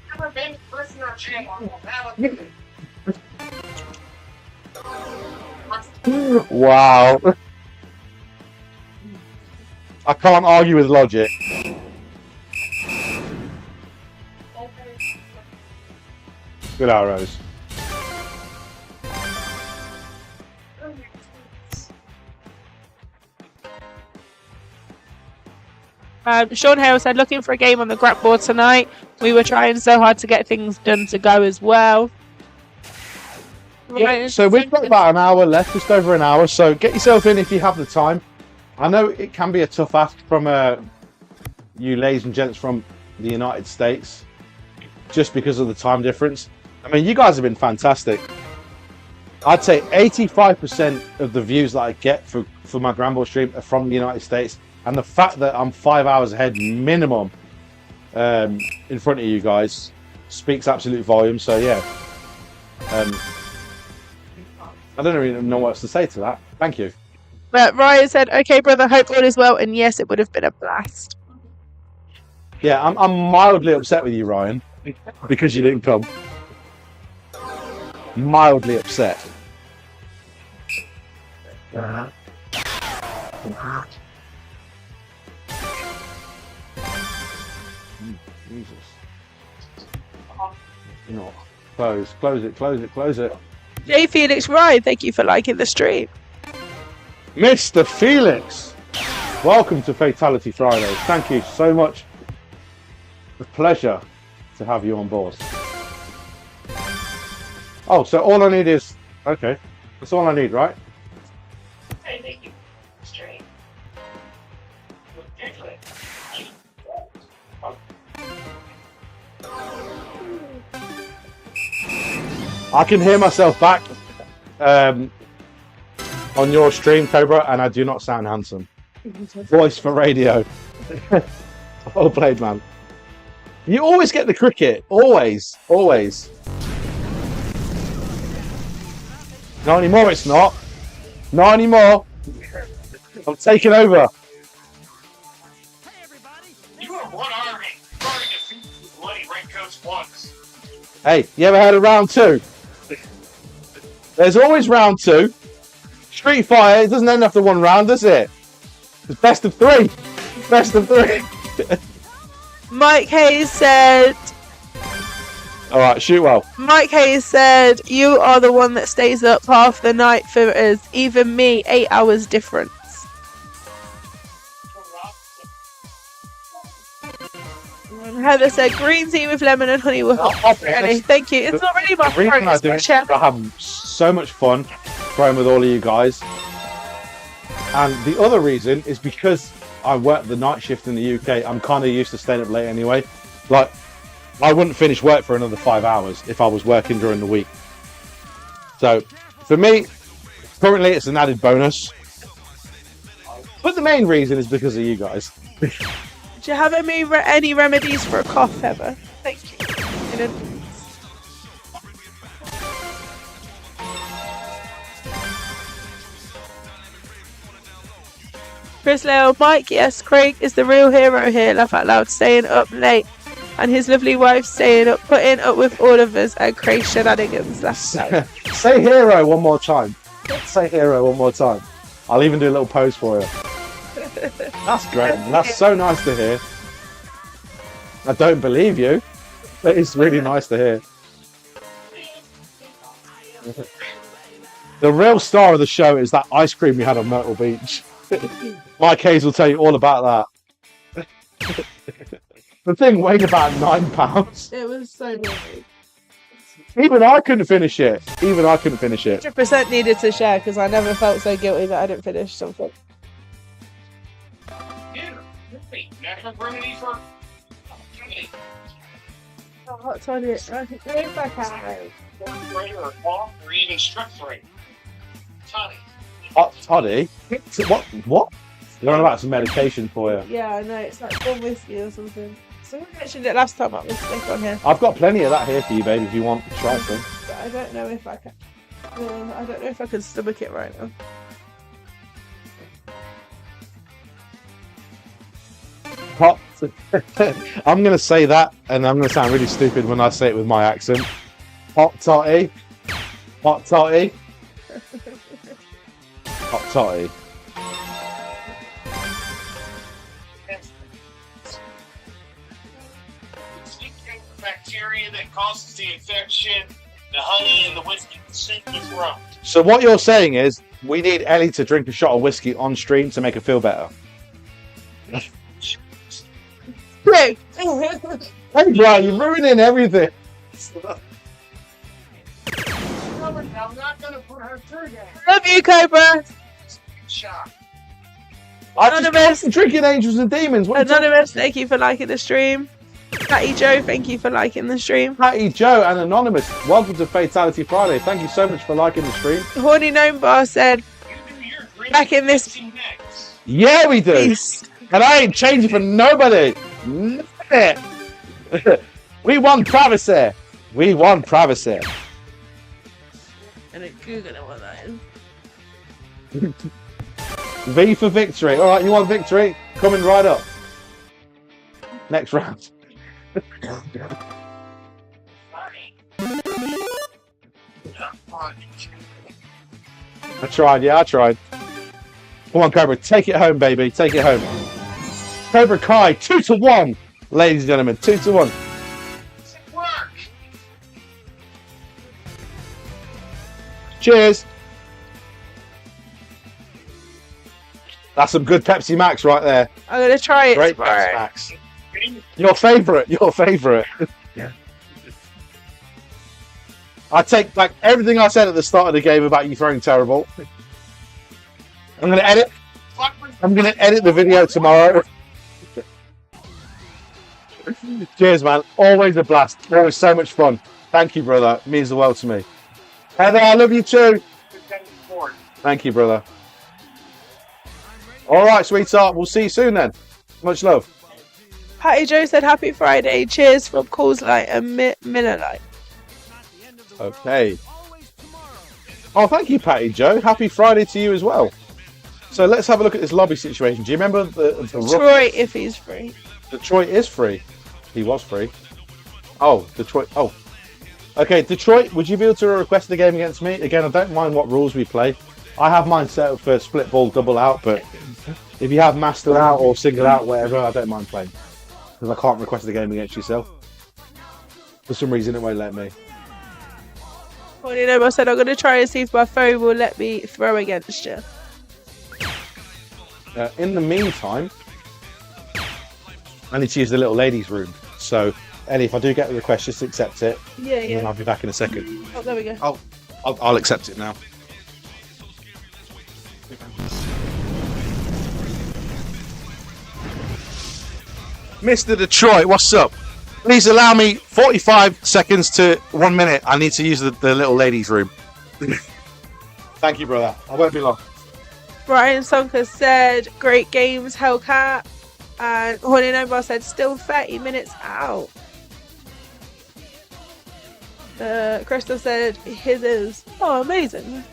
Never been to prison or jail. Wow. I can't argue with logic. Good arrows. Sean Hale said, looking for a game on the GRANBOARD tonight. We were trying so hard to get things done to go as well. Yeah, so we've got about an hour left, just over an hour, so get yourself in if you have the time. I know it can be a tough ask from you ladies and gents from the United States, just because of the time difference. I mean, you guys have been fantastic. I'd say 85% of the views that I get for my GRANBOARD stream are from the United States. And the fact that I'm 5 hours ahead minimum in front of you guys speaks absolute volume. So yeah, I don't really know what else to say to that. Thank you. But Ryan said, okay, brother, hope all is well. And yes, it would have been a blast. Yeah, I'm mildly upset with you, Ryan, because you didn't come. Mildly upset. Jesus. No. Close it. J. Felix Ryan, thank you for liking the stream. Mr. Felix, welcome to Fatality Friday. Thank you so much. A pleasure to have you on board. Oh, so all I need is... Okay, that's all I need, right? Hey, thank you. Straight. I can hear myself back on your stream, Cobra, and I do not sound handsome. Voice for radio. Well played, man. You always get the cricket. Always. Not anymore, it's not. Not anymore. I'm taking over. You are one army. Trying to defeat the bloody redcoats once. Hey, you ever heard of round 2? There's always round 2. Street Fighter, it doesn't end after one round, does it? It's best of 3. Best of 3. Mike Hayes said... Alright, shoot well. Mike Hayes said, you are the one that stays up half the night for us. Even me, 8 hours difference. Heather said, green tea with lemon and honey with hot. Thank you. It's not really my The reason I do it, I have so much fun playing with all of you guys. And the other reason is because I work the night shift in the UK, I'm kind of used to staying up late anyway. Like, I wouldn't finish work for another 5 hours if I was working during the week. So for me, currently it's an added bonus. But the main reason is because of you guys. Do you have any remedies for a cough ever? Thank you. In advance. Chris Leo, Mike, yes, Craig is the real hero here. Laugh out loud, staying up late, and his lovely wife staying up, putting up with all of us and Craig's shenanigans. That's nice. Say hero one more time. Say hero one more time. I'll even do a little pose for you. That's great. That's so nice to hear. I don't believe you, but it's really nice to hear. The real star of the show is that ice cream we had on Myrtle Beach. Mike Hayes will tell you all about that. The thing weighed about £9. It was so big. Even I couldn't finish it. 100% needed to share because I never felt so guilty that I didn't finish something. Natural remedy for Hot toilet. Or cough, or even strep throat. Toddy. Hot toddy? What? You're on about some medication for you. Yeah, I know. It's like warm whiskey or something. Someone mentioned it last time I was sick on here. I've got plenty of that here for you, babe, if you want to try some. But I don't know if I can. I don't know if I can stomach it right now. Hot. I'm going to say that, and I'm going to sound really stupid when I say it with my accent. Hot toddy. Hot toddy. Hot toddy. Bacteria that causes the infection, the honey and the whiskey sink the throat. So what you're saying is we need Ellie to drink a shot of whiskey on stream to make her feel better. Hey, Hey, Brian, you're ruining everything. I'm not going to put her through that. love you, Cobra. Shot. I just been drinking Angels and Demons. What are you talking Anonymous, thank you for liking the stream. Patty Joe, thank you for liking the stream. Patty Joe and Anonymous, welcome to Fatality Friday. Thank you so much for liking the stream. Horny Gnome Bar said, back in this Yeah, we do. beast. And I ain't changing for nobody. We want privacy. We want privacy. And then Google it what that is. V for victory. All right, you want victory? Coming right up. Next round. I tried, yeah, I tried. Come on, Cobra, take it home, baby. Take it home. Cobra Kai, 2-1. Ladies and gentlemen, 2-1. Cheers. That's some good Pepsi Max right there. I'm gonna try it Great tomorrow. Pepsi Max. Your favourite. Your favourite. Yeah. I take back everything I said at the start of the game about you throwing terrible. I'm gonna edit the video tomorrow. Cheers, man. Always a blast. Always so much fun. Thank you, brother. It means the world to me. Heather, I love you too. Thank you, brother. All right, sweetheart. We'll see you soon then. Much love. Patty Joe said happy Friday. Cheers from Coors Light and Miller Light. Okay. Oh, thank you, Patty Joe. Happy Friday to you as well. So let's have a look at this lobby situation. Do you remember the Detroit, if he's free. Detroit is free. He was free. Oh, Detroit. Oh. Okay, Detroit, would you be able to request the game against me? Again, I don't mind what rules we play. I have mine set up for split ball, double out, but if you have master out or single out, whatever, I don't mind playing. Because I can't request the game against yourself. For some reason, it won't let me. Well, you know, I said I'm going to try and see if my phone will let me throw against you. In the meantime, I need to use the little ladies' room. So, Ellie, if I do get the request, just accept it. Yeah, And then yeah. I'll be back in a second. Oh, there we go. Oh, I'll accept it now. Mr. Detroit, what's up? Please allow me 45 seconds to 1 minute. I need to use the little ladies' room. Thank you, brother. I won't be long. Brian Sonker said, great games, Hellcat. And Horny Nobar said, still 30 minutes out. Crystal said, his is. Oh, amazing.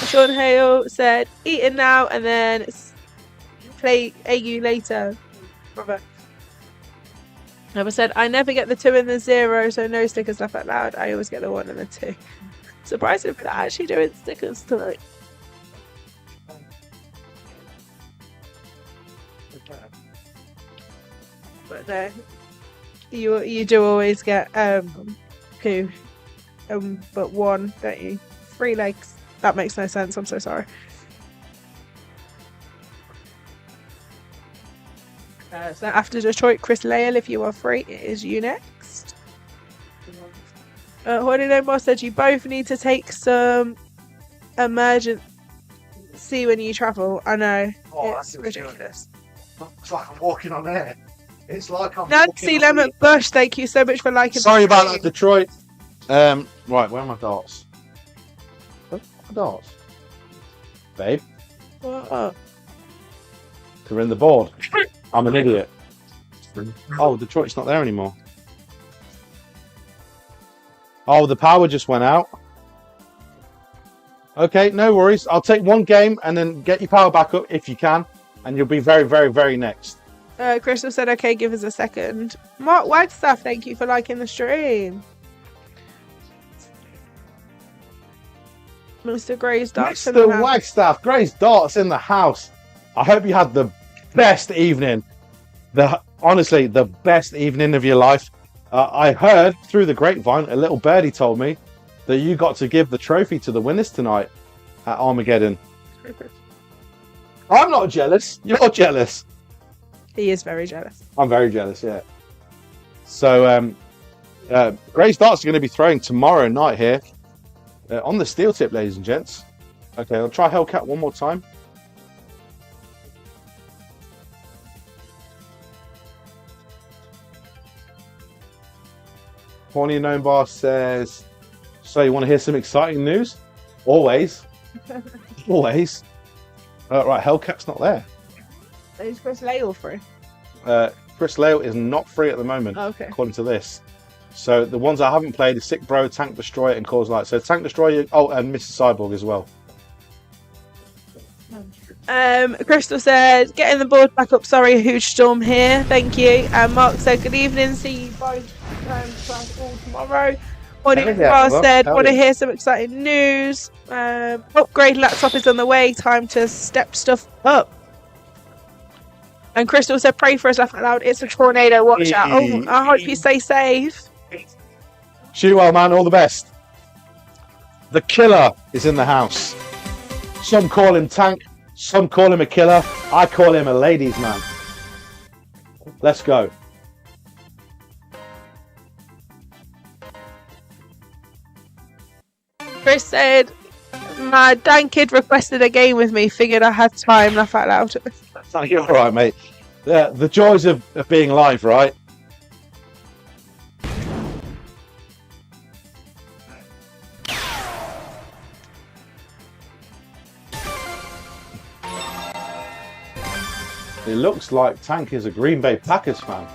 Sean Hale said, eating now and then play AU later. Brother. Never said, I never get the 2 and the 0, so no stickers laugh out loud. I always get the 1 and the 2. Surprised if they're actually doing stickers tonight. But no, you do always get 2, but 1, don't you? 3 legs. That makes no sense. I'm so sorry. So after Detroit, Chris Lael, if you are free, it is you next. Horny No More said you both need to take some emergency when you travel. I know. It's ridiculous. It's like I'm walking on air. It's like I'm Nancy Lemon Bush, thank you so much for liking. Sorry about that, Detroit. Right, where are my darts? Where are my darts? Babe, Oh. they're in the board. I'm an idiot. Oh, Detroit's not there anymore. Oh, the power just went out. Okay, no worries. I'll take 1 game and then get your power back up if you can. And you'll be very, very, very next. Crystal said, okay, give us a second. Mark Wagstaff, thank you for liking the stream. Mr. Gray's Darts in the Mr. house. Wagstaff, Gray's Darts in the house. I hope you had the best evening. Honestly, the best evening of your life. I heard through the grapevine, a little birdie told me that you got to give the trophy to the winners tonight at Armageddon. I'm not jealous. You're jealous. He is very jealous. I'm very jealous, yeah. So, Gray's Darts are going to be throwing tomorrow night here on the steel tip, ladies and gents. Okay, I'll try Hellcat one more time. Horny Known Bar says, so you want to hear some exciting news? Always. Always. Right, Hellcat's not there. Is Chris Lael free? Chris Lael is not free at the moment, according to this. So the ones I haven't played are Sick Bro, Tank Destroyer, and Cause Light. So Tank Destroyer, and Mr. Cyborg as well. Crystal said, getting the board back up. Sorry, a huge storm here. Thank you. And Mark said, good evening. See you both all tomorrow. Horny Bar said, want to hear some exciting news. Upgrade laptop is on the way. Time to step stuff up. And Crystal said, pray for us, laugh out loud. It's a tornado. Watch out. Oh, I hope you stay safe. Shoot well, man. All the best. The killer is in the house. Some call him Tank. Some call him a killer. I call him a ladies' man. Let's go. Chris said, my Dan kid requested a game with me. Figured I had time. Laugh out loud. You're all right, mate. The joys of being live, right? It looks like Tank is a Green Bay Packers fan.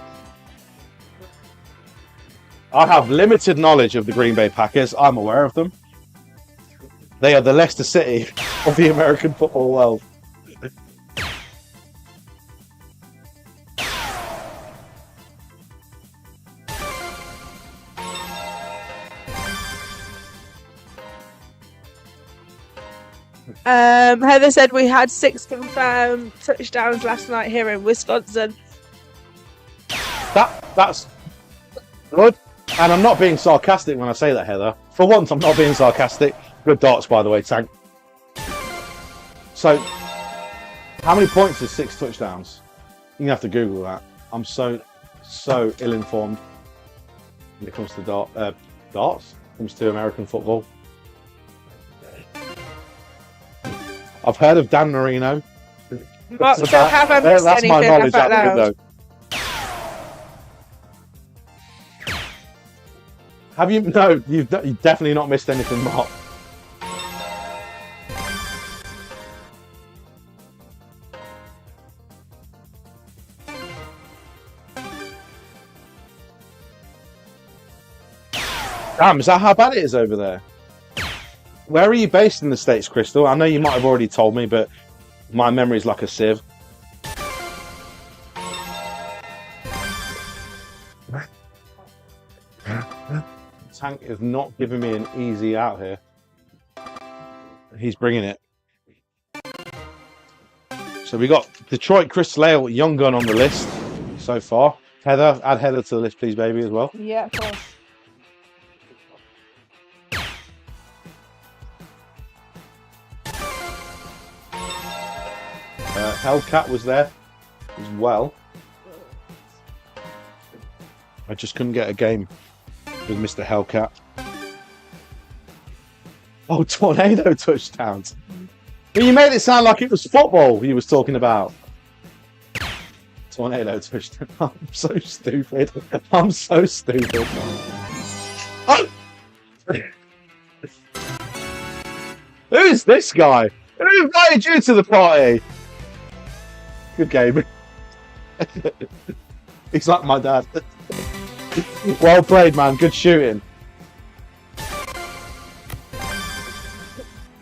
I have limited knowledge of the Green Bay Packers. I'm aware of them. They are the Leicester City of the American football world. Heather said we had 6 confirmed touchdowns last night here in Wisconsin. That's good. And I'm not being sarcastic when I say that, Heather. For once, I'm not being sarcastic. Good darts, by the way, Tank. So, how many points is 6 touchdowns? You have to Google that. I'm so ill-informed when it comes to darts. When it comes to American football. I've heard of Dan Marino. But So haven't missed that's my anything knowledge about out of it, loud. though. Have you? No, you've definitely not missed anything, Mark. Damn, is that how bad it is over there? Where are you based in the States, Crystal? I know you might have already told me, but my memory's like a sieve. Tank is not giving me an easy out here. He's bringing it. So we got Detroit Chris Lale, young gun on the list so far. Heather, add Heather to the list, please, baby, as well. Yeah, of course. Hellcat was there as well. I just couldn't get a game with Mr. Hellcat. Oh, tornado touchdowns. But you made it sound like it was football he was talking about. Tornado touchdown. I'm so stupid. I'm so stupid. Oh! Who is this guy? Who invited you to the party? Good game. He's like my dad. Well played, man. Good shooting.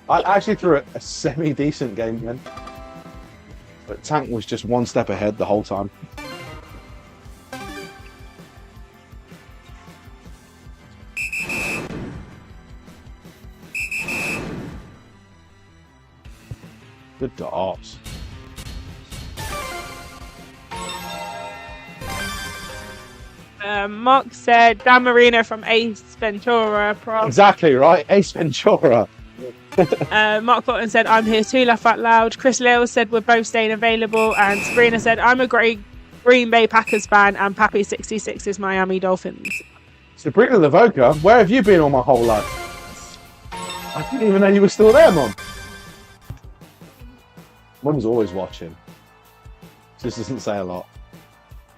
I actually threw a semi-decent game then. But Tank was just one step ahead the whole time. Good darts. Mark said Dan Marino from Ace Ventura. Exactly right, Ace Ventura. Mark Cotton said, I'm here too, laugh out loud. Chris Lale said, we're both staying available. And Sabrina said, I'm a great Green Bay Packers fan and Pappy66 is Miami Dolphins. Sabrina Lavoca, where have you been all my whole life? I didn't even know you were still there, Mum. Mum's always watching. This doesn't say a lot.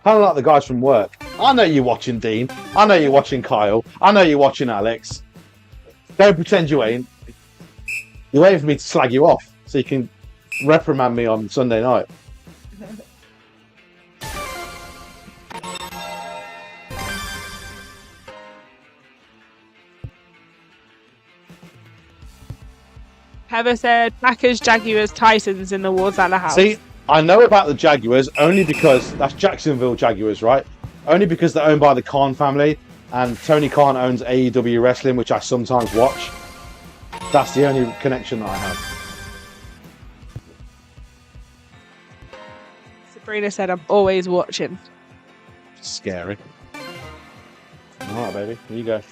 Kind of like the guys from work. I know you're watching, Dean. I know you're watching, Kyle. I know you're watching, Alex. Don't pretend you ain't. You're waiting for me to slag you off so you can reprimand me on Sunday night. Heather said, Packers, Jaguars, Titans in the Wards at the house. See, I know about the Jaguars only because that's Jacksonville Jaguars, right? Only because they're owned by the Khan family and Tony Khan owns AEW Wrestling, which I sometimes watch. That's the only connection that I have. Sabrina said, I'm always watching. Scary. Alright, baby. Here you go.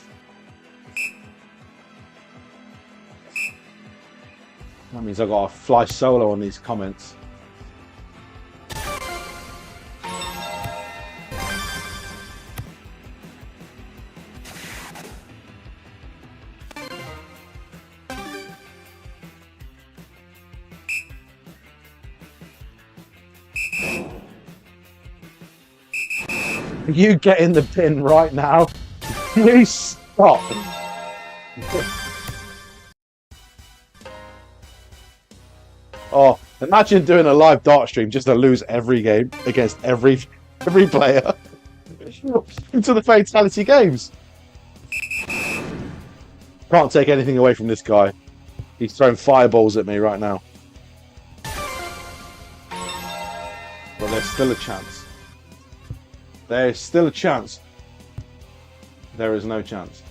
That means I've got to fly solo on these comments. You get in the bin right now. You stop. Oh, imagine doing a live dart stream just to lose every game against every player into the Fatality games. Can't take anything away from this guy. He's throwing fireballs at me right now. But there's still a chance. There is still a chance. There is no chance.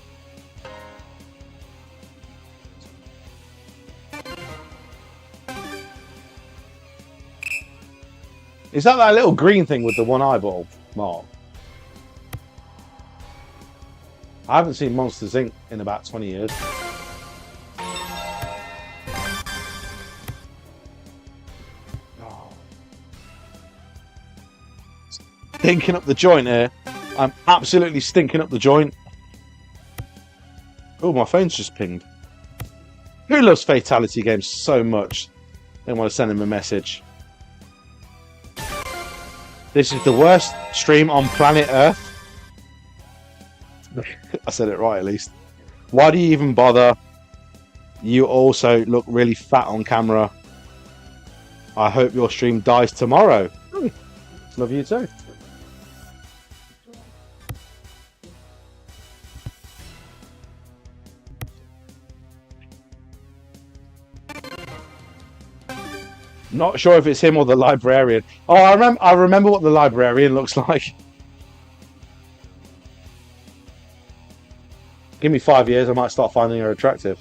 Is that little green thing with the one eyeball, Mark? I haven't seen Monsters Inc. in about 20 years. Stinking up the joint here. I'm absolutely stinking up the joint. Oh, my phone's just pinged. Who loves Fatality games so much? They want to send him a message. This is the worst stream on planet Earth. I said it right at least. Why do you even bother? You also look really fat on camera. I hope your stream dies tomorrow. Love you too. Not sure if it's him or the librarian. Oh, I remember what the librarian looks like. Give me 5 years, I might start finding her attractive.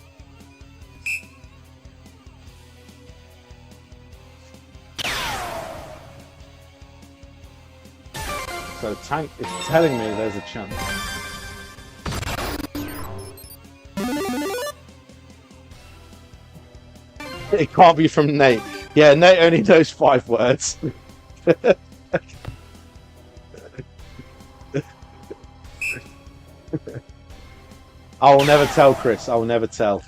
So Tank is telling me there's a chance. It can't be from Nate. Yeah, Nate only knows 5 words. I will never tell, Chris. I will never tell.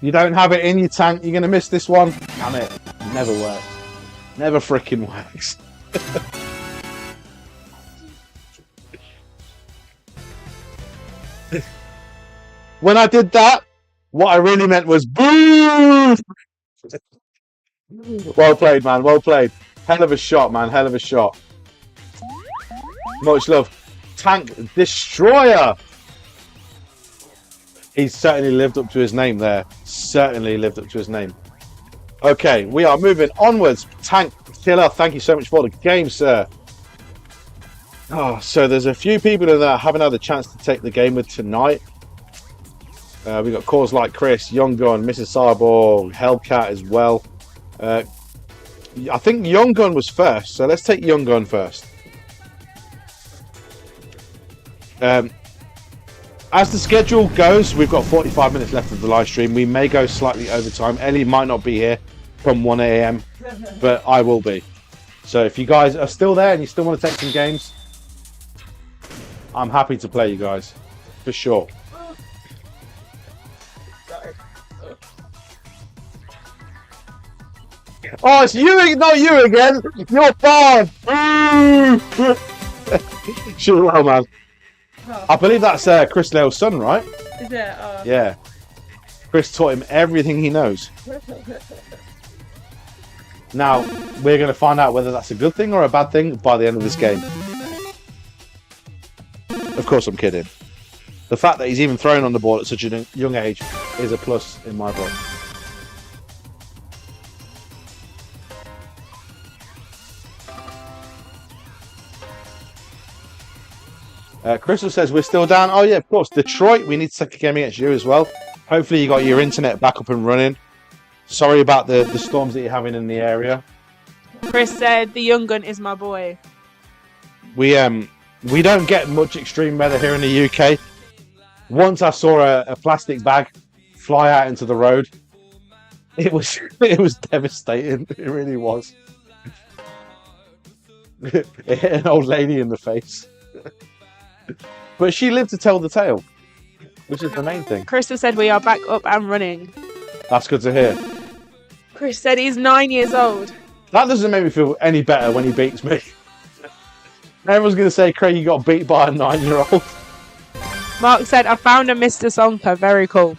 You don't have it in your tank. You're going to miss this one. Damn it. Never works. Never freaking works. When I did that, what I really meant was boo! Well played, man. Well played. Hell of a shot, man. Hell of a shot. Much love. Tank Destroyer. He's certainly lived up to his name there. Certainly lived up to his name. Okay, we are moving onwards. Tank Killer, thank you so much for the game, sir. Oh, so there's a few people in there I haven't had the chance to take the game with tonight. We've got calls like Chris, Young Gun, Mrs. Cyborg, Hellcat as well. I think Young Gun was first, so let's take Young Gun first. As the schedule goes, we've got 45 minutes left of the live stream. We may go slightly over time. Ellie might not be here from 1 AM, but I will be. So if you guys are still there and you still want to take some games, I'm happy to play you guys, for sure. Oh, it's you, not you again. You're fine. Sure, well, man. I believe that's Chris Leo's son, right? Is it? Yeah. Chris taught him everything he knows. Now, we're going to find out whether that's a good thing or a bad thing by the end of this game. Of course, I'm kidding. The fact that he's even thrown on the board at such a young age is a plus in my book. Crystal says we're still down. Oh yeah, of course. Detroit, we need to take a game against you as well. Hopefully you got your internet back up and running. Sorry about the storms that you're having in the area. Chris said the Young Gun is my boy. We don't get much extreme weather here in the UK. Once I saw a plastic bag fly out into the road. It was devastating. It really was. It hit an old lady in the face. But she lived to tell the tale, which is the main thing. Chris has said we are back up and running. That's good to hear. Chris said he's 9 years old. That doesn't make me feel any better when he beats me. Everyone's going to say Craig, you got beat by a 9-year-old. Mark said, I found a Mr. Sonka. Very cool.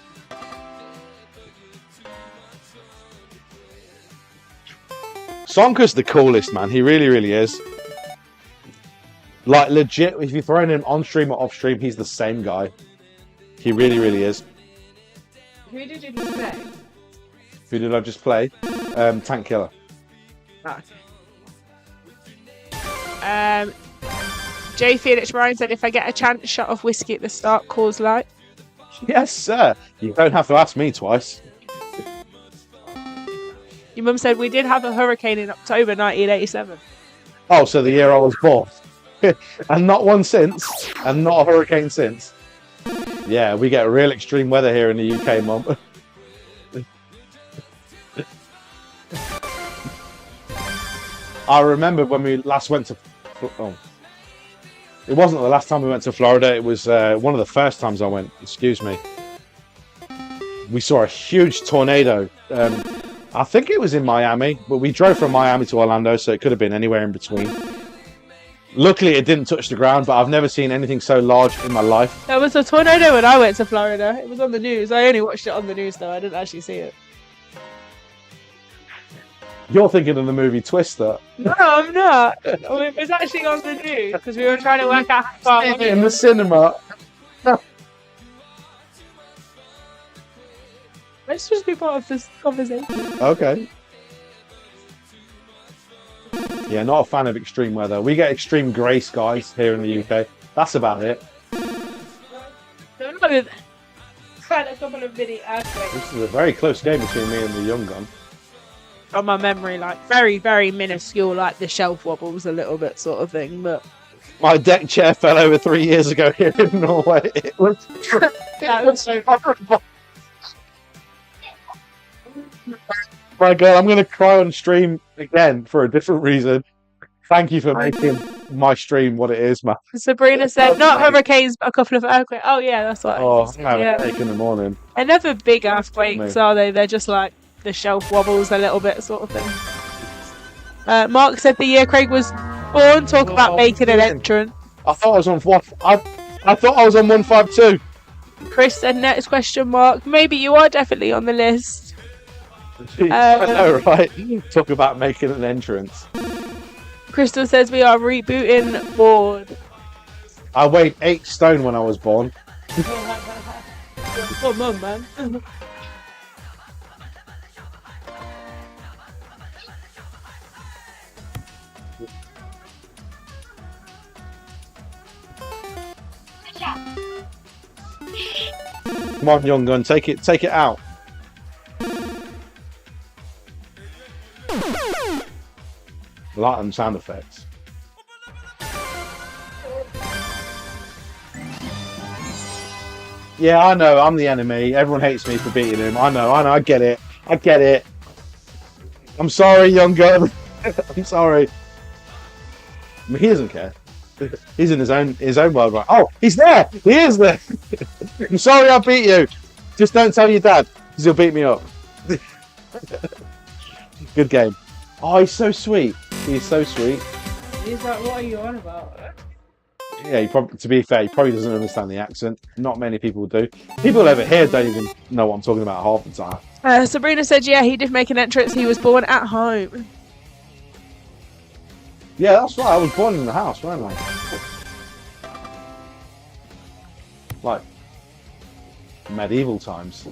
Sonka's the coolest, man. He really, really is. Like, legit, if you're throwing him on stream or off stream, he's the same guy. He really, really is. Who did you just play? Who did I just play? Tank Killer. J. Felix Ryan said, if I get a chance, shot of whiskey at the start, cause light. Yes, sir. You don't have to ask me twice. Your mum said we did have a hurricane in October 1987. Oh, so the year I was born. And not one since, and not a hurricane since. Yeah, we get real extreme weather here in the UK, Mum. I remember when we last went to... Oh. It wasn't the last time we went to Florida. It was one of the first times I went. Excuse me. We saw a huge tornado. I think it was in Miami, but we drove from Miami to Orlando, so it could have been anywhere in between. Luckily, it didn't touch the ground, but I've never seen anything so large in my life. There was a tornado when I went to Florida. It was on the news. I only watched it on the news, though. I didn't actually see it. You're thinking of the movie Twister. No, I'm not. Oh, it was actually on the news because we were trying to work out how far away In the cinema. Let's just be part of this conversation. Okay. Yeah, not a fan of extreme weather. We get extreme grey skies here in the UK. That's about it. Had a couple of mini earthquakes. This is a very close game between me and the young gun. On my memory, like very, very minuscule, like the shelf wobbles a little bit sort of thing, but My deck chair fell over 3 years ago here in Norway. It was so horrible. My God, I'm going to cry on stream again for a different reason. Thank you for making my stream what it is, man. Sabrina said, not hurricanes, but a couple of earthquakes. Oh yeah, that's what. Oh, I'm having a headache in the morning. They're never big earthquakes, are they? They're just like the shelf wobbles a little bit, sort of thing. Mark said the year Craig was born. Talk about making an entrance. I thought I was on what? I thought I was on 152. Chris said, next question mark. Maybe you are definitely on the list. I know, right? Talk about making an entrance. Crystal says we are rebooting board. I weighed 8 stone when I was born. Come on, man. Come on, young gun, take it out. I like them sound effects. Yeah, I know, I'm the enemy. Everyone hates me for beating him. I know, I get it. I'm sorry, young gun. I'm sorry. I mean, he doesn't care. He's in his own world, right? Oh, he's there! He is there! I'm sorry I beat you. Just don't tell your dad, because he'll beat me up. Good game. Oh, he's so sweet. He's so sweet. He's like, what are you on about? Yeah, to be fair, he probably doesn't understand the accent. Not many people do. People over here don't even know what I'm talking about half the time. Sabrina said, yeah, he did make an entrance. He was born at home. Yeah, that's right. I was born in the house, weren't I? Like medieval times.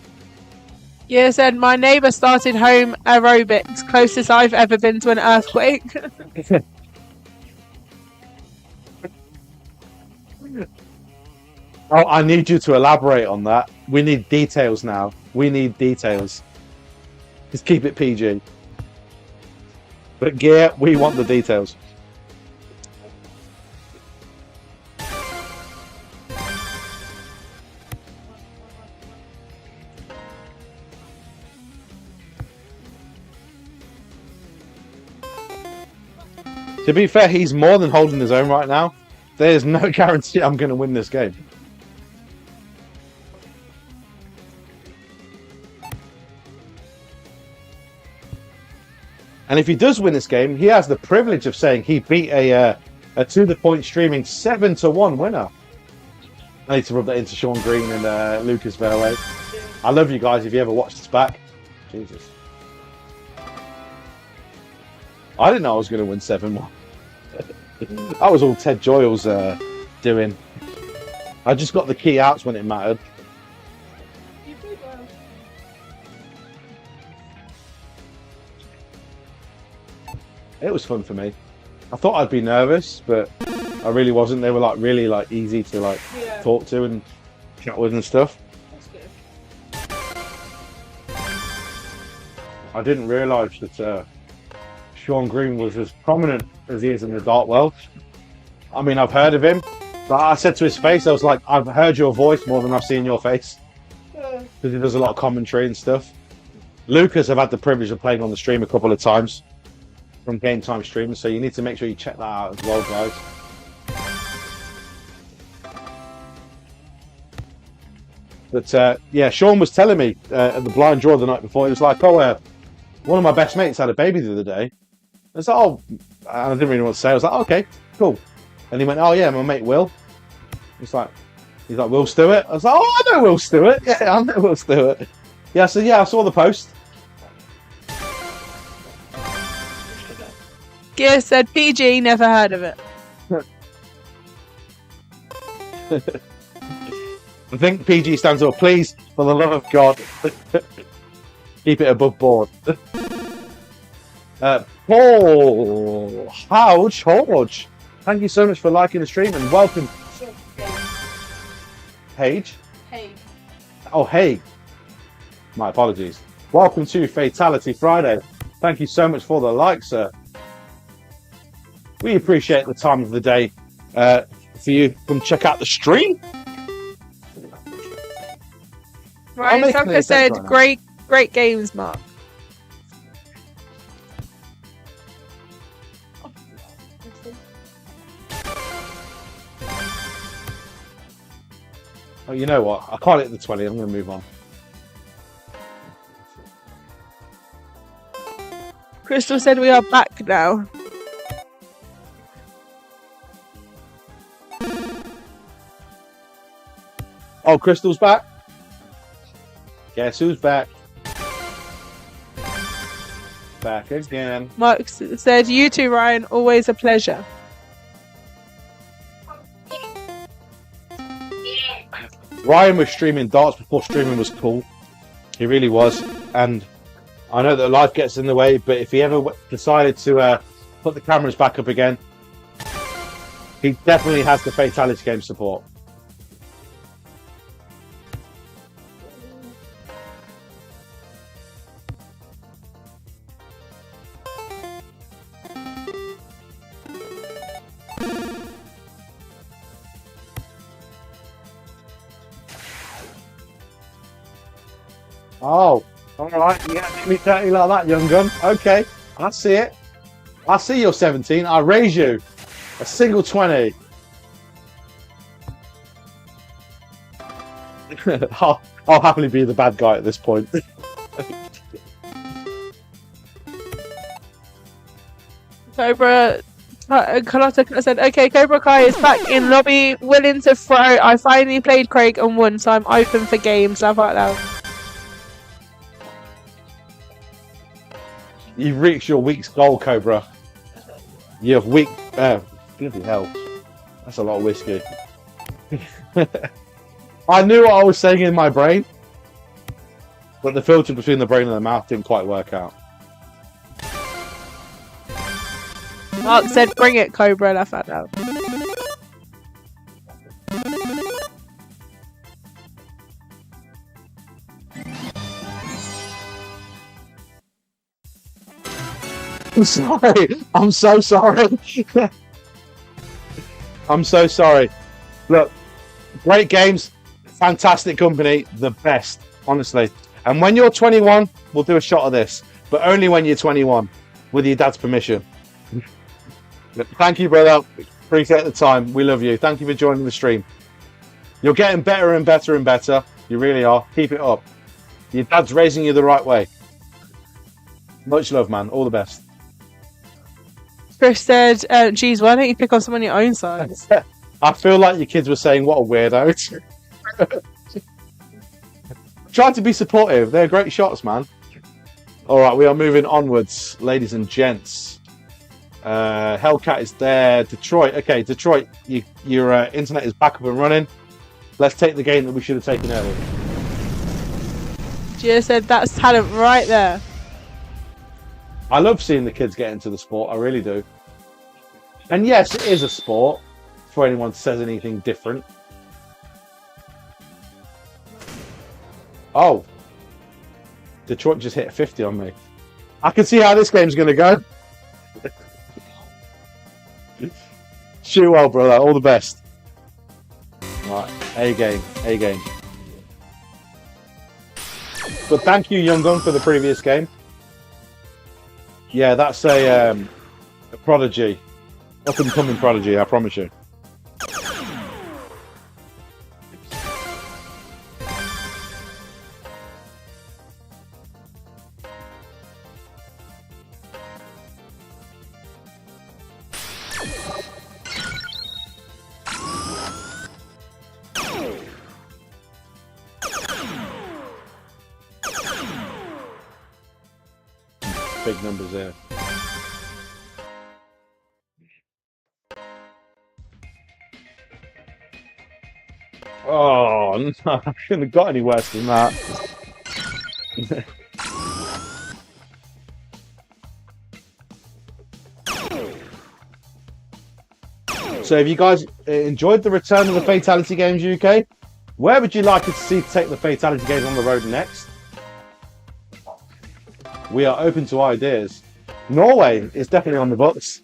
Yeah, said my neighbour started home aerobics, closest I've ever been to an earthquake. Oh, I need you to elaborate on that. We need details now. We need details. Just keep it PG. But yeah, we want the details. To be fair, he's more than holding his own right now. There's no guarantee I'm going to win this game. And if he does win this game, he has the privilege of saying he beat a to the point streaming 7-1 winner. I need to rub that into Sean Green and Lucas Verway. I love you guys. If you ever watch this back, Jesus. I didn't know I was going to win 7-1. That was all Ted Joyle's doing. I just got the key outs when it mattered. It was fun for me. I thought I'd be nervous, but I really wasn't. They were like really like easy to like talk to and chat with and stuff. That's good. I didn't realise that Sean Green was as prominent as he is in the Dark World. I mean, I've heard of him, But I said to his face, I was like, I've heard your voice more than I've seen your face. Because he does a lot of commentary and stuff. Lucas, I've had the privilege of playing on the stream a couple of times from Game Time streams, so you need to make sure you check that out as well, guys. But yeah, Sean was telling me at the blind draw the night before, he was like, oh, one of my best mates had a baby the other day. I was like, oh, and I didn't really know what to say. I was like, okay, cool. And he went, oh yeah, my mate Will. He's like, Will Stewart? I was like, oh, I know Will Stewart. Yeah, I know Will Stewart. Yeah, so yeah, I saw the post. Gear said PG, never heard of it. I think PG stands up. Please, for the love of God, keep it above board. Paul Hodge, thank you so much for liking the stream and welcome. Paige? Hey. Oh, hey. My apologies. Welcome to Fatality Friday. Thank you so much for the like, sir. We appreciate the time of the day for you. Come check out the stream. Ryan Tucker said, great games, Mark. Oh, you know what? I can't hit the 20. I'm going to move on. Crystal said we are back now. Oh, Crystal's back. Guess who's back? Back again. Mark said, you too, Ryan. Always a pleasure. Ryan was streaming darts before streaming was cool. He really was. And I know that life gets in the way, but if he ever decided to put the cameras back up again, he definitely has the Fatality game support. Oh, all right. You get me dirty like that, young gun. Okay, I see it. I see you're 17. I raise you a single 20. I'll happily be the bad guy at this point. Cobra Carlotta said, okay, Cobra Kai is back in lobby, willing to throw. I finally played Craig and won, so I'm open for games. Laugh out loud. You've reached your week's goal, Cobra. You have weak... bloody hell. That's a lot of whiskey. I knew what I was saying in my brain, but the filter between the brain and the mouth didn't quite work out. Mark said, bring it, Cobra. Laugh out loud. I'm sorry. I'm so sorry. I'm so sorry. Look, great games, fantastic company, the best, honestly. And when you're 21, we'll do a shot of this, but only when you're 21, with your dad's permission. Thank you, brother. Appreciate the time. We love you. Thank you for joining the stream. You're getting better and better and better. You really are. Keep it up. Your dad's raising you the right way. Much love, man. All the best. Chris said, geez, why don't you pick on someone your own size? I feel like your kids were saying, what a weirdo. Try to be supportive. They're great shots, man. All right, we are moving onwards, ladies and gents. Hellcat is there. Detroit. Okay, Detroit, your internet is back up and running. Let's take the game that we should have taken earlier. Gia said, that's talent right there. I love seeing the kids get into the sport. I really do. And yes, it is a sport, before anyone says anything different. Oh. Detroit just hit 50 on me. I can see how this game's going to go. Shoot well, brother. All the best. Right, A game, A game. But thank you, Young Gun, for the previous game. Yeah, that's a prodigy. Up and coming prodigy, I promise you. Big numbers there. Oh, no, I shouldn't have got any worse than that. So have you guys enjoyed the return of the Fatality Games UK? Where would you like to see take the Fatality Games on the road next? We are open to ideas. Norway is definitely on the books.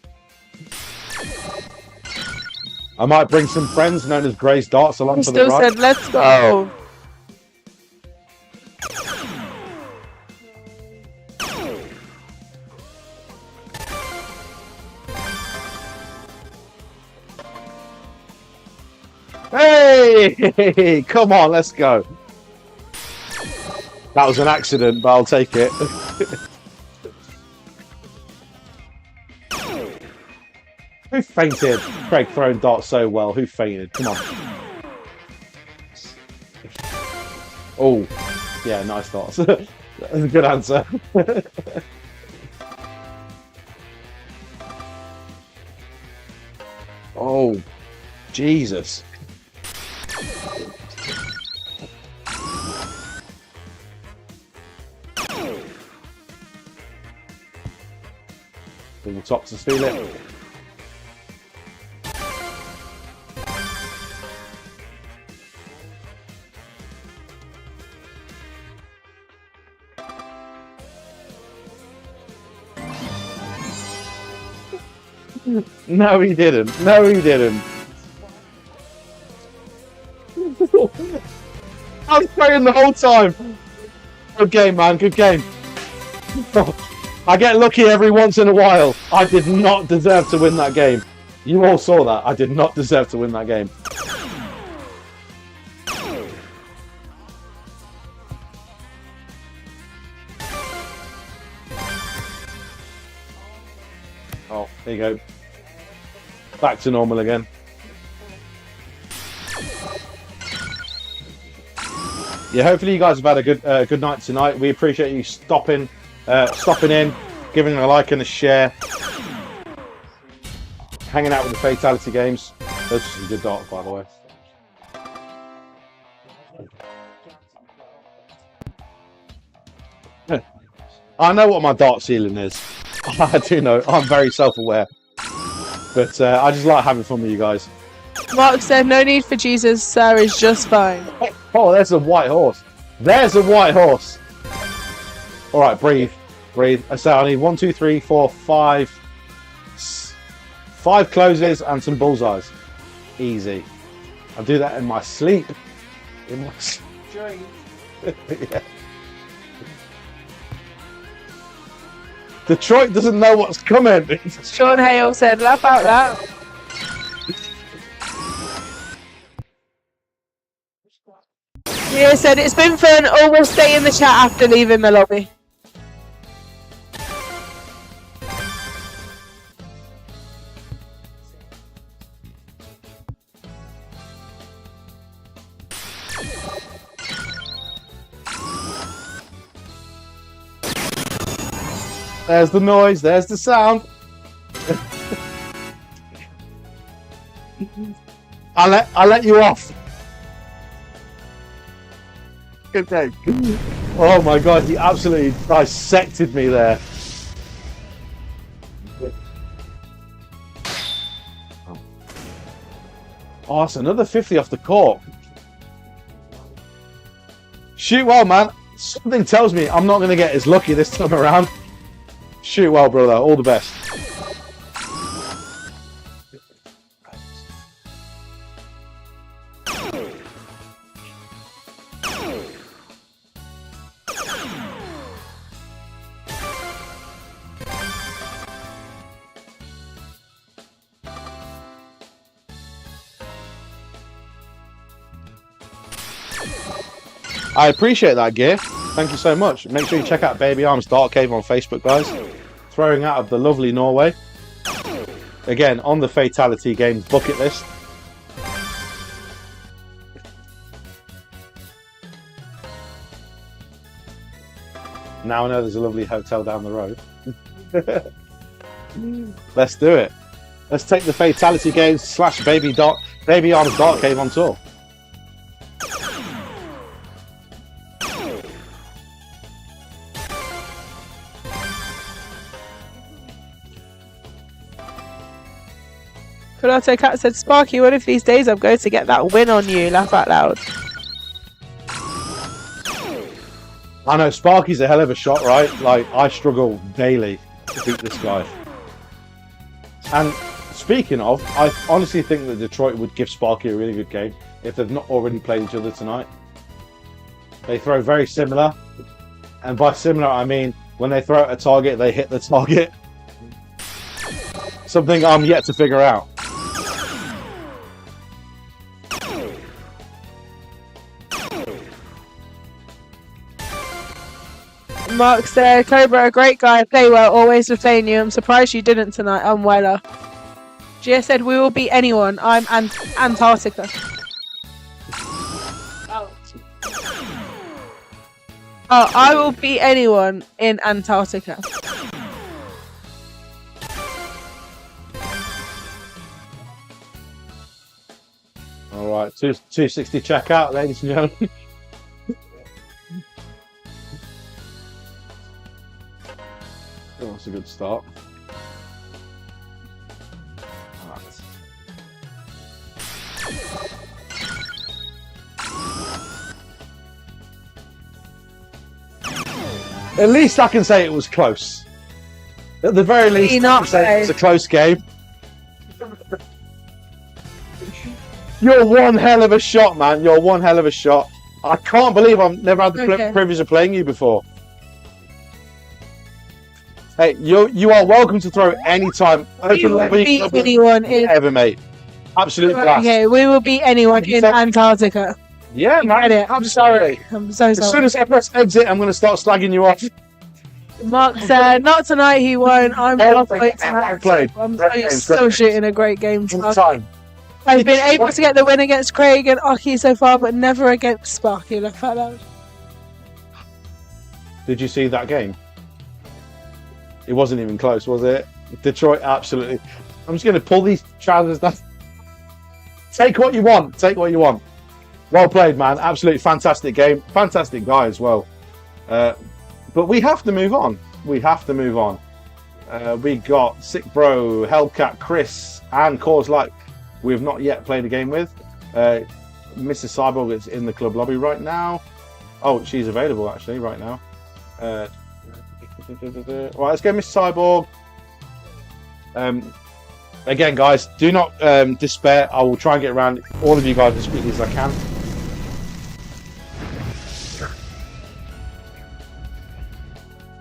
I might bring some friends known as Grace Darts along for the Still ride. said, let's go. Hey, come on, let's go. That was an accident, but I'll take it. Who fainted? Craig throwing darts so well. Who fainted? Come on. Oh, yeah, nice darts. That's a good answer. Oh, Jesus. All top to steal it. No, he didn't. No, he didn't. I was praying the whole time. Good game, man. Good game. I get lucky every once in a while. I did not deserve to win that game. You all saw that. I did not deserve to win that game. Oh, there you go. Back to normal again. Yeah, hopefully you guys have had a good night tonight. We appreciate you stopping in, giving a like and a share, hanging out with the Fatality Games. Those are some good darts, by the way. I know what my dart ceiling is. I do know. I'm very self-aware. But I just like having fun with you guys. Mark said, no need for Jesus, sir is just fine. Oh, there's a white horse. There's a white horse. All right, breathe. Breathe. I say I need 1, 2, 3, 4, 5. 5 closes and some bullseyes. Easy. I'll do that in my sleep. In my sleep. Yeah. Detroit doesn't know what's coming. Sean Hale said, laugh out that. Yeah, said, it's been fun. Oh, we'll stay in the chat after leaving the lobby. There's the noise, there's the sound. I'll let you off. Good game. Oh my god, he absolutely dissected me there. Oh, that's another 50 off the court. Shoot well, man. Something tells me I'm not going to get as lucky this time around. Shoot well, brother. All the best. I appreciate that gift. Thank you so much. Make sure you check out Baby Arms Dark Cave on Facebook, guys. Throwing out of the lovely Norway. Again, on the Fatality Games bucket list. Now I know there's a lovely hotel down the road. Let's do it. Let's take the Fatality Games / Baby Arms Dark Cave on tour. Kulato Cat said, Sparky, one of these days I'm going to get that win on you. Laugh out loud. I know, Sparky's a hell of a shot, right? Like, I struggle daily to beat this guy. And speaking of, I honestly think that Detroit would give Sparky a really good game if they've not already played each other tonight. They throw very similar. And by similar, I mean, when they throw at a target, they hit the target. Something I'm yet to figure out. Mark said, Cobra, a great guy, play well, always replaying you. I'm surprised you didn't tonight. I'm Weller. Gia said, we will beat anyone. I'm Antarctica. Oh, I will beat anyone in Antarctica. Alright, 260 checkout, ladies and gentlemen. Oh, that's a good start. Right. At least I can say it was close. At the very least, I can say it was a close game. You're one hell of a shot, man. You're one hell of a shot. I can't believe I've never had the privilege of playing you before. Hey, you are welcome to throw anytime. We will beat anyone in... Ever, mate. Absolute blast. Okay, we will beat anyone in Antarctica. Yeah, man. I'm sorry. I'm so sorry. As soon as I press exit, I'm going to start slagging you off. Mark said, not tonight, he won't. I'm played. I'm still shooting a great game. Time. I've been able to get the win against Craig and Aki so far, but never against Sparky. Look at that. Did you see that game? It wasn't even close, was it? Detroit, absolutely. I'm just going to pull these trousers down. Take what you want. Take what you want. Well played, man. Absolutely fantastic game. Fantastic guy as well. But we have to move on. We have to move on. We got Sick Bro, Hellcat, Chris, and Cause Light. We have not yet played a game with. Mrs. Cyborg is in the club lobby right now. Oh, she's available actually right now. Right, let's go, Mrs. Cyborg. Again, guys, do not despair. I will try and get around all of you guys as quickly as I can.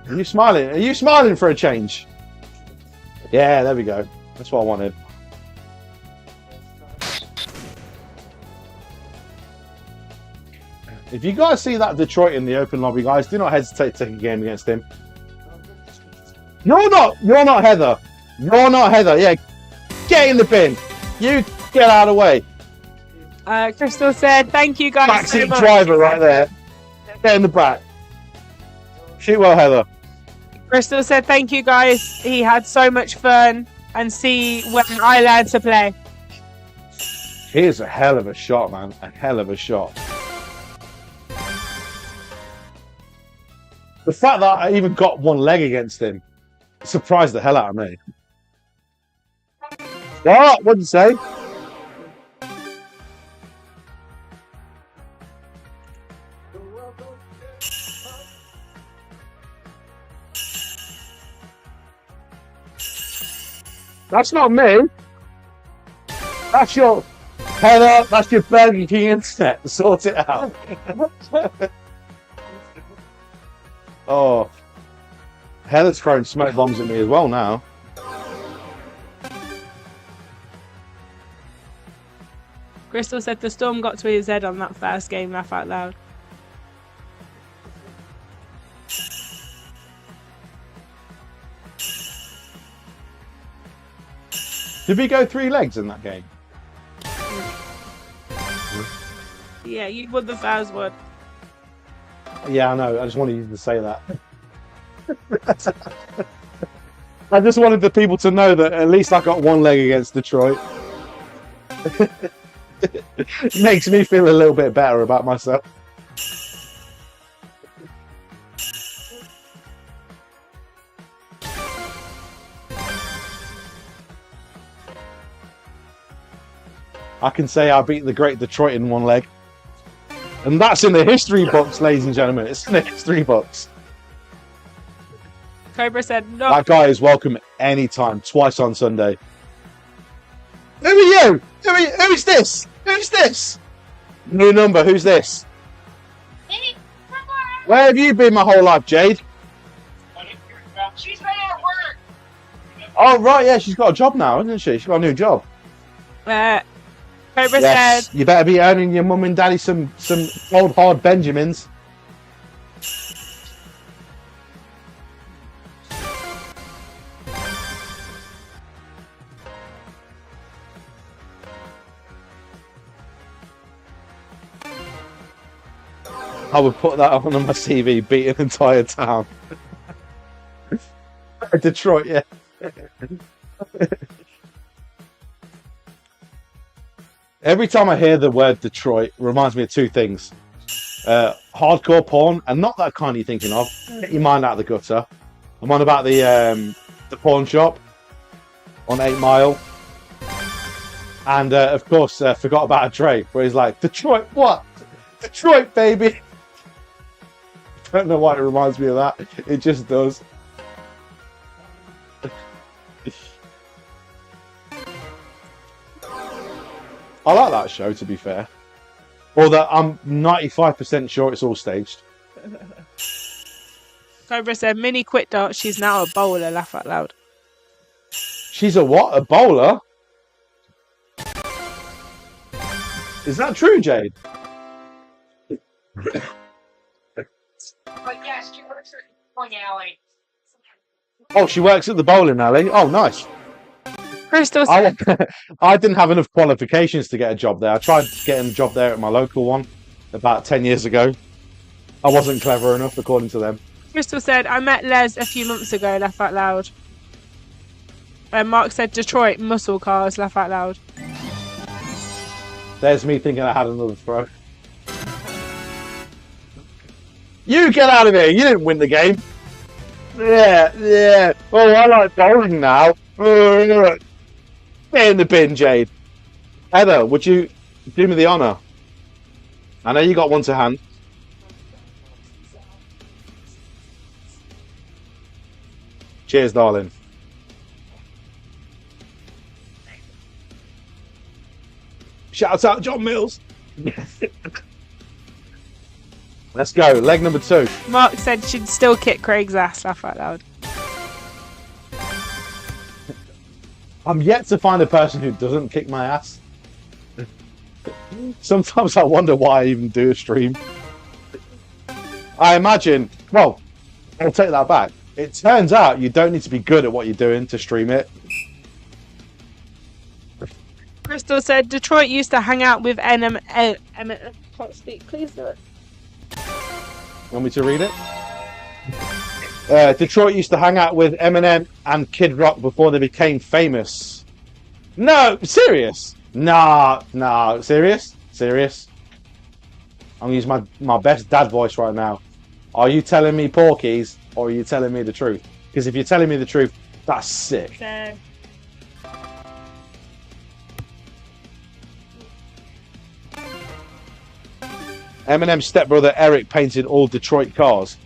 Are you smiling? Are you smiling for a change? Yeah, there we go. That's what I wanted. If you guys see that Detroit in the open lobby, guys, do not hesitate to take a game against him. You're not Heather. You're not Heather. Yeah, get in the bin. You get out of the way. Crystal said, thank you guys Backseat so much. driver right there. Get in the back. Shoot well, Heather. Crystal said, thank you guys. He had so much fun. And see when I learned to play. Here's a hell of a shot, man. A hell of a shot. The fact that I even got one leg against him surprised the hell out of me. What? What'd you say? That's not me. That's your Heather. That's your Burger King internet. Sort it out. Oh, Heather's throwing smoke bombs at me as well now. Crystal said the storm got to his head on that first game. Laugh out loud. Did we go 3 legs in that game? Yeah, you won the first one. Yeah, I know. I just wanted you to say that. I just wanted the people to know that at least I got 1 leg against Detroit. It makes me feel a little bit better about myself. I can say I beat the great Detroit in 1 leg. And that's in the history books, ladies and gentlemen. It's in the history books. Cobra said no. That guy is welcome anytime, twice on Sunday. Who are you? Who's this? Who's this? New number, who's this? Where have you been my whole life, Jade? She's been at work. Oh, right, yeah, she's got a job now, isn't she? She's got a new job. Cobra Yes, said you better be earning your mum and daddy some old hard Benjamins. I would put that on my CV, beat an entire town. Detroit, yeah. Every time I hear the word Detroit, it reminds me of 2 things. Hardcore porn, and not that kind you're thinking of. Get your mind out of the gutter. I'm on about the pawn shop on 8 Mile. And, of course, forgot about a Dre, where he's like, Detroit, what? Detroit, baby! I don't know why it reminds me of that. It just does. I like that show, to be fair. Although I'm 95% sure it's all staged. Cobra said Minnie quit darts. She's now a bowler. Laugh out loud. She's a what? A bowler? Is that true, Jade? But yes, she works at the bowling alley. Oh, she works at the bowling alley. Oh, nice. Crystal said I didn't have enough qualifications to get a job there. I tried getting a job there at my local one about 10 years ago. I wasn't clever enough, according to them. Crystal said I met Les a few months ago. Laugh out loud. And Mark said Detroit muscle cars. Laugh out loud. There's me thinking I had another throw. You get out of here! You didn't win the game. Yeah. Oh, I like bowling now. Get in the bin, Jade. Heather, would you do me the honour? I know you got one to hand. Cheers, darling. Shouts out John Mills. Let's go. Leg number 2. Mark said she'd still kick Craig's ass. Laugh out loud. I'm yet to find a person who doesn't kick my ass. Sometimes I wonder why I even do a stream. I imagine, well, I'll take that back. It turns out you don't need to be good at what you're doing to stream it. Crystal said Detroit used to hang out with can't speak. Please do it. Want me to read it? Detroit used to hang out with Eminem and Kid Rock before they became famous. No, serious? Nah, serious? I'm gonna use my best dad voice right now. Are you telling me porkies or are you telling me the truth? Because if you're telling me the truth, that's sick. Eminem's stepbrother Eric painted all Detroit's cars.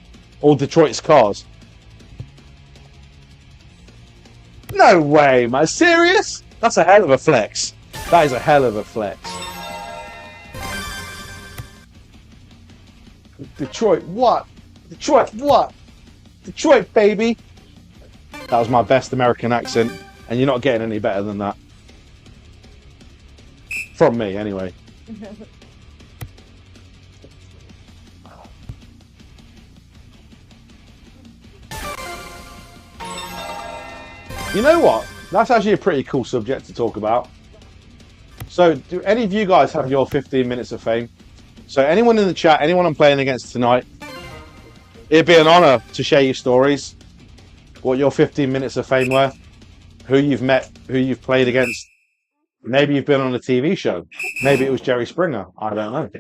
No way, man. Serious? That's a hell of a flex. That is a hell of a flex. Detroit what? Detroit, baby. That was my best American accent, and you're not getting any better than that. From me, anyway. You know what? That's actually a pretty cool subject to talk about. So, do any of you guys have your 15 minutes of fame? So, anyone in the chat, anyone I'm playing against tonight, it'd be an honor to share your stories, what your 15 minutes of fame were, who you've met, who you've played against. Maybe you've been on a TV show. Maybe it was Jerry Springer. I don't know.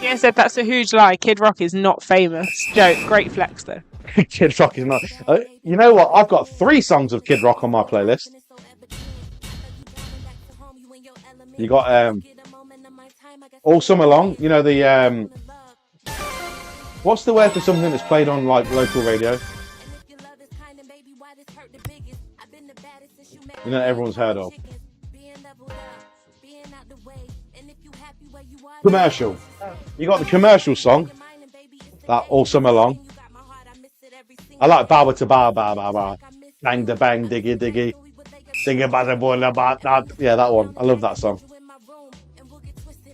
Yeah, said that's a huge lie. Kid Rock is not famous. Joke. Great flex though. Kid Rock is not. You know what? I've got 3 songs of Kid Rock on my playlist. You got All Summer Long. You know the what's the word for something that's played on like local radio? You know everyone's heard of. Commercial. You got the commercial song. That All Summer Long. I like Baba to Ba Ba Ba Ba. Bang da bang diggy diggy. Diggy bada boy la ba da. Yeah, that one. I love that song.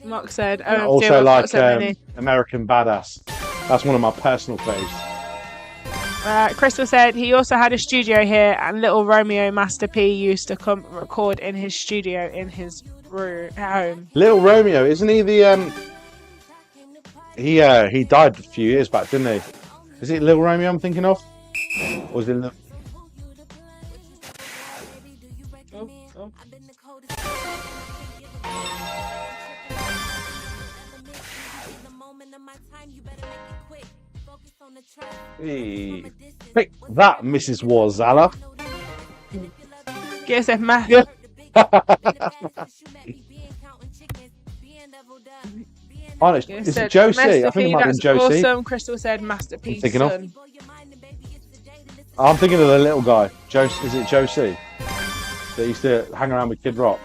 Mark said, I "Oh, also dear, I've got like so many." American Badass. That's one of my personal faves. Crystal said he also had a studio here, and Little Romeo Master P used to come record in his studio in his room at home. Little Romeo, isn't he the he died a few years back, didn't he? Is it Little Romeo I'm thinking of? Or is it Hey. Pick that, Mrs. Warzala. Guess if Matt. Yeah. Honest, is it Joe C? I think it might have been Joe C. Awesome. Crystal said Master P. Thinking of? I'm thinking of the little guy. Joe, is it Joe C? That used to hang around with Kid Rock.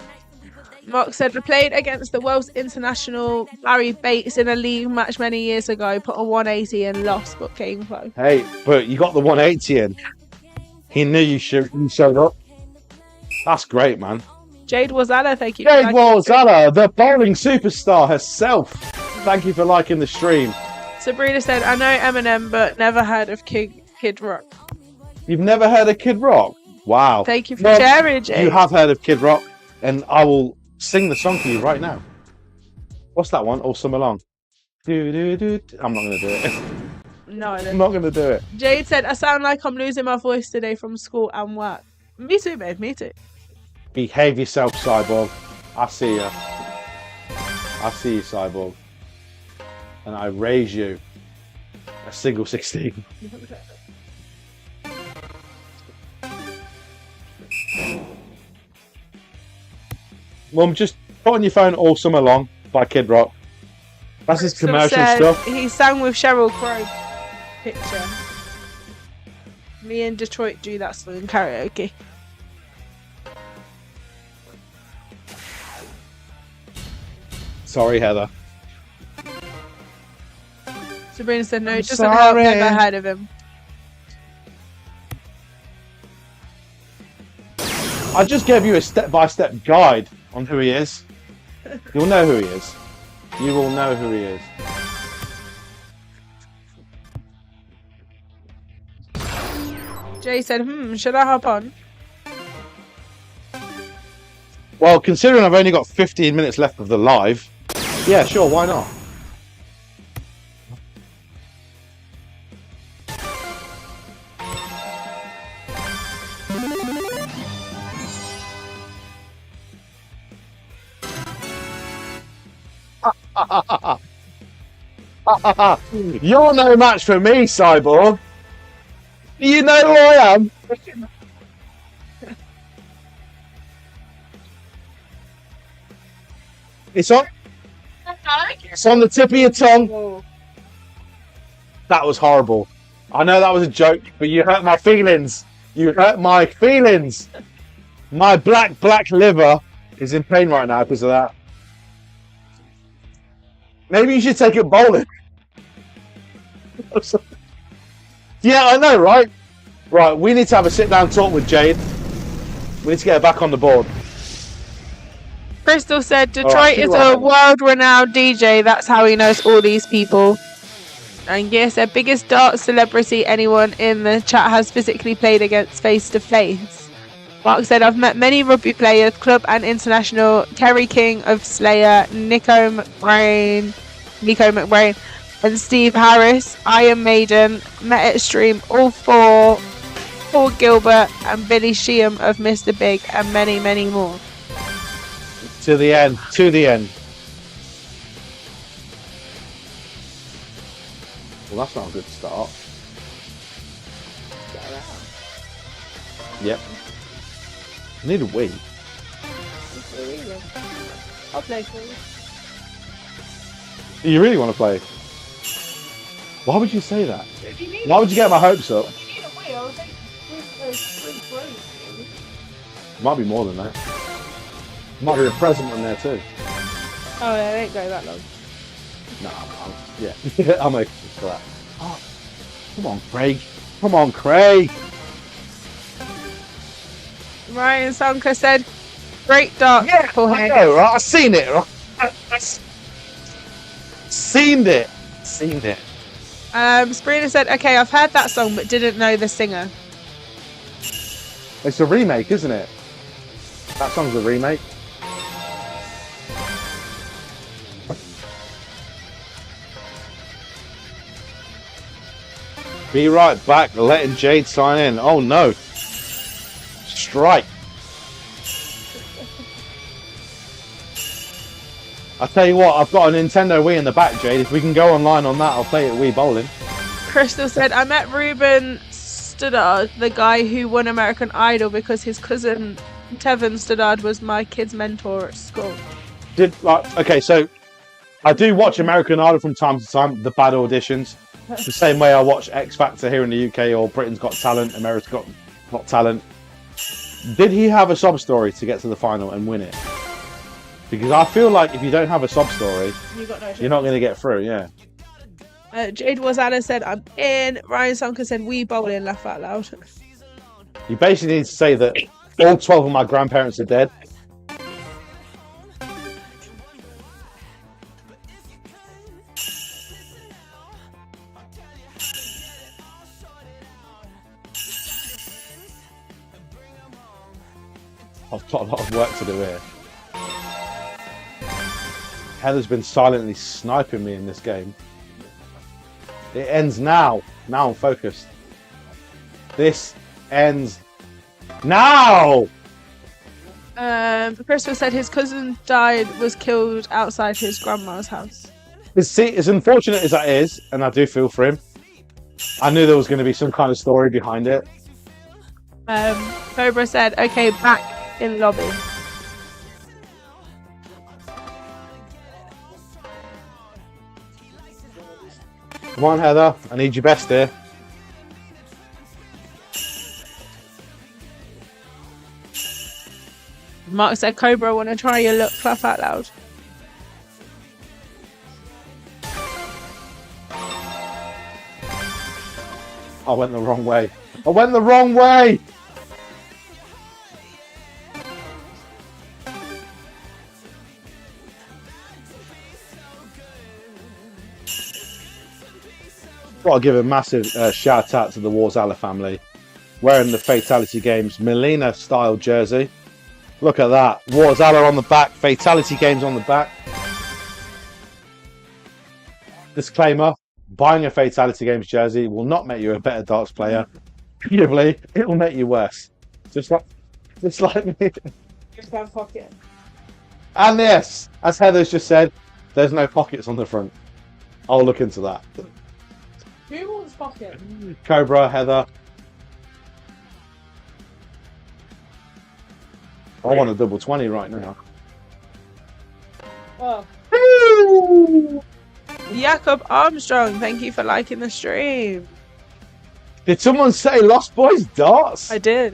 Mark said, we played against the world's international Larry Bates in a league match many years ago, put a 180 and lost, but came close. Hey, but you got the 180 in. He knew you showed up. That's great, man. Jade Wazala, thank you. Jade Wazala, the bowling superstar herself. Thank you for liking the stream. Sabrina said, I know Eminem, but never heard of Kid Rock. You've never heard of Kid Rock? Wow. Thank you for sharing, Jade. You have heard of Kid Rock, and I will sing the song for you right now. What's that one? All Summer Long. I'm not going to do it. No, I'm not going to do it. Jade said, I sound like I'm losing my voice today from school and work. Me too, babe. Me too. Behave yourself, Cyborg. I see you. I see you, Cyborg. And I raise you a single 16. Mum, just put on your phone All Summer Long by Kid Rock. That's his commercial stuff. He sang with Sheryl Crow. Picture. Me and Detroit do that song in karaoke. Sorry, Heather. Sabrina said, no, it doesn't help. Never heard of him. I just gave you a step-by-step guide on who he is. You'll know who he is. You will know who he is. Jay said, should I hop on? Well, considering I've only got 15 minutes left of the live, yeah, sure, why not? You're no match for me, Cyborg. You know who I am. It's on the tip of your tongue. Whoa. That was horrible. I know that was a joke, but you hurt my feelings. You hurt my feelings. My black liver is in pain right now because of that. Maybe you should take it bowling. Yeah, I know, right? Right, we need to have a sit-down talk with Jade. We need to get her back on the board. Crystal said All Detroit right, is keep a rocking. world-renowned DJ. That's how he knows all these people. And yes, the biggest dart celebrity anyone in the chat has physically played against face to face. Mark said, I've met many rugby players, club and international. Kerry King of Slayer, Nico McBrain, and Steve Harris, Iron Maiden, met at stream, all four, Paul Gilbert and Billy Sheehan of Mr. Big, and many, many more. To the end. To the end. Well, that's not a good start. Yep. I need a wee. I'll play for you. You really want to play? Why would you say that? Why would you get my hopes up? Might be more than that. Might be a present one there too. Oh, it ain't go that long. No, yeah. I'll make it for that. Oh, come on, Craig. Come on, Craig. Ryan Sonka said, great dart. Yeah, I know, right? I've seen it, right? Seen it. Sabrina said, okay, I've heard that song but didn't know the singer. It's a remake, isn't it? That song's a remake. Be right back, letting Jade sign in. Oh no. Strike. I'll tell you what, I've got a Nintendo Wii in the back, Jade. If we can go online on that, I'll play it Wii Bowling. Crystal said, I met Ruben Studdard, the guy who won American Idol, because his cousin Tevin Studdard was my kid's mentor at school. Okay, so I do watch American Idol from time to time, the bad auditions. The same way I watch X Factor here in the UK, or Britain's Got Talent, America's Got Talent. Did he have a sob story to get to the final and win it? Because I feel like if you don't have a sob story, you're not going to get through, yeah. Jade Wazana said, I'm in. Ryan Sonka said, we bowling, laugh out loud. You basically need to say that all 12 of my grandparents are dead. I've got a lot of work to do here. Heather's been silently sniping me in this game. It ends now. Now I'm focused. This ends now! Christopher said his cousin was killed outside his grandma's house. See, as unfortunate as that is, and I do feel for him, I knew there was going to be some kind of story behind it. Cobra said, okay, back in lobby. Come on, Heather. I need your best here. Mark said, Cobra, want to try your look? Laugh out loud. I went the wrong way. I went the wrong way! Got to give a massive shout out to the Warzala family. Wearing the Fatality Games Melina style jersey. Look at that. Warzala on the back, Fatality Games on the back. Disclaimer, buying a Fatality Games jersey will not make you a better darts player. Arguably, it will make you worse. Just like me. Pocket. And yes, as Heather's just said, there's no pockets on the front. I'll look into that. Who wants pocket? Cobra, Heather. I want a double 20 right now. Oh. Jacob Armstrong, thank you for liking the stream. Did someone say Lost Boys Darts? I did.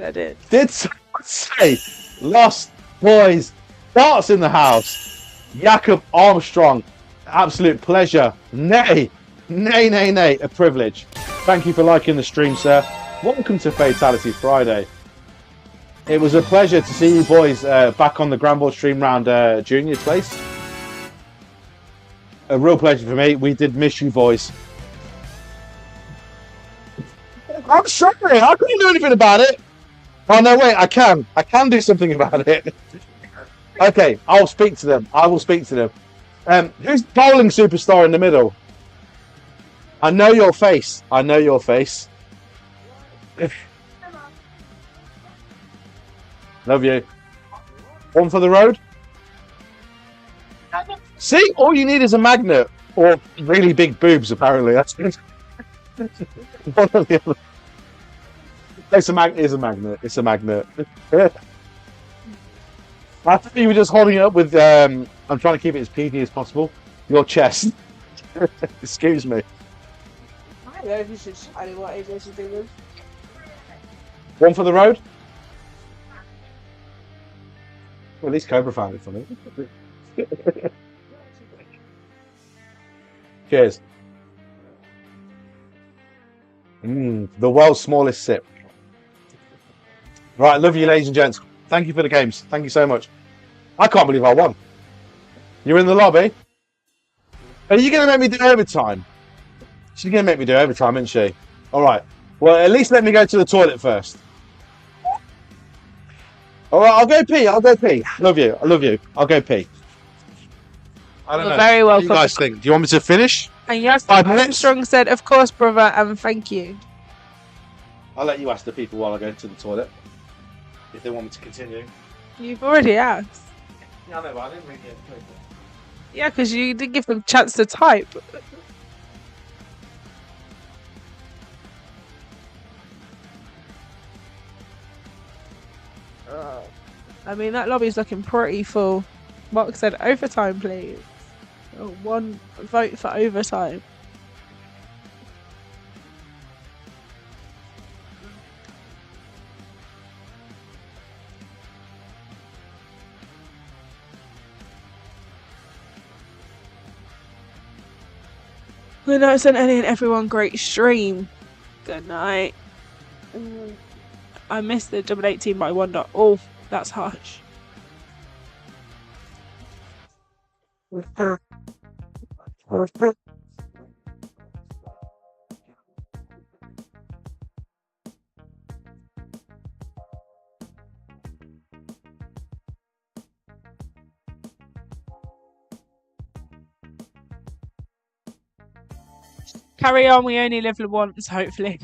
Did someone say Lost Boys Darts in the house? Jacob Armstrong, absolute pleasure. Nay, a privilege. Thank you for liking the stream, sir. Welcome to Fatality Friday. It was a pleasure to see you boys back on the GRANBOARD stream round junior place. A real pleasure for me. We did miss you boys. I'm sorry, I couldn't do anything about it. Oh no, wait, I can. I can do something about it. Okay, I'll speak to them. I will speak to them. Who's the bowling superstar in the middle? I know your face. I know your face. Love you. One for the road? See, all you need is a magnet. Or really big boobs, apparently. That's one or the other. It's a magnet. It's a magnet. I thought you were just holding it up with, I'm trying to keep it as PG as possible, your chest. Excuse me. I don't know if you should show what AJ should do with. One for the road? Well, at least Cobra found it for me. Cheers. The world's smallest sip. Right, love you, ladies and gents. Thank you for the games. Thank you so much. I can't believe I won. You're in the lobby? Are you going to make me do overtime? She's going to make me do overtime, isn't she? All right. Well, at least let me go to the toilet first. All right, I'll go pee. I'll go pee. Love you. I love you. I'll go pee. I don't know. Very What do welcome. you guys think? Do you want me to finish? And yes, 5 minutes? Strong said, of course, brother, and thank you. I'll let you ask the people while I go to the toilet. If they want me to continue. You've already asked. Yeah, I know, but I didn't really get it. Yeah, because you did give them a chance to type. I mean, that lobby's looking pretty full. Mark said, overtime, please. Oh, 1 vote for overtime. Good night, sent Ellie and everyone. Great stream. Good night. I missed the double 18 by 1 dot. Oh, that's harsh. Carry on, we only live once, hopefully.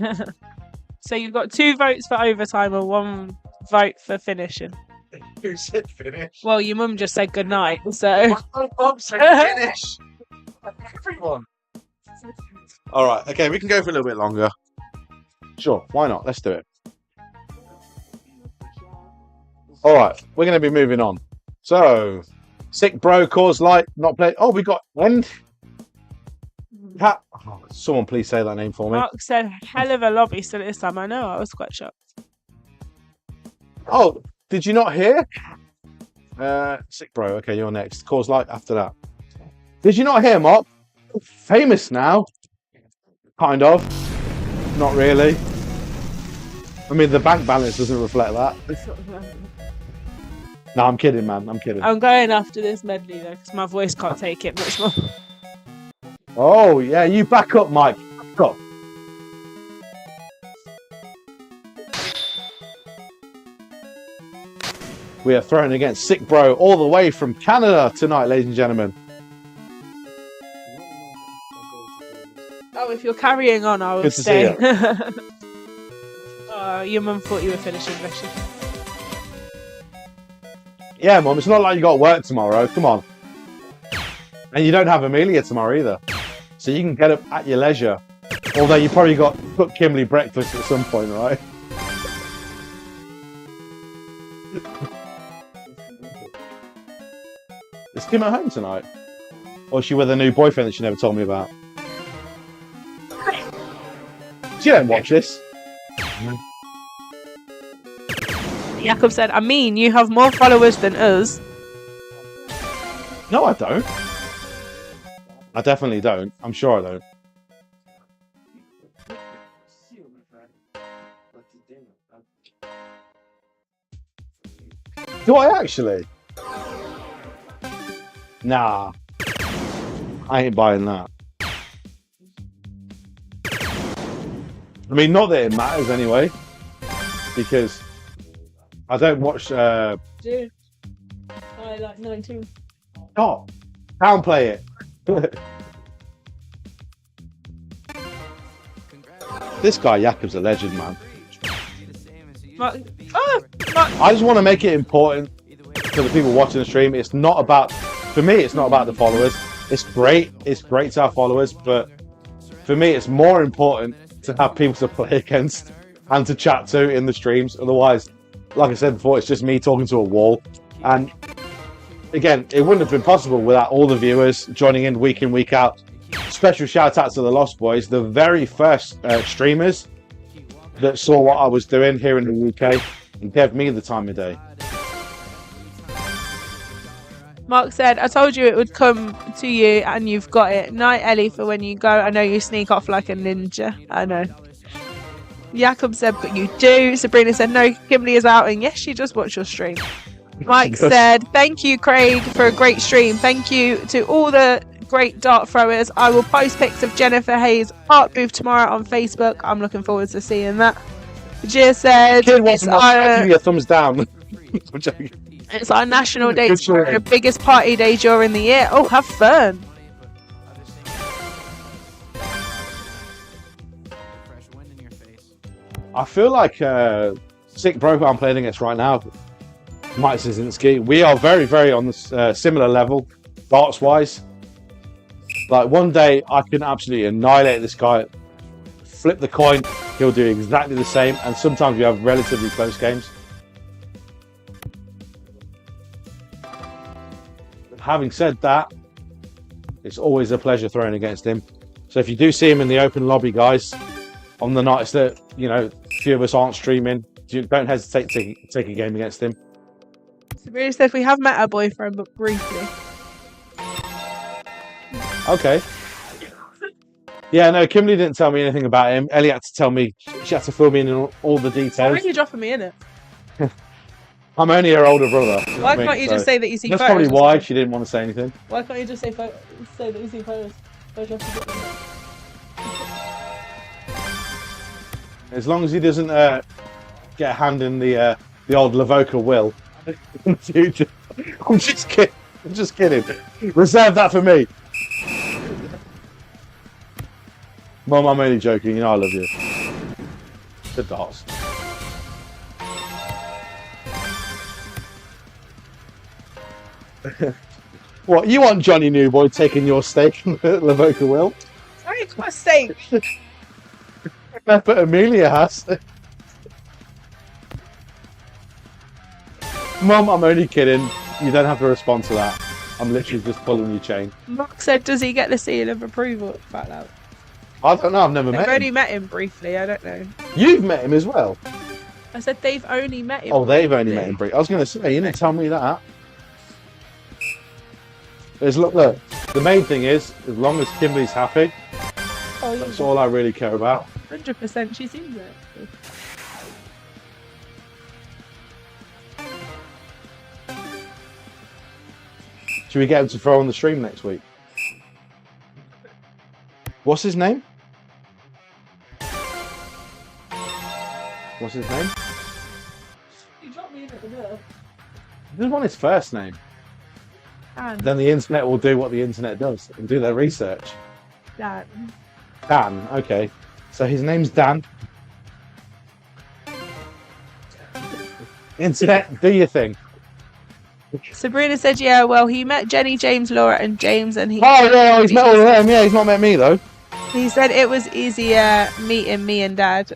So you've got 2 votes for overtime and 1 vote for finishing. Who said finish? Well, your mum just said good night, so. My mum said finish. Everyone. All right. Okay, we can go for a little bit longer. Sure. Why not? Let's do it. All right. We're going to be moving on. So, sick bro, cause light, not play. Oh, we got end. Oh, someone please say that name for me. Mark said, hell of a lobby still at this time. I know, I was quite shocked. Oh, did you not hear? Sick bro. Okay, you're next. Cause light after that. Did you not hear, Mark? Famous now. Kind of. Not really. I mean, the bank balance doesn't reflect that. No, I'm kidding, man. I'm kidding. I'm going after this medley though, because my voice can't take it much more. Oh, yeah, you back up, Mike. Back up. We are throwing against Sick Bro all the way from Canada tonight, ladies and gentlemen. Oh, if you're carrying on, I will Good to stay. see Your mum thought you were finishing, bless you. Yeah, Mum, it's not like you got work tomorrow. Come on. And you don't have Amelia tomorrow either. So you can get up at your leisure. Although you probably got to cook Kimberly breakfast at some point, right? Is Kim at home tonight? Or is she with a new boyfriend that she never told me about? She don't watch this. Jakob said, I mean, you have more followers than us. No, I don't. I definitely don't. I'm sure I don't. Do I actually? Nah. I ain't buying that. I mean, not that it matters anyway, because I don't watch. Dude, I like 19. Oh, downplay it. This guy Jakob's a legend, man. I just want to make it important to the people watching the stream. It's not about, for me, it's not about the followers. It's great to have followers, but for me, it's more important to have people to play against and to chat to in the streams. Otherwise, like I said before, it's just me talking to a wall. And again, it wouldn't have been possible without all the viewers joining in, week out. Special shout out to the Lost Boys, the very first streamers that saw what I was doing here in the UK and gave me the time of day. Mark said, I told you it would come to you and you've got it. Night, Ellie, for when you go. I know you sneak off like a ninja. I know. Jakob said, but you do. Sabrina said, no, Kimberly is out. And yes, she does watch your stream. Mike said, thank you, Craig, for a great stream. Thank you to all the great dart throwers. I will post pics of Jennifer Hayes' art booth tomorrow on Facebook. I'm looking forward to seeing that. Gia said, Give you a thumbs down. I'm joking. It's our national day. It's the biggest party day during the year. Oh, have fun. I feel like Sick Bro who I'm playing against right now, Mike Szynski, we are very, very on the similar level, darts-wise. Like, one day I can absolutely annihilate this guy, flip the coin, he'll do exactly the same, and sometimes we have relatively close games. Having said that, it's always a pleasure throwing against him. So if you do see him in the open lobby, guys, on the nights that, you know, a few of us aren't streaming, don't hesitate to take a game against him. Sabrina said we have met our boyfriend, but briefly. Okay. Yeah, no, Kimberly didn't tell me anything about him. Ellie had to tell me, she had to fill me in on all the Why details. are you dropping me in it? I'm only her older brother. Why can't you just say that you see that's photos? probably why she didn't want to say anything. Why can't you just say that you see photos? As long as he doesn't get a hand in the old Lavoca will in the future. I'm just kidding. I'm just kidding. Reserve that for me. Mum, I'm only joking. You know I love you. The darts. What, you want Johnny Newboy taking your stake in the Lavoca will? Sorry, for my sake. But Amelia has. Mum, I'm only kidding. You don't have to respond to that. I'm literally just pulling your chain. Mark said, does he get the seal of approval? Fat out. I don't know. I've never I've met only him. met him briefly. I don't know. You've met him as well. I said they've only met him. Oh, they've only met him briefly. I was going to say, you didn't tell me that. Look. The main thing is, as long as Kimberly's happy, that's all I really care about. 100% she seems it. Should we get him to throw on the stream next week? What's his name? What's his name? You dropped me in at the middle. I just want his first name. Dan. Then the internet will do what the internet does and do their research. Dan. Dan, okay. So his name's Dan. Internet, do your thing. Sabrina said, yeah, well, he met Jenny, James, Laura, and James, and he... Oh, yeah, he's met all of them. Yeah, he's not met me, though. He said it was easier meeting me and Dad.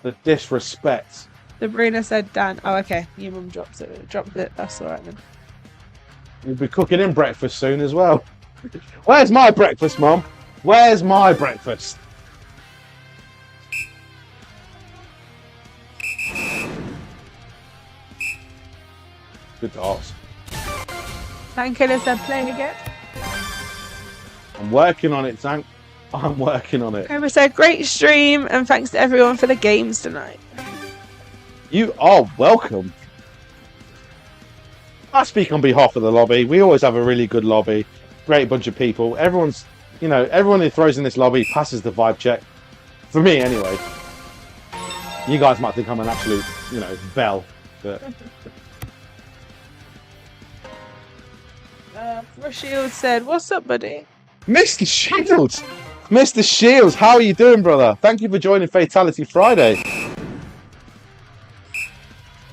The disrespect. Sabrina said Dan. Oh, okay. Your mum dropped it. That's all right, then. You'll be cooking in breakfast soon as well. Where's my breakfast, Mum? Where's my breakfast? Good darts. Tankilla said playing again. I'm working on it, Tank. I'm working on it. Emma said great stream and thanks to everyone for the games tonight. You are welcome. I speak on behalf of the lobby. We always have a really good lobby. Great bunch of people. Everyone's, you know, everyone who throws in this lobby passes the vibe check. For me, anyway. You guys might think I'm an absolute, you know, bell. But... Shields said, "What's up, buddy?" Mr. Shields! Mr. Shields, how are you doing, brother? Thank you for joining Fatality Friday.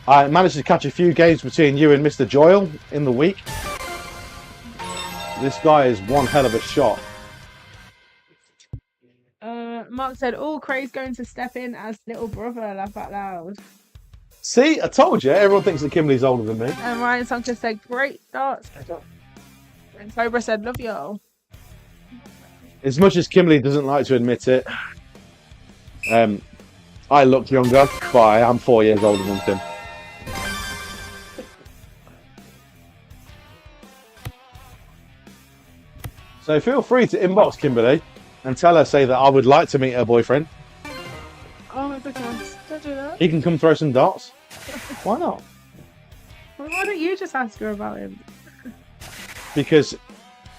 I managed to catch a few games between you and Mr. Joyle in the week. This guy is one hell of a shot. Mark said, "Oh, Craig's going to step in as little brother." Laugh out loud. See, I told you. Everyone thinks that Kimberly's older than me. And Ryan Sanchez said, "Great darts." And Cobra said, "Love y'all." As much as Kimberly doesn't like to admit it, I look younger, but I am 4 years older than Tim. So feel free to inbox Kimberly and tell her, say that I would like to meet her boyfriend. Oh my goodness, don't do that. He can come throw some darts. Why not? Well, why don't you just ask her about him? Because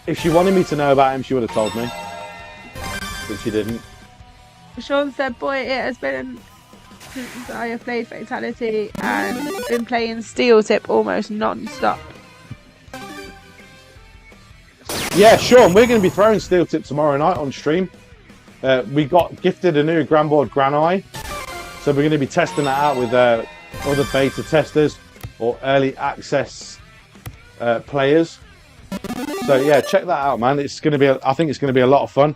if she wanted me to know about him, she would have told me. But she didn't. Sean said, "Boy, it has been since I have played Fatality and been playing Steel Tip almost non-stop." Yeah, Sean, we're going to be throwing Steel Tip tomorrow night on stream. We got gifted a new GRANBOARD GRANI, so we're going to be testing that out with other beta testers or early access players. So yeah, check that out, man. It's going to be, I think it's going to be a lot of fun.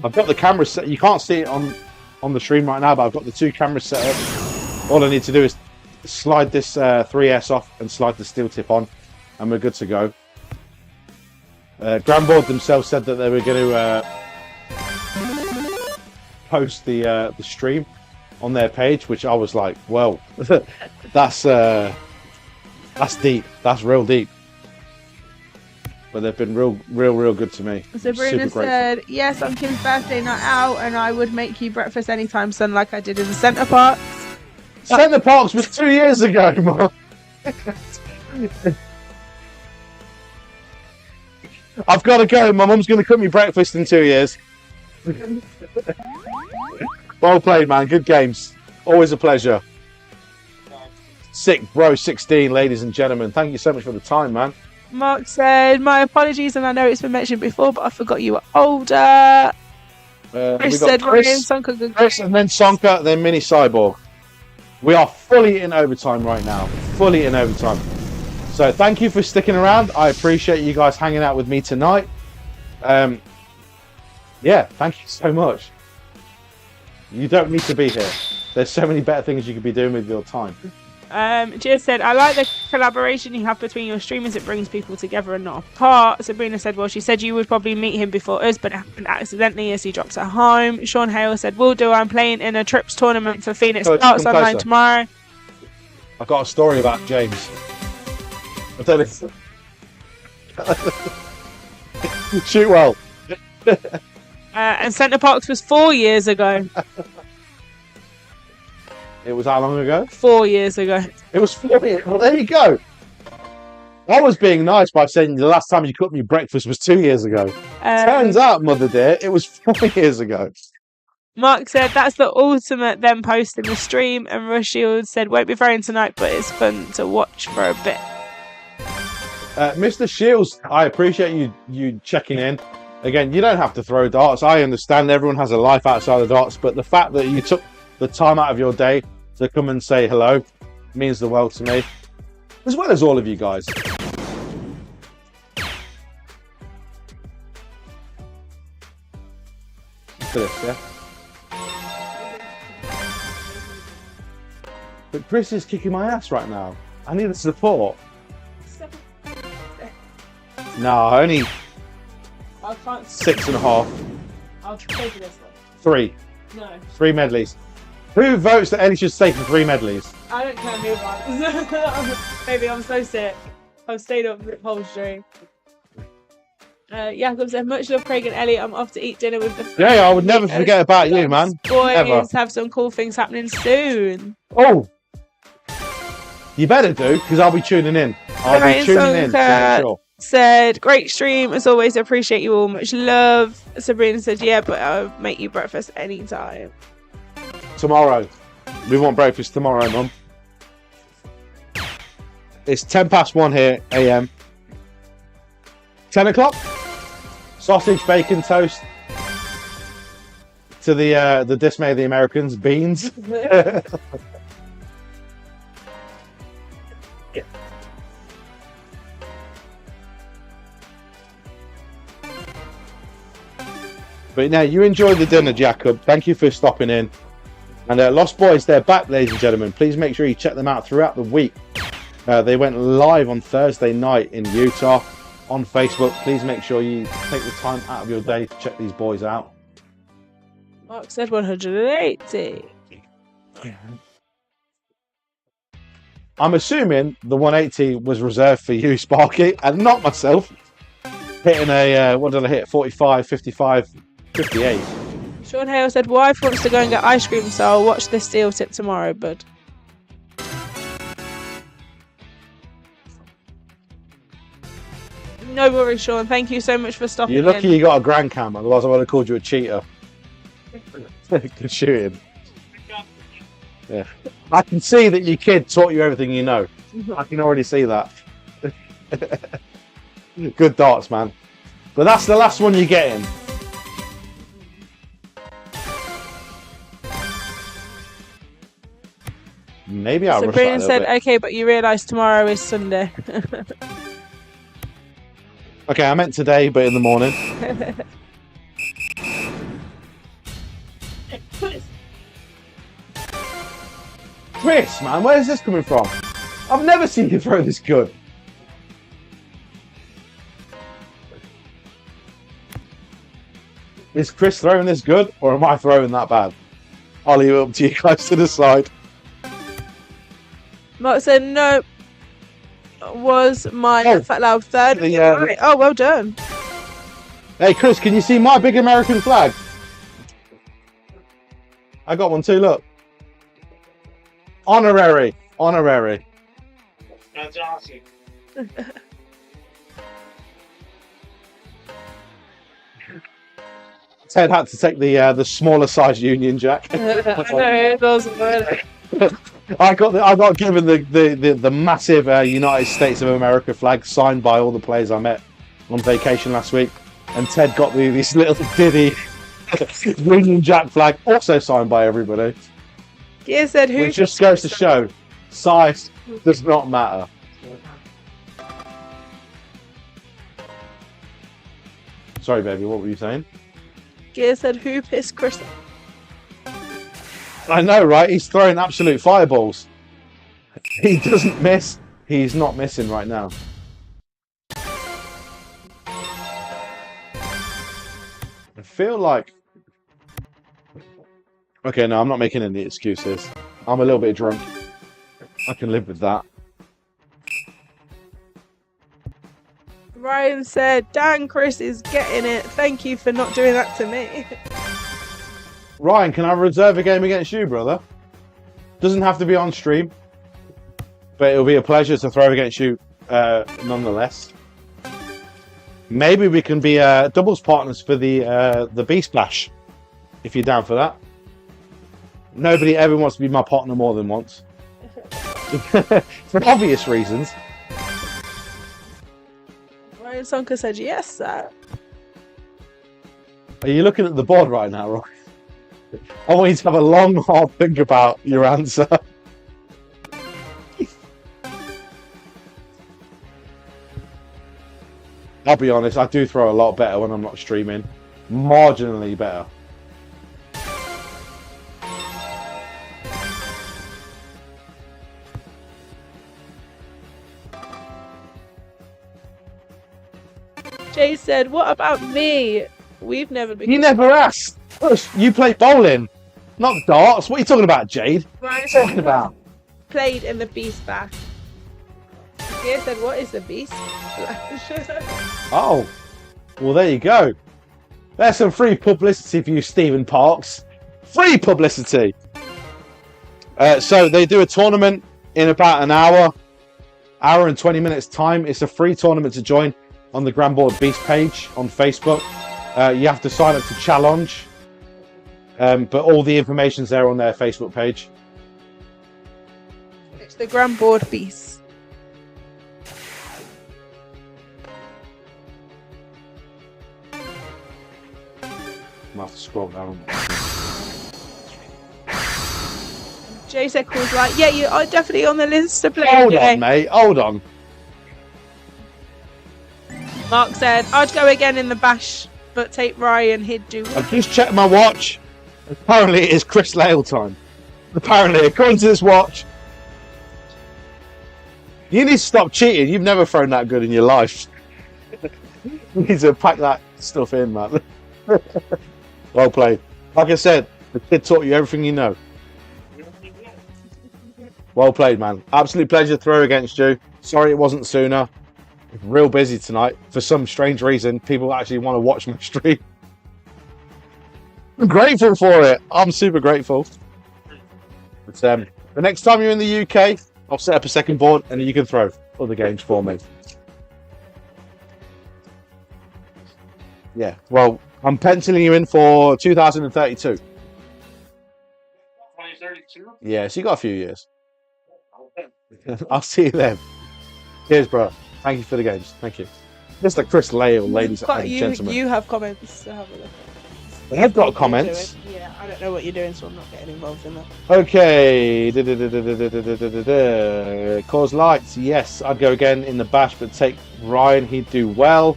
I've got the camera set. You can't see it on the stream right now, but I've got the 2 cameras set up. All I need to do is slide this 3S off and slide the Steel Tip on, and we're good to go. GRANBOARD themselves said that they were going to post the stream on their page, which I was like, well, that's deep. That's real deep. But they've been real good to me. So Bruna said, "Yes, on Kim's birthday night out, and I would make you breakfast anytime, son, like I did in the Centre Parks." Centre Parks was 2 years ago, Mum. I've got to go. My mum's going to cook me breakfast in 2 years. Well played, man. Good games. Always a pleasure. Sick Bro 16, ladies and gentlemen. Thank you so much for the time, man. Mark said, "My apologies, and I know it's been mentioned before, but I forgot you were older." Chris said, Chris, Chris, and then Sonka, then Mini Cyborg. We are fully in overtime right now. Fully in overtime. So thank you for sticking around. I appreciate you guys hanging out with me tonight. Yeah, thank you so much. You don't need to be here. There's so many better things you could be doing with your time. Gia said, "I like the collaboration you have between your streamers. It brings people together and not apart." Sabrina said, "Well, she said you would probably meet him before us, but it happened accidentally as he drops at home." Sean Hale said, "Will do. I'm playing in a trips tournament for Phoenix Darts online tomorrow." I've got a story about James. I don't know. Shoot well. And Centre Parks was 4 years ago. It was how long ago? 4 years ago. It was 4 years. Well, there you go. I was being nice by saying the last time you cooked me breakfast was 2 years ago. Turns out, Mother dear, it was 4 years ago. Mark said, "That's the ultimate then posting the stream." And Rush Shields said, "Won't be throwing tonight, but it's fun to watch for a bit." Mr. Shields, I appreciate you checking in. Again, you don't have to throw darts. I understand everyone has a life outside of darts, but the fact that you took the time out of your day to come and say hello means the world to me, as well as all of you guys. For this, yeah? But Chris is kicking my ass right now. I need the support. No, only 6.5. I'll take this one. 3. No. 3 medleys. Who votes that Ellie should stay for 3 medleys? I don't care who votes. Maybe I'm so sick. I've stayed up the whole stream. Jacob said, "Much love, Craig and Ellie. I'm off to eat dinner with the Yeah, I would never forget about you, man. Boys, Ever. have some cool things happening soon." Oh! You better do, because I'll be tuning in. I'll be Ryan tuning in, Sonka for sure. said, great stream. As always, appreciate you all. Much love. Sabrina said, yeah, but I'll make you breakfast anytime. Tomorrow. We want breakfast tomorrow, Mum. It's 1:10 here, AM. 10 o'clock? Sausage, bacon, toast. To the dismay of the Americans, beans. But now, you enjoyed the dinner, Jacob. Thank you for stopping in. And Lost Boys, they're back, ladies and gentlemen. Please make sure you check them out throughout the week. They went live on Thursday night in Utah on Facebook. Please make sure you take the time out of your day to check these boys out. Mark said 180. I'm assuming the 180 was reserved for you, Sparky, and not myself. Hitting a, what did I hit? 45, 55, 58. Sean Hale said, wife wants to go and get ice cream, so I'll watch this steel tip tomorrow, bud. No worries, Sean. Thank you so much for stopping You're lucky in. you got a grand cam, otherwise I would have called you a cheater. Good shooting. Yeah. I can see that your kid taught you everything you know. I can already see that. Good darts, man. But that's the last one you're getting. Maybe I'll rush that a Sabrina little said, bit. okay, but you realise tomorrow is Sunday. Okay, I meant today, but in the morning. Chris, man, where's this coming from? I've never seen you throw this good. Is Chris throwing this good, or am I throwing that bad? I'll leave it up to you guys to decide. Mark said, no, was my Fat Loud third. Right. Oh, well done. Hey, Chris, can you see my big American flag? I got one too, look. Honorary. Honorary. That's awesome. Ted had to take the smaller size Union Jack. I know, it doesn't work. I got given the massive United States of America flag signed by all the players I met on vacation last week, and Ted got this little diddy Union Jack flag, also signed by everybody. He said, who? Which just goes to show, size does not matter. Sorry, baby, what were you saying? Gear said, who pissed Chris? I know, right? He's throwing absolute fireballs. He doesn't miss. He's not missing right now. I feel like... Okay, no, I'm not making any excuses. I'm a little bit drunk. I can live with that. Ryan said, Dan, Chris is getting it. Thank you for not doing that to me. Ryan, can I reserve a game against you, brother? Doesn't have to be on stream, but it'll be a pleasure to throw against you nonetheless. Maybe we can be doubles partners for the Beast Bash, if you're down for that. Nobody ever wants to be my partner more than once. For obvious reasons. Ryan Sonka said, yes, sir. Are you looking at the board right now, Roy? I want you to have a long, hard think about your answer. I'll be honest, I do throw a lot better when I'm not streaming. Marginally better. Jay said, what about me? We've never been... You never asked. You play bowling, not darts. What are you talking about, Jade? Ryan What are you talking about? played in the Beast Bash. Gear said, what is the Beast Oh, well, there you go. There's some free publicity for you, Stephen Parks. Free publicity. So they do a tournament in about an hour. hour and 20 minutes time. It's a free tournament to join on the GRANBOARD Beast page on Facebook. You have to sign up to challenge, but all the information's there on their Facebook page. It's the GRANBOARD Beast. I have to scroll down. Jay said was like, yeah, you are definitely on the list to play. Hold on, mate. Hold on. Mark said, I'd go again in the bash, but take Ryan, he'd do well. I've just checked my watch. Apparently it is Chris Lale time. Apparently, according to this watch. You need to stop cheating. You've never thrown that good in your life. You need to pack that stuff in, man. Well played. Like I said, the kid taught you everything you know. Well played, man. Absolute pleasure to throw against you. Sorry it wasn't sooner. Real busy tonight. For some strange reason, people actually want to watch my stream. I'm grateful for it. I'm super grateful. But the next time you're in the UK, I'll set up a second board and you can throw other games for me. Yeah, well, I'm penciling you in for 2032. 2032? Yeah, so you got a few years. I'll see you then. Cheers, bro. Thank you for the games. Thank you. Mr. Chris Lale, ladies and gentlemen. You have comments to have a look at. I've got comments. Yeah, I don't know what you're doing, so I'm not getting involved in that. Okay. Cause lights. Yes, I'd go again in the bash, but take Ryan. He'd do well.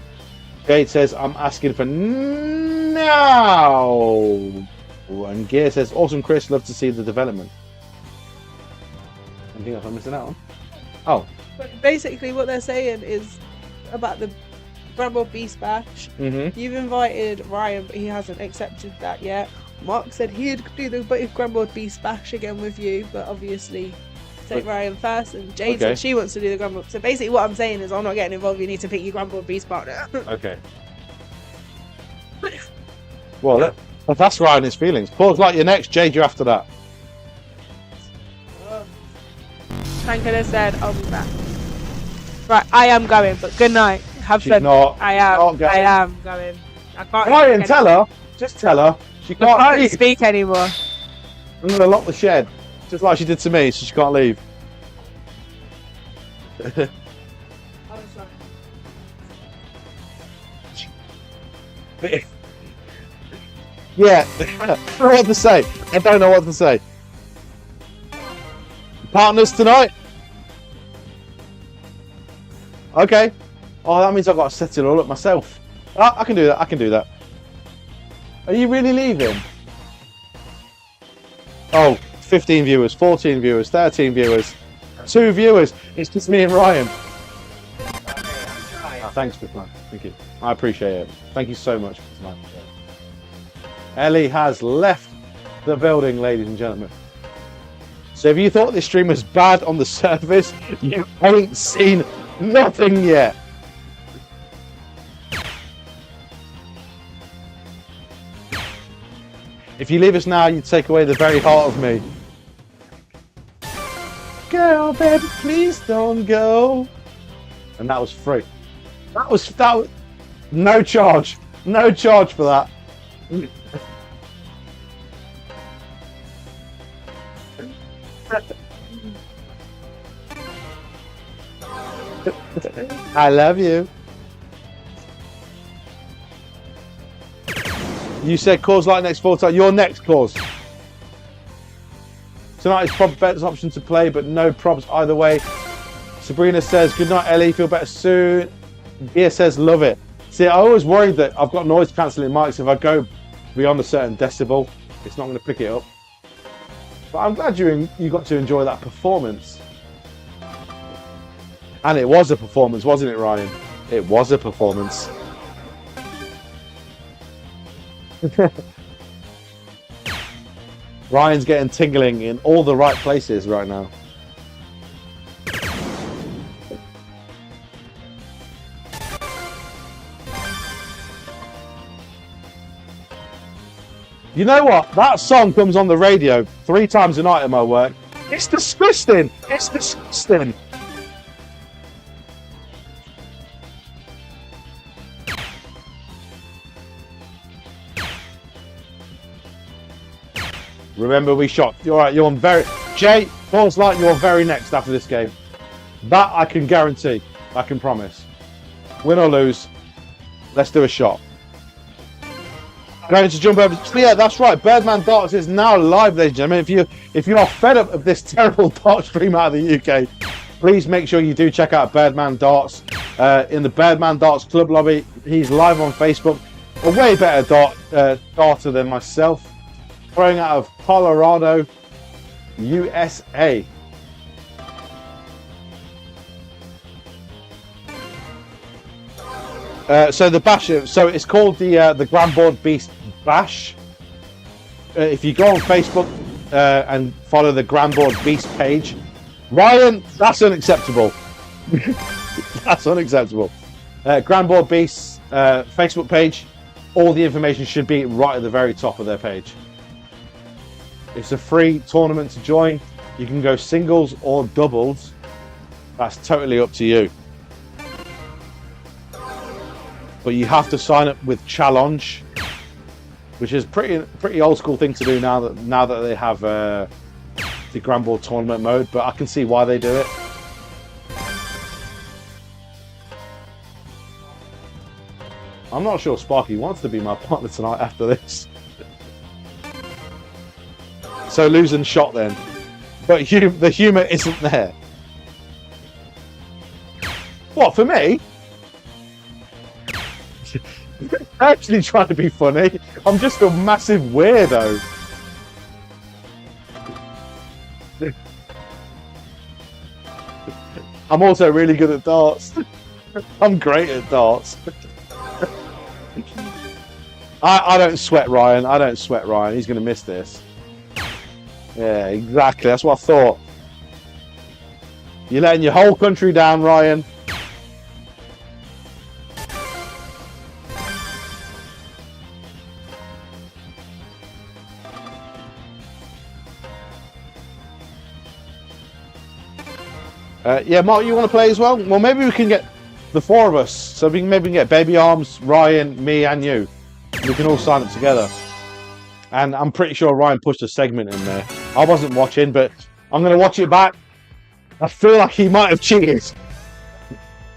Jade says, I'm asking for now. And Gear says, awesome, Chris. Love to see the development. Anything else I'm missing out on? Oh. But basically, what they're saying is about the GRANBOARD Beast Bash. You've invited Ryan, but he hasn't accepted that yet. Mark said he'd do the GRANBOARD Beast Bash again with you, but obviously take Ryan first. And Jade said she wants to do the GRANBOARD. So basically, what I'm saying is I'm not getting involved. You need to pick your GRANBOARD Beast partner. Okay. Well, that's Ryan his feelings. Paul's like you're next. Jade, you're after that. Tankada said I'll be back. Right, I am going, but good night. Have She's fun. not. I am. Not going. I am going. I can't. Ryan, tell her. Just tell her. She I can't can't leave. speak anymore. I'm going to lock the shed. Just like she did to me, so she can't leave. Yeah. I don't know what to say. I don't know what to say. Partners tonight? Okay. Oh, that means I've got to set it all up myself. Oh, I can do that. I can do that. Are you really leaving? Oh, 15 viewers, 14 viewers, 13 viewers, 2 viewers. It's just me and Ryan. Oh, thanks for that. Thank you. I appreciate it. Thank you so much for tonight. Ellie has left the building, ladies and gentlemen. So if you thought this stream was bad on the surface, you ain't seen nothing yet. If you leave us now, you take away the very heart of me. Girl, baby, please don't go. And that was free. That was no charge. No charge for that. I love you. You said cause like next 4 times. Your next cause. Tonight is prob best option to play, but no probs either way. Sabrina says, good night, Ellie. Feel better soon. Gia says, love it. See, I always worried that I've got noise cancelling mics. If I go beyond a certain decibel, it's not going to pick it up. But I'm glad you got to enjoy that performance. And it was a performance, wasn't it, Ryan? It was a performance. Ryan's getting tingling in all the right places right now. You know what? That song comes on the radio 3 times a night at my work. It's disgusting. It's disgusting. Remember, we shot. You're right. You're on very. Jay, Paul's like you're very next after this game. That I can guarantee. I can promise. Win or lose, let's do a shot. Going to jump over. Yeah, that's right. Birdman Darts is now live, ladies and gentlemen. If you are fed up of this terrible dart stream out of the UK, please make sure you do check out Birdman Darts in the Birdman Darts Club lobby. He's live on Facebook. A way better darter than myself. Throwing out of Colorado, USA. So the bash, so it's called the GRANBOARD Beast Bash. If you go on Facebook and follow the GRANBOARD Beast page, Ryan, that's unacceptable. That's unacceptable. GRANBOARD Beast Facebook page. All the information should be right at the very top of their page. It's a free tournament to join. You can go singles or doubles. That's totally up to you. But you have to sign up with challenge, which is pretty old school thing to do now that they have the GRANBOARD tournament mode. But I can see why they do it. I'm not sure Sparky wants to be my partner tonight after this. So losing shot then, but the humour isn't there. What, for me? I'm actually trying to be funny. I'm just a massive weirdo. I'm also really good at darts. I'm great at darts. I don't sweat Ryan. I don't sweat Ryan. He's going to miss this. Yeah, exactly. That's what I thought. You're letting your whole country down, Ryan. Yeah, Mark, you want to play as well? Well, maybe we can get the four of us. So maybe we can get Baby Arms, Ryan, me, and you. We can all sign up together. And I'm pretty sure Ryan pushed a segment in there. I wasn't watching, but I'm going to watch it back. I feel like he might have cheated.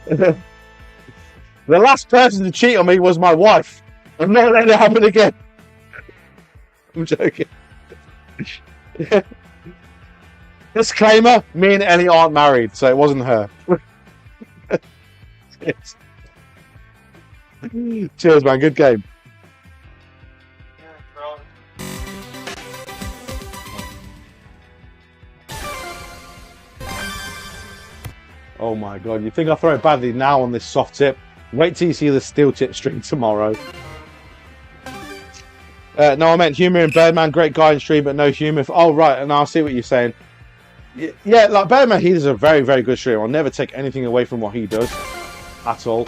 The last person to cheat on me was my wife. I'm not letting it happen again. I'm joking. Disclaimer, me and Ellie aren't married, so it wasn't her. Cheers, man. Good game. Oh my god, you think I throw it badly now on this soft tip? Wait till you see the steel tip stream tomorrow. No, I meant humour in Birdman, great guy in stream, but no humour. Oh, right, and I see what you're saying. Yeah, like Birdman, he is a very, very good streamer. I'll never take anything away from what he does. At all.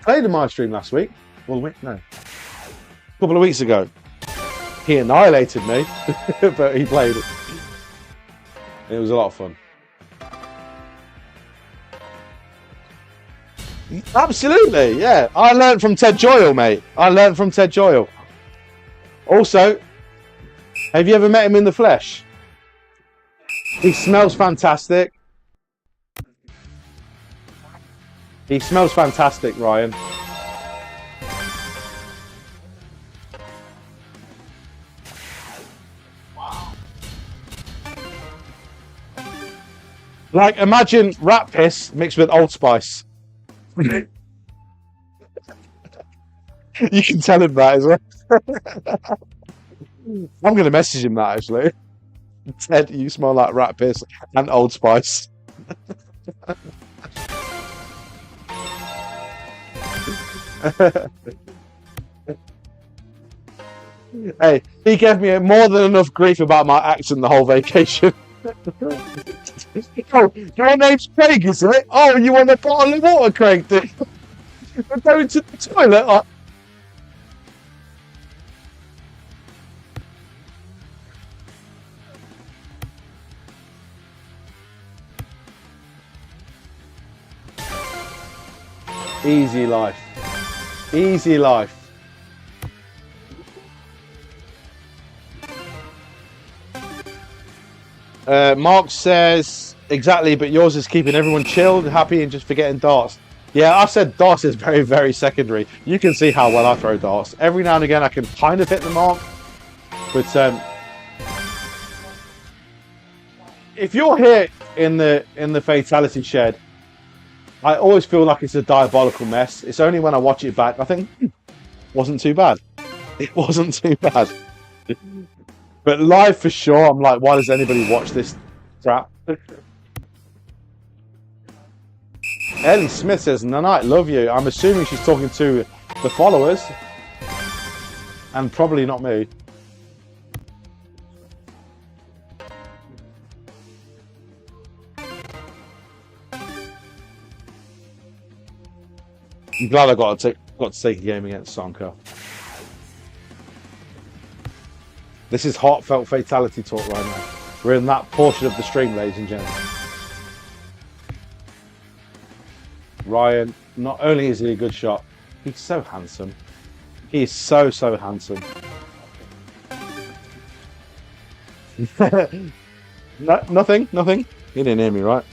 Played in my stream last week. Well, no. A couple of weeks ago. He annihilated me, but he played it. It was a lot of fun. Absolutely, yeah. I learned from Ted Joyle, mate. I learned from Ted Joyle. Also, have you ever met him in the flesh? He smells fantastic. He smells fantastic, Ryan. Like, imagine rat piss mixed with Old Spice. You can tell him that as well. I'm going to message him that, actually. Ted, you smell like rat piss and Old Spice. Hey, he gave me more than enough grief about my accent the whole vacation. Oh, your name's Craig, is it? Oh, you want a bottle of water, Craig? We're going to the toilet. Easy life. Easy life. Mark says, exactly, but yours is keeping everyone chilled, happy, and just forgetting darts. Yeah, I said darts is very, very secondary. You can see how well I throw darts. Every now and again, I can kind of hit the mark. But if you're here in the Fatality shed, I always feel like it's a diabolical mess. It's only when I watch it back, I think, wasn't too bad. It wasn't too bad. But live for sure, I'm like, why does anybody watch this crap? Ellie Smith says, Nanite, love you. I'm assuming she's talking to the followers. And probably not me. I'm glad I got to take a game against Sonka. This is heartfelt Fatality talk right now. We're in that portion of the stream, ladies and gentlemen. Ryan, not only is he a good shot, he's so handsome. He is so, so handsome. No, nothing. You didn't hear me, right?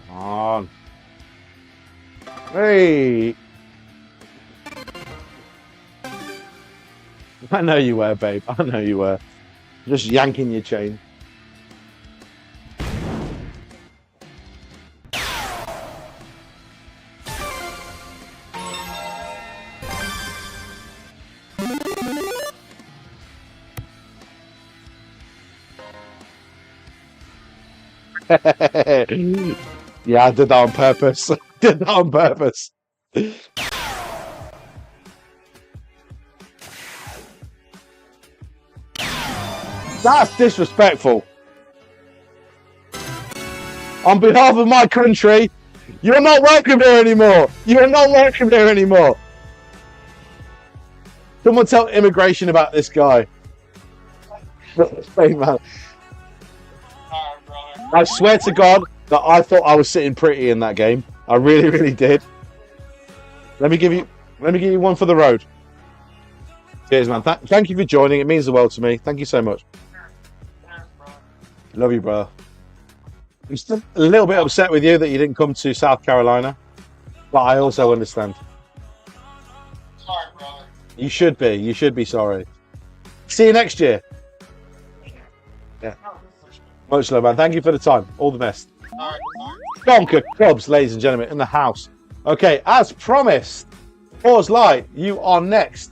On. Hey! I know you were, babe. I know you were. Just yanking your chain. Yeah, I did that on purpose. Did that on purpose. That's disrespectful. On behalf of my country, you're not welcome here anymore. You're not welcome here anymore. Someone tell immigration about this guy. Hey, man. I swear to God that I thought I was sitting pretty in that game. I really, really did. Let me give you one for the road. Cheers, man. Thank you for joining. It means the world to me. Thank you so much. Love you, brother. I'm still a little bit upset with you that you didn't come to South Carolina, but I also understand. Sorry, brother. You should be. You should be sorry. See you next year. Yeah. Much love, man. Thank you for the time. All the best. All right. Donker Cubs, ladies and gentlemen, in the house. Okay, as promised, Cause Light, you are next.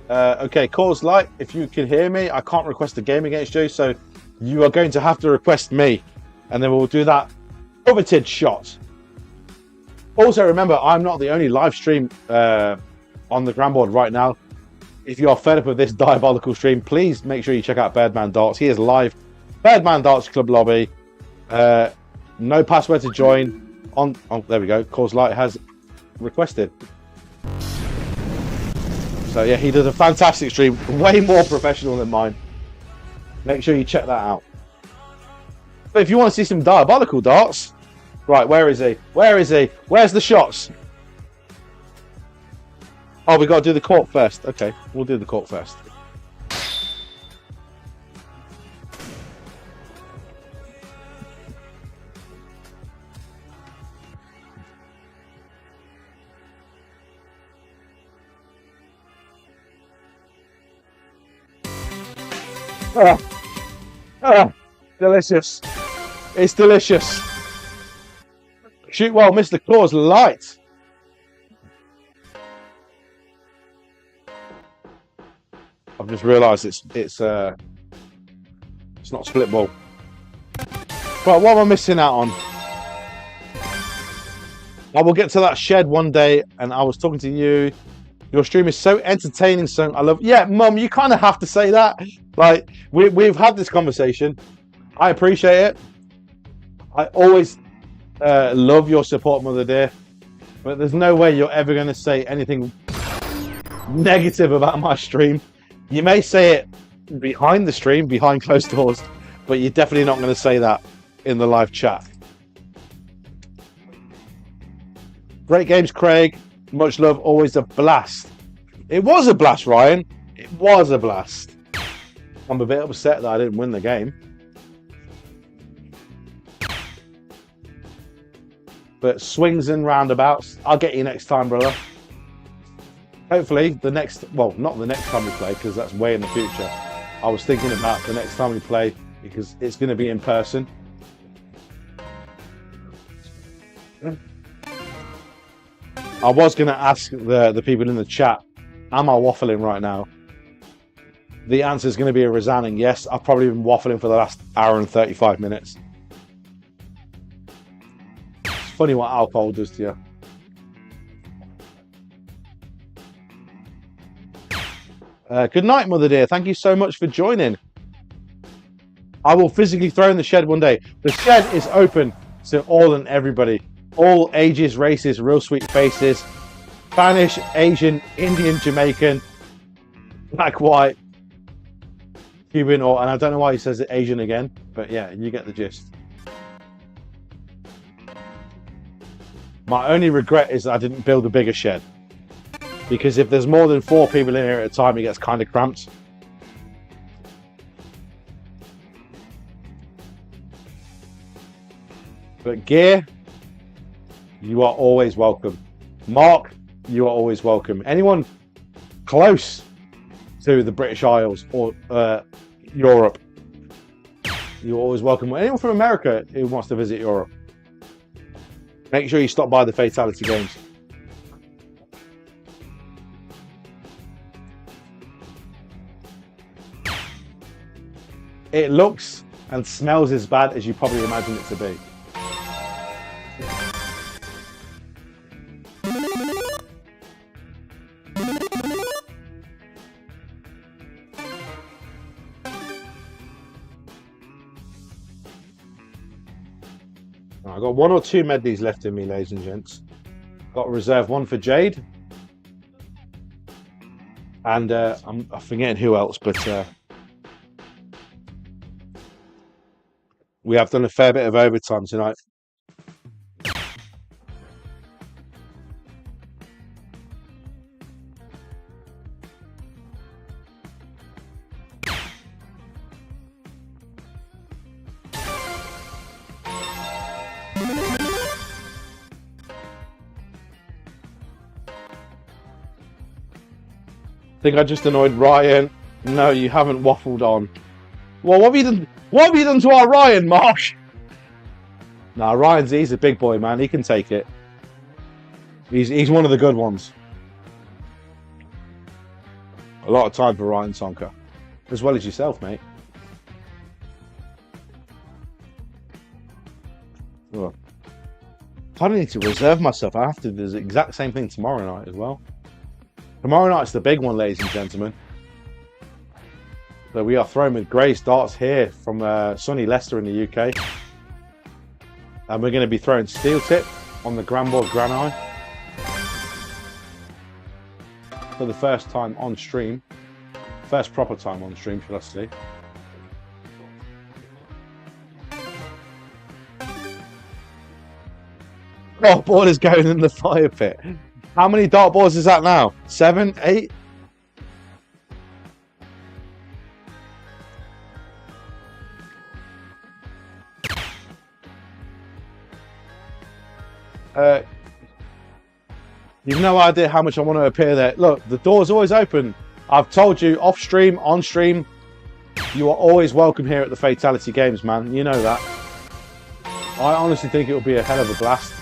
Okay, Cause Light, if you can hear me, I can't request a game against you, so you are going to have to request me, and then we'll do that coveted shot. Also, remember, I'm not the only live stream on the GRANBOARD right now. If you are fed up with this diabolical stream, please make sure you check out Birdman Darts. He is live. Birdman Darts Club lobby. No password to join. Oh, there we go. Cause Light has requested. So yeah, he does a fantastic stream, way more professional than mine. Make sure you check that out. But if you want to see some diabolical darts, right, where is he? Where is he? Where's the shots? Oh, we got to do the court first. Okay, we'll do the court first. Delicious. It's delicious. Shoot well, Mr. Cause Light. I've just realised it's not split ball. Right, what am I missing out on? I will get to that shed one day, and I was talking to you. Your stream is so entertaining, so I love. Yeah, Mum, you kind of have to say that. Like we've had this conversation. I appreciate it. I always love your support, Mother dear. But there's no way you're ever going to say anything negative about my stream. You may say it behind the stream, behind closed doors, but you're definitely not going to say that in the live chat. Great games, Craig. Much love. Always a blast. It was a blast, Ryan. It was a blast. I'm a bit upset that I didn't win the game. But swings and roundabouts. I'll get you next time, brother. Hopefully the next, well, not the next time we play, because that's way in the future. I was thinking about the next time we play, because it's going to be in person. I was going to ask the people in the chat, am I waffling right now? The answer is going to be a resounding yes. I've probably been waffling for the last hour and 35 minutes. It's funny what alcohol does to you. Good night, Mother dear. Thank you so much for joining. I will physically throw in the shed one day. The shed is open to all and everybody. All ages, races, real sweet faces. Spanish, Asian, Indian, Jamaican, black, white, Cuban, or, and I don't know why he says it Asian again, but yeah, you get the gist. My only regret is that I didn't build a bigger shed. Because if there's more than 4 people in here at a time, it gets kind of cramped. But Gear, you are always welcome. Mark, you are always welcome. Anyone close to the British Isles or Europe, you're always welcome. Anyone from America who wants to visit Europe, make sure you stop by the Fatality Games. It looks and smells as bad as you probably imagine it to be. I've got 1 or 2 medleys left in me, ladies and gents. Got to reserve 1 for Jade. And I'm forgetting who else, but we have done a fair bit of overtime tonight. I think I just annoyed Ryan. No, you haven't waffled on. Well, what have you done? What have you done to our Ryan, Mark? Nah, he's a big boy, man. He can take it. He's one of the good ones. A lot of time for Ryan Sonka. As well as yourself, mate. Oh. I need to reserve myself. I have to do the exact same thing tomorrow night as well. Tomorrow night's the big one, ladies and gentlemen. So we are throwing with Grace darts here from sunny Leicester in the UK. And we're going to be throwing steel tip on the GRANBOARD Granite for the first time on stream. First proper time on stream, shall I say. Oh, ball is going in the fire pit. How many dartboards is that now? 7, 8? You've no idea how much I want to appear there. Look, the door's always open. I've told you, off stream, on stream, you are always welcome here at the Fatality Games, man. You know that. I honestly think it will be a hell of a blast.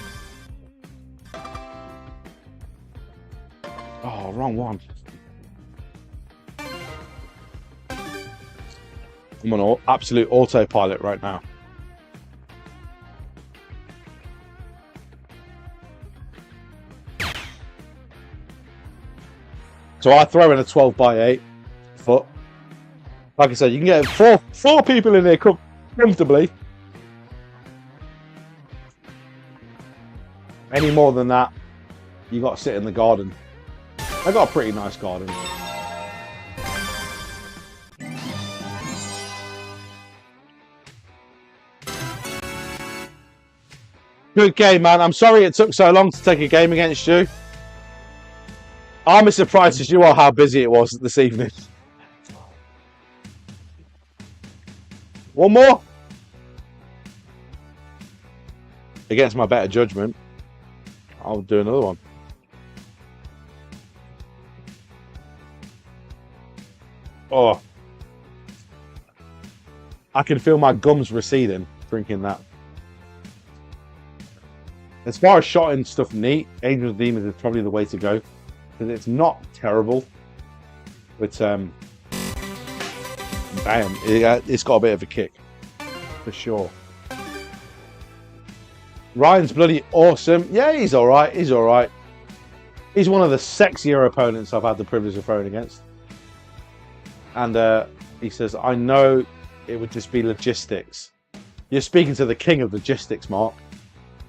Oh, wrong one. I'm on absolute autopilot right now. So I throw in a 12 by 8 foot. Like I said, you can get four people in here comfortably. Any more than that, you got to sit in the garden. I got a pretty nice garden. Good game, man. I'm sorry it took so long to take a game against you. I'm as surprised as you are how busy it was this evening. One more? Against my better judgment, I'll do another one. Oh. I can feel my gums receding drinking that. As far as shot and stuff neat, Angels and Demons is probably the way to go. Because it's not terrible. But, damn, it's got a bit of a kick. For sure. Ryan's bloody awesome. Yeah, he's alright. He's alright. He's one of the sexier opponents I've had the privilege of throwing against. And he says, I know it would just be logistics. You're speaking to the king of logistics, Mark.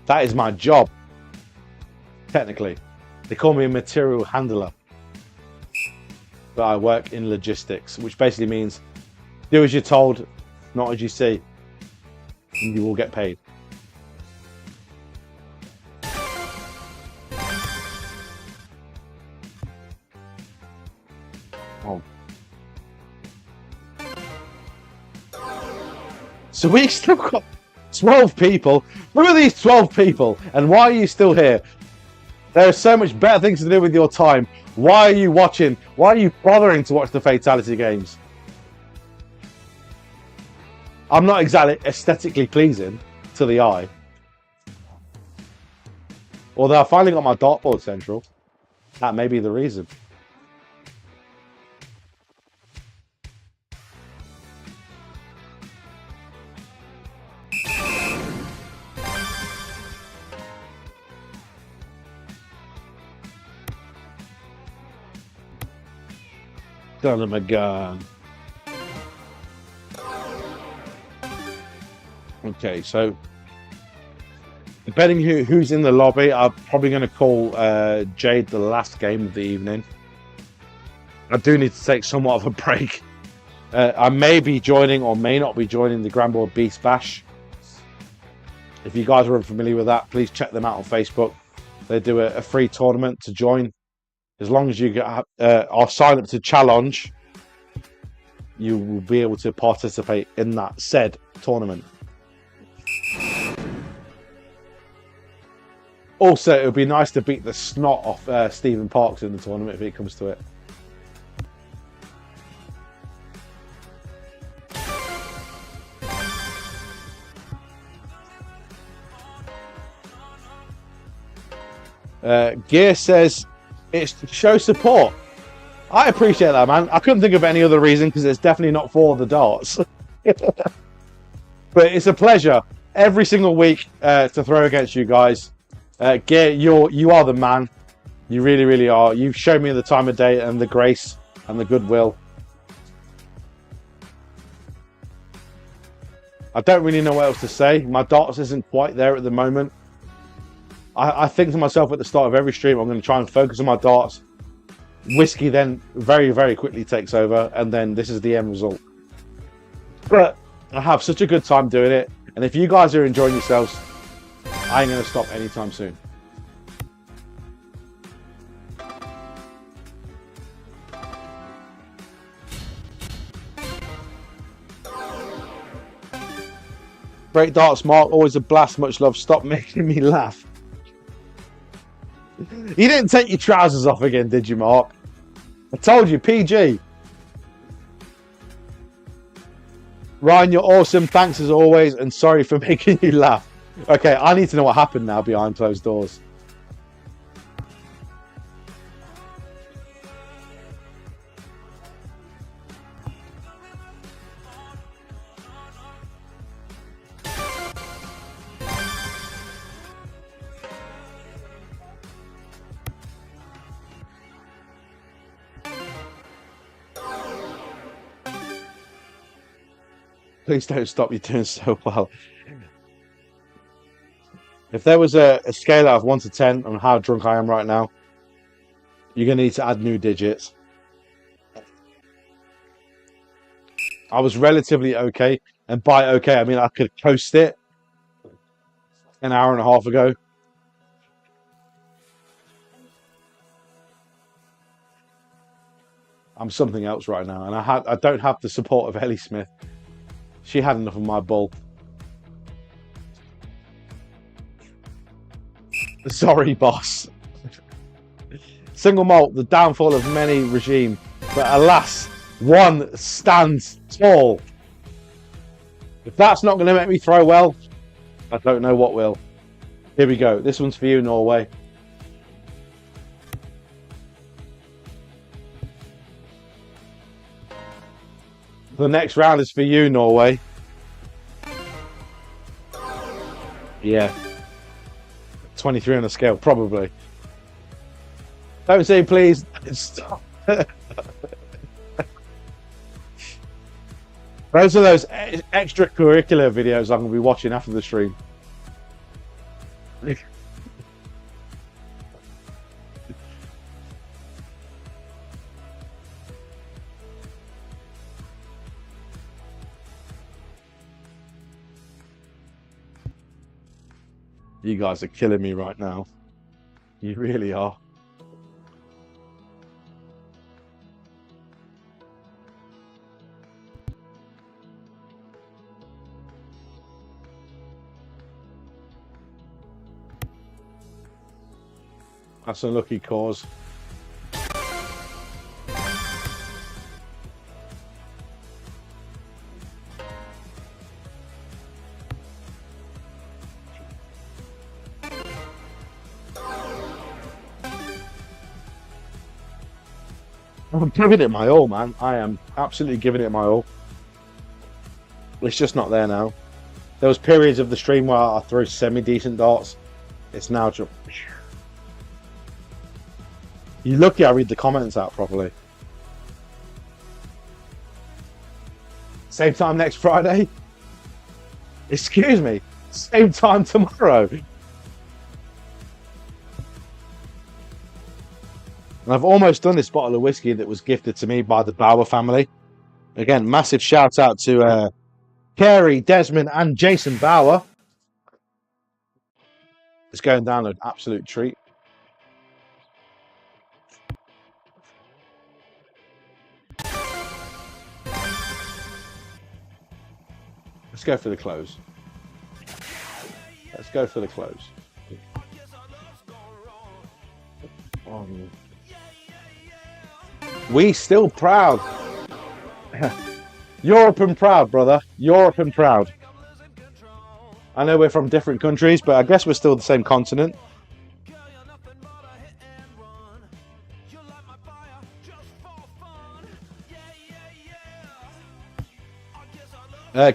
That is my job. Technically. They call me a material handler. But I work in logistics, which basically means do as you're told, not as you see. And you will get paid. Oh. So we still got 12 people. Who are these 12 people? And why are you still here? There are so much better things to do with your time. Why are you watching? Why are you bothering to watch the Fatality games? I'm not exactly aesthetically pleasing to the eye. Although I finally got my dartboard central. That may be the reason. Son of a gun. Okay, so depending who's in the lobby, I'm probably going to call Jade the last game of the evening. I do need to take somewhat of a break. I may be joining or may not be joining the GRANBOARD Beast Bash. If you guys are unfamiliar with that, please check them out on Facebook. They do a free tournament to join. As long as you are signed up to challenge, you will be able to participate in that said tournament. Also, it would be nice to beat the snot off Stephen Parks in the tournament if it comes to it. Gear says it's to show support. I appreciate that, man. I couldn't think of any other reason because it's definitely not for the darts. But it's a pleasure every single week to throw against you guys. Gear, you are the man. You really, really are. You've shown me the time of day and the grace and the goodwill. I don't really know what else to say. My darts isn't quite there at the moment. I think to myself at the start of every stream, I'm going to try and focus on my darts. Whiskey then very, very quickly takes over, and then this is the end result. But I have such a good time doing it, and if you guys are enjoying yourselves, I ain't going to stop anytime soon. Great darts, Mark. Always a blast. Much love. Stop making me laugh. You didn't take your trousers off again, did you, Mark? I told you, PG. Ryan, you're awesome. Thanks as always, and sorry for making you laugh. Okay, I need to know what happened now behind closed doors. Please don't stop, you're doing so well. If there was a scale out of 1 to 10 on how drunk I am right now, You're going to need to add new digits. I was relatively okay. And by okay, I mean I could post it an hour and a half ago. I'm something else right now. And I don't have the support of Ellie Smith. She had enough of my bull. Sorry, boss. Single malt, the downfall of many regime. But alas, one stands tall. If that's not going to make me throw well, I don't know what will. Here we go. This one's for you, Norway. The next round is for you, Norway. Yeah. 23 on the scale, probably. Don't say please. Stop. Those are those extracurricular videos I'm going to be watching after the stream. You guys are killing me right now. You really are. That's a lucky cause. I'm giving it my all, man. I am absolutely giving it my all. It's just not there now. There was periods of the stream where I threw semi-decent darts. It's now just... You're lucky I read the comments out properly. Same time next Friday? Excuse me. Same time tomorrow. And I've almost done this bottle of whiskey that was gifted to me by the Bauer family. Again, massive shout out to Carey, Desmond and Jason Bauer. It's going down an absolute treat. Let's go for the close. Let's go for the close. We still proud. Europe and proud, brother. Europe and proud. I know we're from different countries, but I guess we're still the same continent.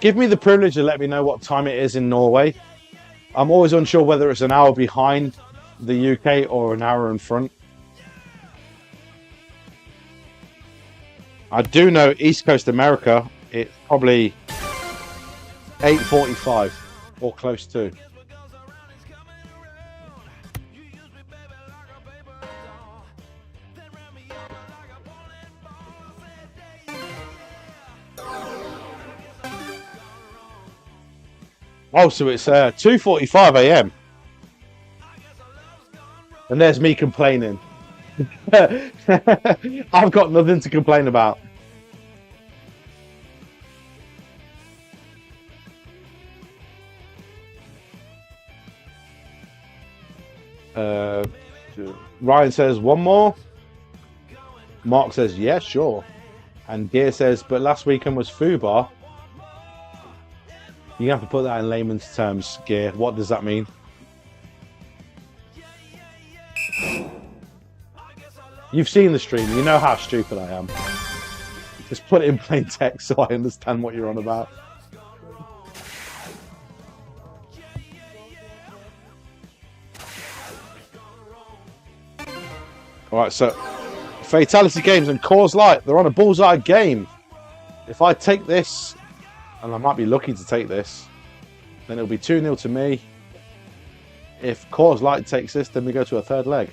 Give me the privilege to let me know what time it is in Norway. I'm always unsure whether it's an hour behind the UK or an hour in front. I do know East Coast America, it's probably 8:45 or close to. Oh, so it's 2:45 a.m. And there's me complaining. I've got nothing to complain about. Ryan says one more. Mark says yeah, sure. And Gear says, but last weekend was Fubar. You have to put that in layman's terms, Gear. What does that mean? You've seen the stream. You know how stupid I am. Just put it in plain text so I understand what you're on about. Alright, so Fatality Games and Coors Light, they're on a bullseye game. If I take this, and I might be lucky to take this, then it'll be 2-0 to me. If Coors Light takes this, then we go to a third leg.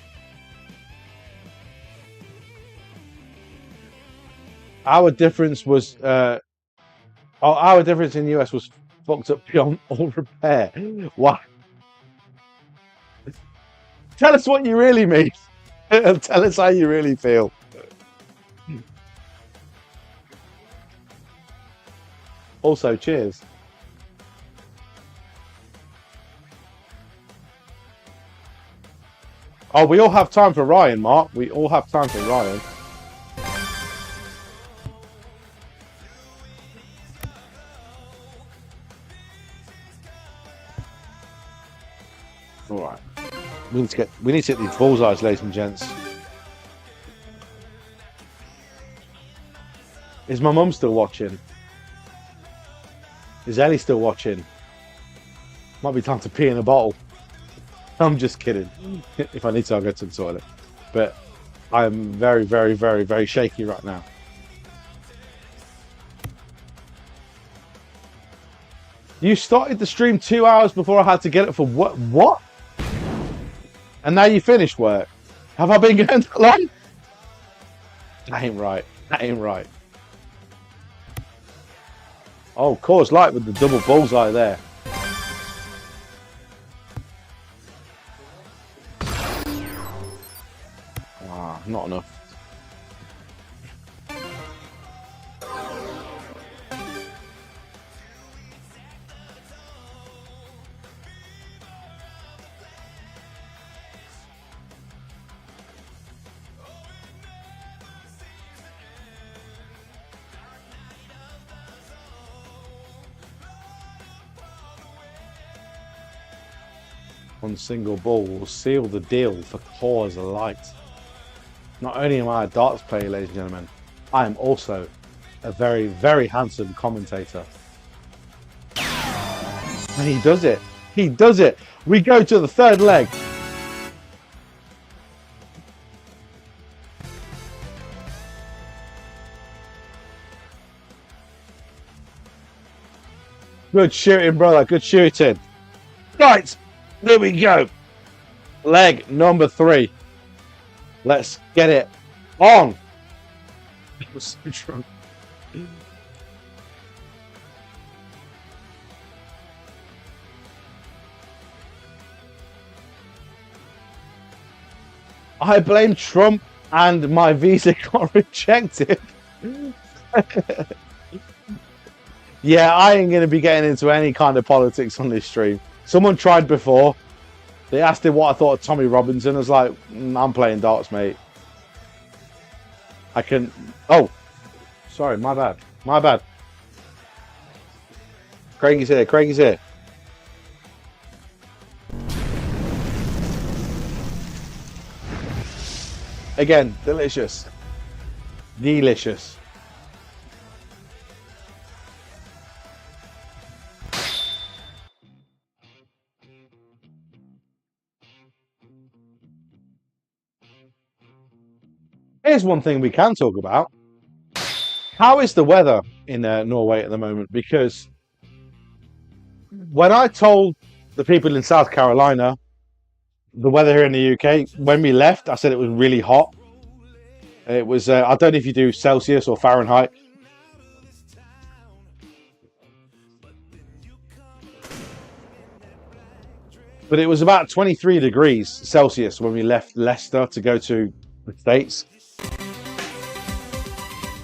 our difference was our difference in the US was fucked up beyond all repair. What? Tell us what you really mean. Tell us how you really feel. Also, cheers. Oh, we all have time for Ryan, Mark. We all have time for Ryan. All right. We need to hit these bullseyes, ladies and gents. Is my mum still watching? Is Ellie still watching? Might be time to pee in a bottle. I'm just kidding. If I need to, I'll go to the toilet. But I'm very, very, very, very shaky right now. You started the stream 2 hours before I had to get it for what? What? And now you finished work. Have I been going that long? That ain't right. That ain't right. Oh, Coors Light with the double bullseye there. Ah, not enough. One single ball will seal the deal for Coors Light. Not only am I a darts player, ladies and gentlemen, I am also a very, very handsome commentator. And he does it. He does it. We go to the third leg. Good shooting, brother. Good shooting. Right. There we go. Leg number 3. Let's get it on. I was so drunk. I blame Trump and my visa got rejected. Yeah, I ain't going to be getting into any kind of politics on this stream. Someone tried before. They asked him what I thought of Tommy Robinson. I was like, I'm playing darts, mate. I can... Oh, sorry, my bad. My bad. Craigie's here. Craigie's here. Again, delicious. Delicious. Here's one thing we can talk about. How is the weather in Norway at the moment? Because when I told the people in South Carolina the weather here in the UK, when we left, I said it was really hot. It was, I don't know if you do Celsius or Fahrenheit. But it was about 23 degrees Celsius when we left Leicester to go to the States.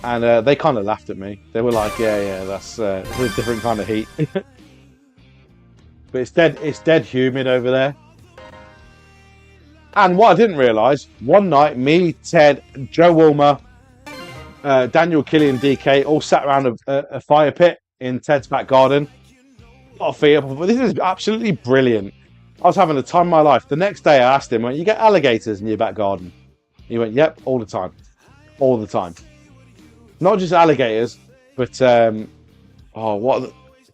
And they kind of laughed at me. They were like, yeah, that's a different kind of heat. But it's dead humid over there. And what I didn't realise, one night, me, Ted, Joe Wilmer, Daniel Killian, DK, all sat around a fire pit in Ted's back garden. Got a feet up, but this is absolutely brilliant. I was having the time of my life. The next day I asked him, you get alligators in your back garden? He went, yep, all the time. All the time. Not just alligators, but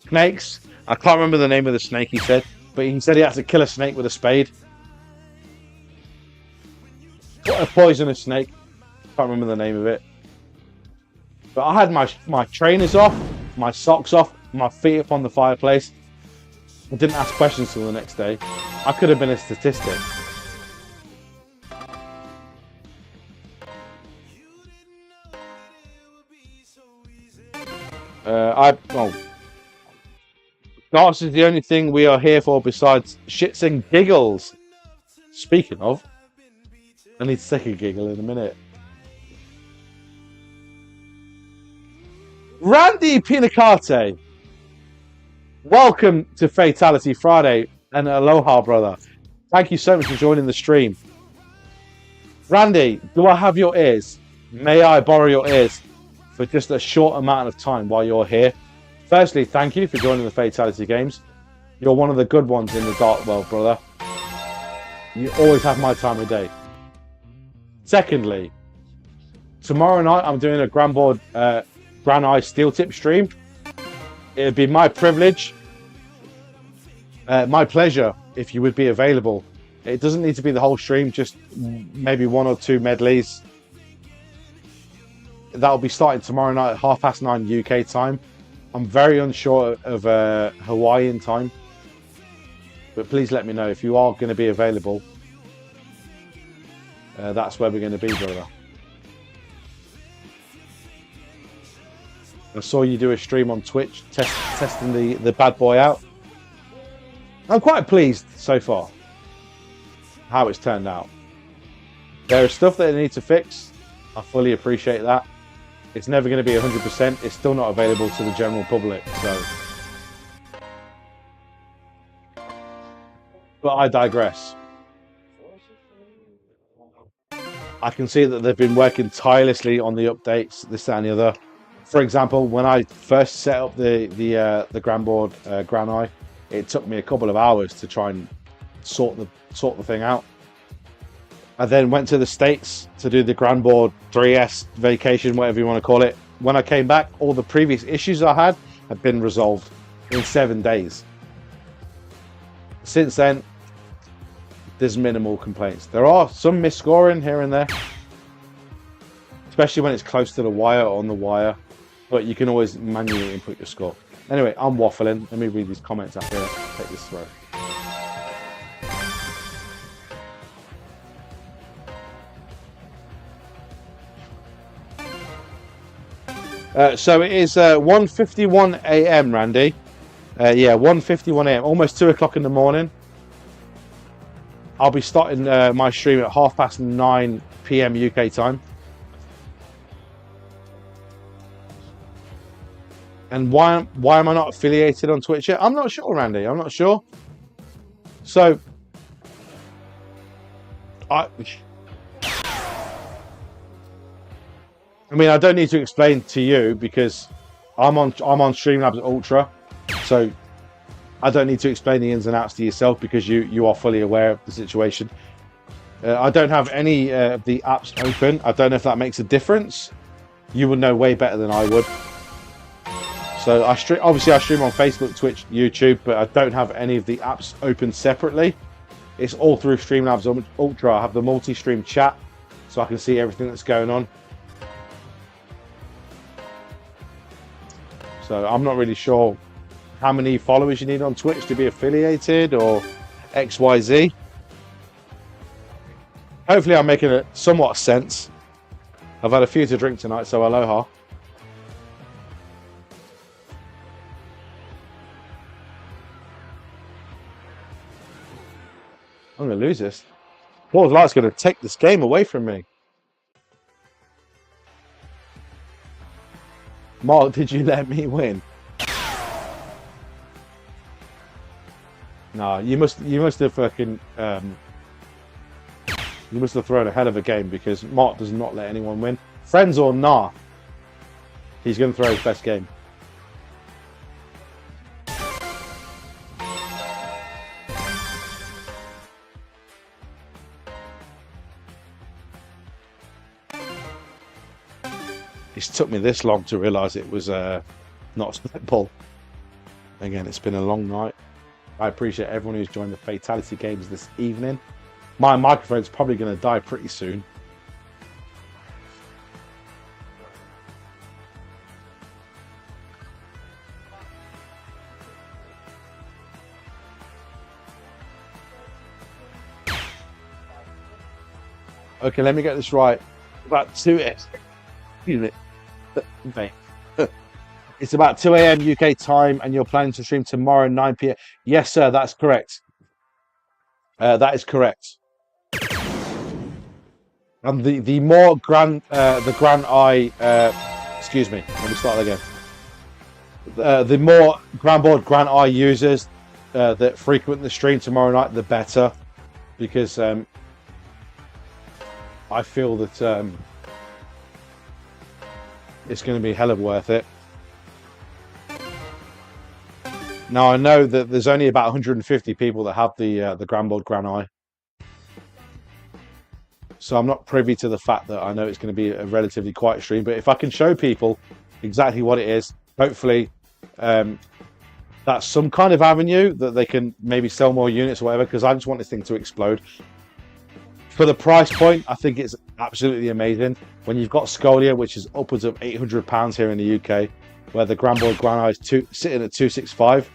snakes. I can't remember the name of the snake he said, but he said he had to kill a snake with a spade. What a poisonous snake. Can't remember the name of it. But I had my trainers off, my socks off, my feet up on the fireplace. I didn't ask questions till the next day. I could have been a statistic. Darts is the only thing we are here for besides shits and giggles. Speaking of, I need to take a giggle in a minute. Randy Pinacate, welcome to Fatality Friday, and aloha, brother. Thank you so much for joining the stream. Randy, do I have your ears? May I borrow your ears for just a short amount of time while you're here? Firstly, thank you for joining the Fatality Games. You're one of the good ones in the dart world, brother. You always have my time of day. Secondly, tomorrow night I'm doing a GRANBOARD Gran Eye Steel Tip stream. It'd be my privilege, my pleasure, if you would be available. It doesn't need to be the whole stream, just maybe 1 or 2 medleys. That'll be starting tomorrow night at 9:30 UK time. I'm very unsure of Hawaiian time, but please let me know if you are going to be available. That's where we're going to be, brother. I saw you do a stream on Twitch testing the bad boy out. I'm quite pleased so far how it's turned out. There is stuff that they need to fix. I fully appreciate that. It's never going to be 100%. It's still not available to the general public. So, but I digress. I can see that they've been working tirelessly on the updates, this, that, and the other. For example, when I first set up the GRANBOARD Gran Eye, it took me a couple of hours to try and sort the thing out. I then went to the States to do the GRANBOARD 3S vacation, whatever you want to call it. When I came back, all the previous issues I had been resolved in 7 days. Since then, there's minimal complaints. There are some misscoring here and there, especially when it's close to the wire or on the wire, but you can always manually input your score. Anyway, I'm waffling. Let me read these comments out here. Take this through. So it is 1:51 a.m. Randy. Yeah, 1:51 a.m. Almost 2 o'clock in the morning. I'll be starting my stream at 9:30 p.m. UK time. And why am I not affiliated on Twitch yet? I'm not sure, Randy. I'm not sure. So I mean, I don't need to explain to you because I'm on Streamlabs Ultra, so I don't need to explain the ins and outs to yourself because you are fully aware of the situation. I don't have any of the apps open. I don't know if that makes a difference. You would know way better than I would. So obviously I stream on Facebook, Twitch, YouTube, but I don't have any of the apps open separately. It's all through Streamlabs Ultra. I have the multi-stream chat, so I can see everything that's going on. So I'm not really sure how many followers you need on Twitch to be affiliated or XYZ. Hopefully I'm making it somewhat sense. I've had a few to drink tonight, so aloha. I'm going to lose this. Paul's Light's going to take this game away from me. Mark, did you let me win? No, you must have fucking you must have thrown a hell of a game because Mark does not let anyone win. Friends or nah, he's going to throw his best game. It's took me this long to realise it was not a split ball. Again, it's been a long night. I appreciate everyone who's joined the Fatality Games this evening. My microphone's probably going to die pretty soon. Okay, let me get this right. Back to it. Excuse me. It's about 2 a.m. UK time, and you're planning to stream tomorrow 9 p.m. Yes, sir, that's correct. That is correct. And the more Grand Eye, excuse me, let me start again. The more GRANBOARD Grand Eye users that frequent the stream tomorrow night, the better, because I feel that it's going to be hell of worth it. Now I know that there's only about 150 people that have the GRANBOARD Grand Eye, so I'm not privy to the fact that I know it's going to be a relatively quiet stream. But if I can show people exactly what it is, hopefully that's some kind of avenue that they can maybe sell more units or whatever, because I just want this thing to explode. For the price point, I think it's absolutely amazing. When you've got Scolia, which is upwards of £800 here in the UK, where the GRANBOARD Grand Eye is sitting at 265,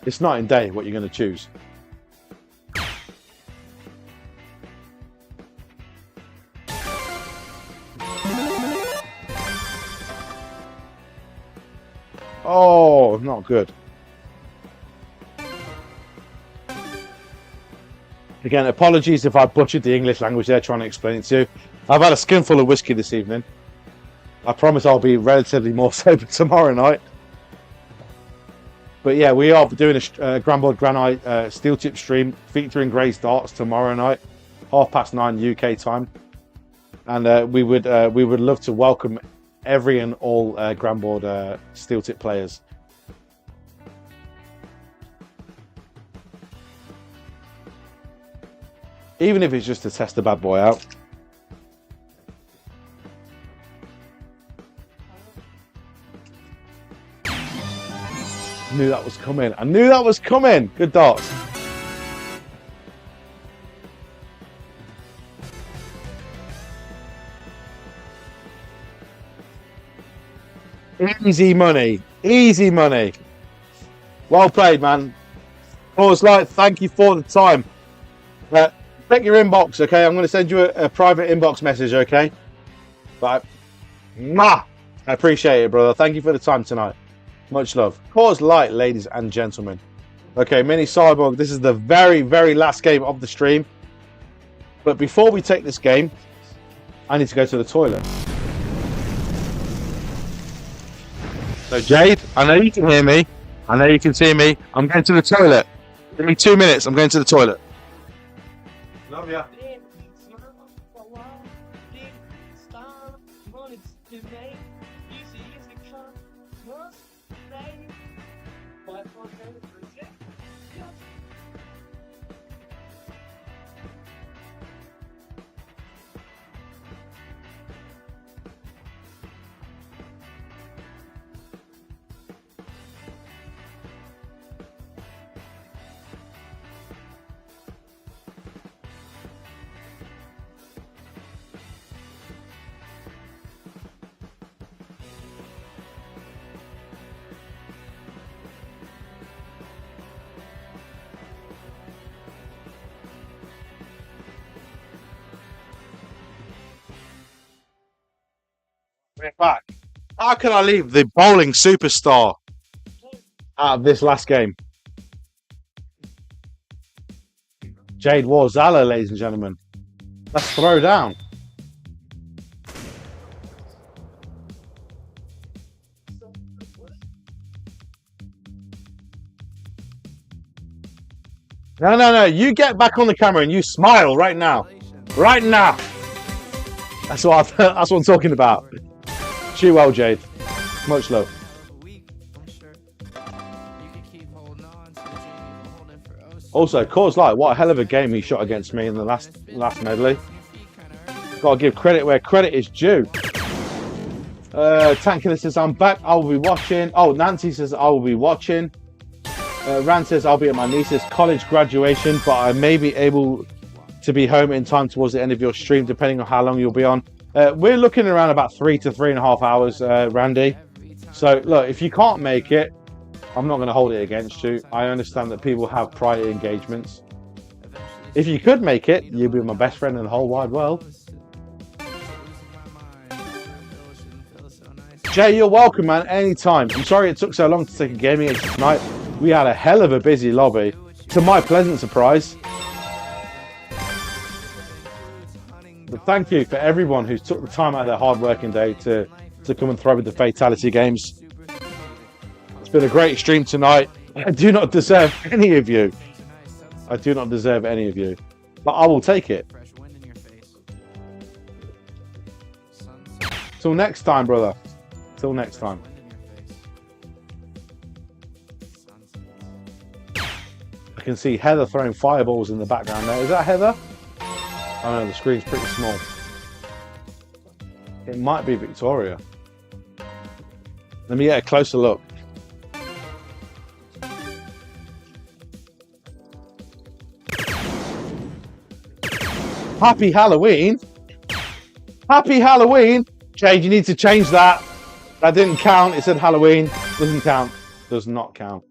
it's night and day what you're going to choose. Oh, not good. Again, apologies if I butchered the English language there trying to explain it to you. I've had a skinful of whiskey this evening. I promise I'll be relatively more sober tomorrow night. But yeah, we are doing a GRANBOARD Grand Eye steel tip stream featuring Grey's Darts tomorrow night, 9:30 UK time. And we would love to welcome every and all GRANBOARD steel tip players. Even if it's just to test the bad boy out. I knew that was coming. I knew that was coming. Good darts. Easy money. Easy money. Well played, man. Pause light. Thank you for the time. Check your inbox, okay? I'm going to send you a private inbox message, okay? But I appreciate it, brother. Thank you for the time tonight. Much love. Pause light, ladies and gentlemen. Okay, Mini Cyborg, this is the very, very last game of the stream. But before we take this game, I need to go to the toilet. So, Jade, I know you can hear me. I know you can see me. I'm going to the toilet. Give me 2 minutes. I'm going to the toilet. Love ya. We're back. How can I leave the bowling superstar out of this last game? Jade Warzala, ladies and gentlemen. Let's throw down. No. You get back on the camera and you smile right now. Right now. That's what I'm talking about. Chew well, Jade. Much love. Also, Cause Light, what a hell of a game he shot against me in the last medley. Gotta give credit where credit is due. Tankiller says, I'm back, I will be watching. Oh, Nancy says, I will be watching. Rand says, I'll be at my niece's college graduation, but I may be able to be home in time towards the end of your stream, depending on how long you'll be on. We're looking around about 3 to 3.5 hours, Randy. So, look, if you can't make it, I'm not going to hold it against you. I understand that people have prior engagements. If you could make it, you'd be my best friend in the whole wide world. Jay, you're welcome, man. Anytime. I'm sorry it took so long to take a gaming exit tonight. We had a hell of a busy lobby. To my pleasant surprise. But thank you for everyone who took the time out of their hard working day to come and throw with the Fatality games. It's been a great stream tonight. I do not deserve any of you. I do not deserve any of you. But I will take it. Till next time, brother. Till next time. I can see Heather throwing fireballs in the background there. Is that Heather? Oh no, the screen's pretty small. It might be Victoria. Let me get a closer look. Happy Halloween. Happy Halloween. Jade, you need to change that. That didn't count. It said Halloween. Doesn't count. Does not count.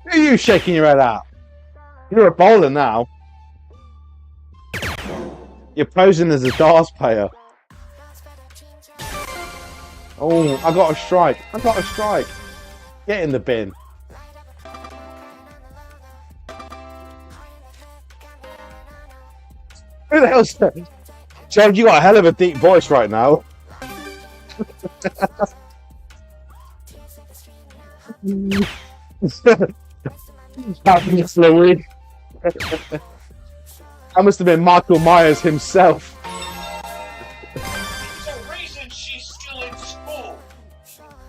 Who are you shaking your head at? You're a bowler now. You're posing as a darts player. Oh, I got a strike. I got a strike. Get in the bin. Who the hell's that? James, you got a hell of a deep voice right now. Halloween. That must have been Michael Myers himself. There's a reason she's still in school.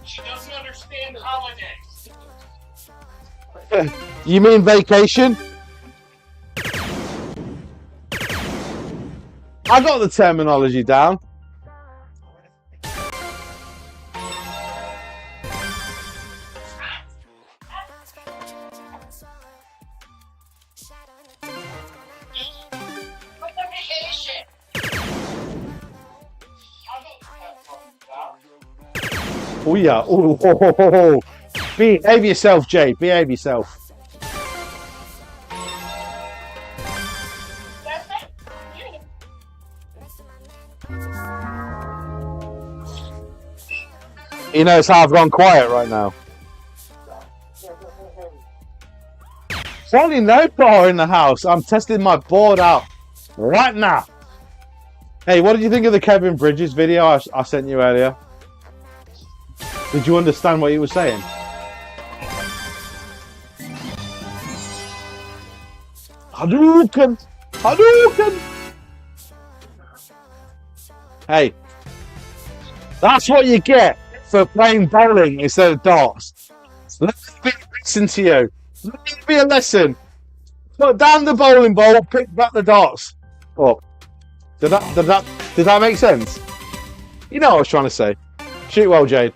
She doesn't understand holidays. You mean vacation? I got the terminology down. Oh yeah. Oh, ho, ho, ho, ho. Behave yourself, Jay. Behave yourself. He knows how I've gone quiet right now. Only no bar in the house. I'm testing my board out right now. Hey, what did you think of the Kevin Bridges video I sent you earlier? Did you understand what he was saying? Hadouken! Hadouken! Hey, that's what you get for playing bowling instead of darts. Let me listen to you. Let me be a lesson. Put down the bowling ball, pick back the darts. Oh, did that make sense? You know what I was trying to say. Shoot well, Jade.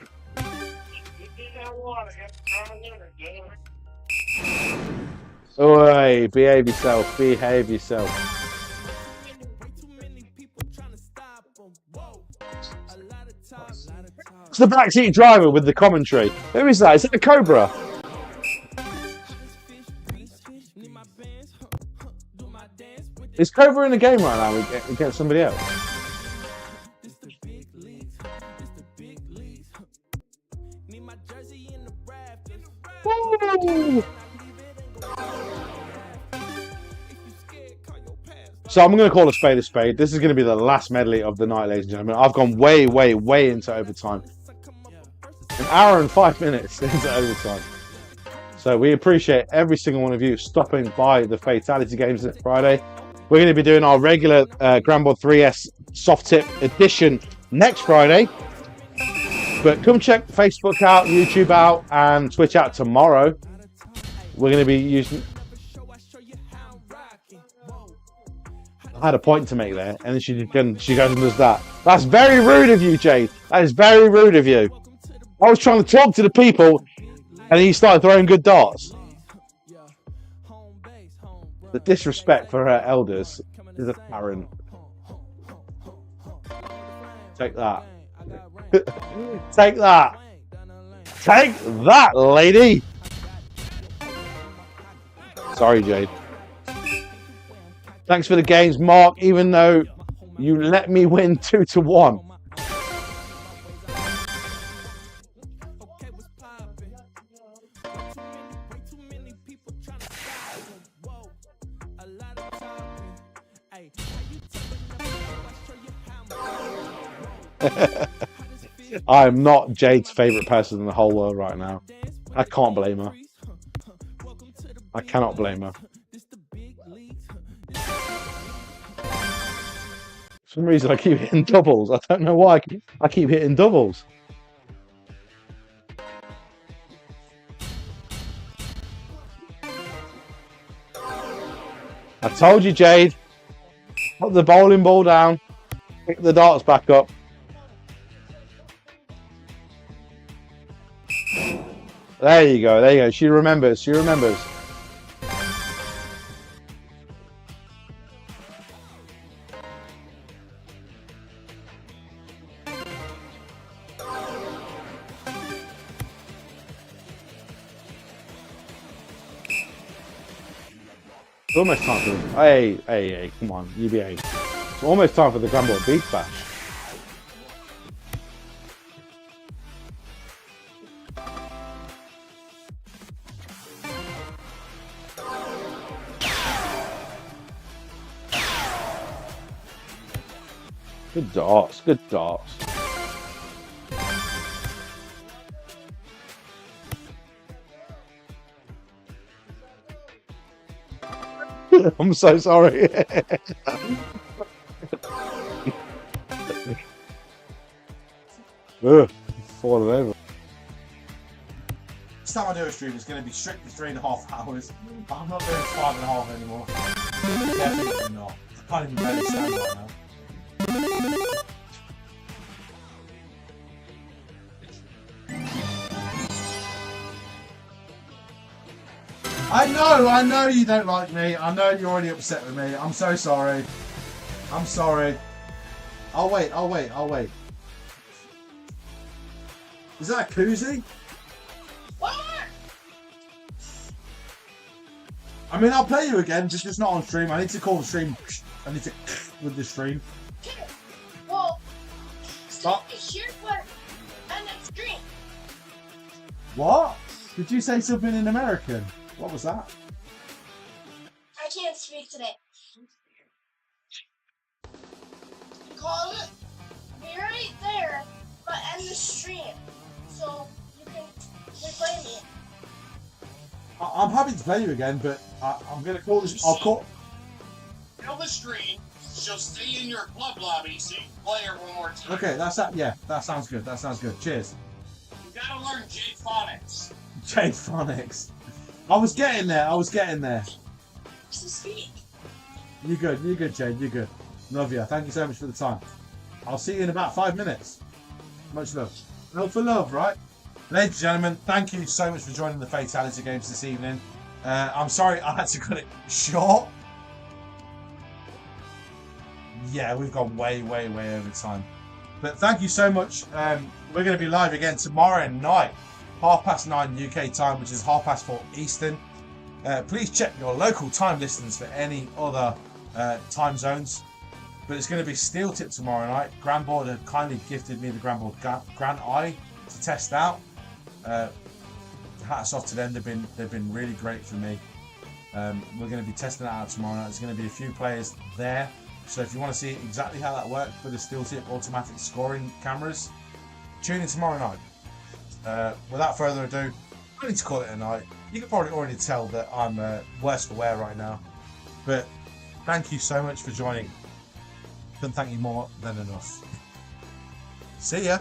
Oi, behave yourself. Behave yourself. It's the backseat driver with the commentary. Who is that? Is that a Cobra? Is Cobra in the game right now against somebody else? Woo! So I'm going to call a spade a spade. This is going to be the last medley of the night, ladies and gentlemen. I've gone way, way, way into overtime. An hour and 5 minutes into overtime. So we appreciate every single one of you stopping by the Fatality games this Friday. We're going to be doing our regular GRANBOARD 3S soft tip edition next Friday. But come check Facebook out, YouTube out, and Twitch out tomorrow. We're going to be using... I had a point to make there, and then she goes and does that. That's very rude of you, Jade. That is very rude of you. I was trying to talk to the people, and he started throwing good darts. The disrespect for her elders is apparent. Take that. Take that. Take that, lady. Sorry, Jade. Thanks for the games, Mark, even though you let me win 2-1. I am not Jade's favourite person in the whole world right now. I can't blame her. I cannot blame her. For some reason I keep hitting doubles. I don't know why I keep hitting doubles. I told you, Jade. Put the bowling ball down. Pick the darts back up. There you go. There you go. She remembers. She remembers. It's almost time for the... Hey, come on, you behave. It's almost time for the GRANBOARD Beach Bash. Good darts, good darts. I'm so sorry. Ugh, falling over. Next time I do a stream, it's going to be strictly 3.5 hours. I'm not doing 5.5 anymore. Definitely not. I can't even barely stand right now. I know you don't like me. I know you're already upset with me. I'm so sorry. I'm sorry. I'll wait. Is that a koozie? What? I mean, I'll play you again, just it's not on stream. I need to call the stream. I need to with the stream. Well, Stop. it's here for an stream. What? Did you say something in American? What was that? I can't speak today. Call it. Be right there, but end the stream so you can replay me. I'm happy to play you again, but I'm gonna call this. I'll call. Kill the stream. She'll stay in your club lobby so you can play her one more time. Okay, that's that. Yeah, that sounds good. That sounds good. Cheers. You gotta learn J phonics. J phonics. I was getting there. So speak. You good, Jade. You good. Love you. Thank you so much for the time. I'll see you in about 5 minutes. Much love. Love for love, right? Ladies and gentlemen, thank you so much for joining the Fatality games this evening. I'm sorry I had to cut it short. Yeah, we've gone way over time. But thank you so much. We're going to be live again tomorrow night, 9:30 UK time, which is 4:30 Eastern. Please check your local time listings for any other time zones. But it's going to be Steel Tip tomorrow night. GRANBOARD have kindly gifted me the GRANBOARD Gran Eye to test out. Hats off to them. They've been really great for me. We're going to be testing that out tomorrow night. There's going to be a few players there. So if you want to see exactly how that works with the Steel Tip automatic scoring cameras, tune in tomorrow night. Without further ado, I need to call it a night. You can probably already tell that I'm worse for wear right now. But thank you so much for joining. Couldn't thank you more than enough. See ya.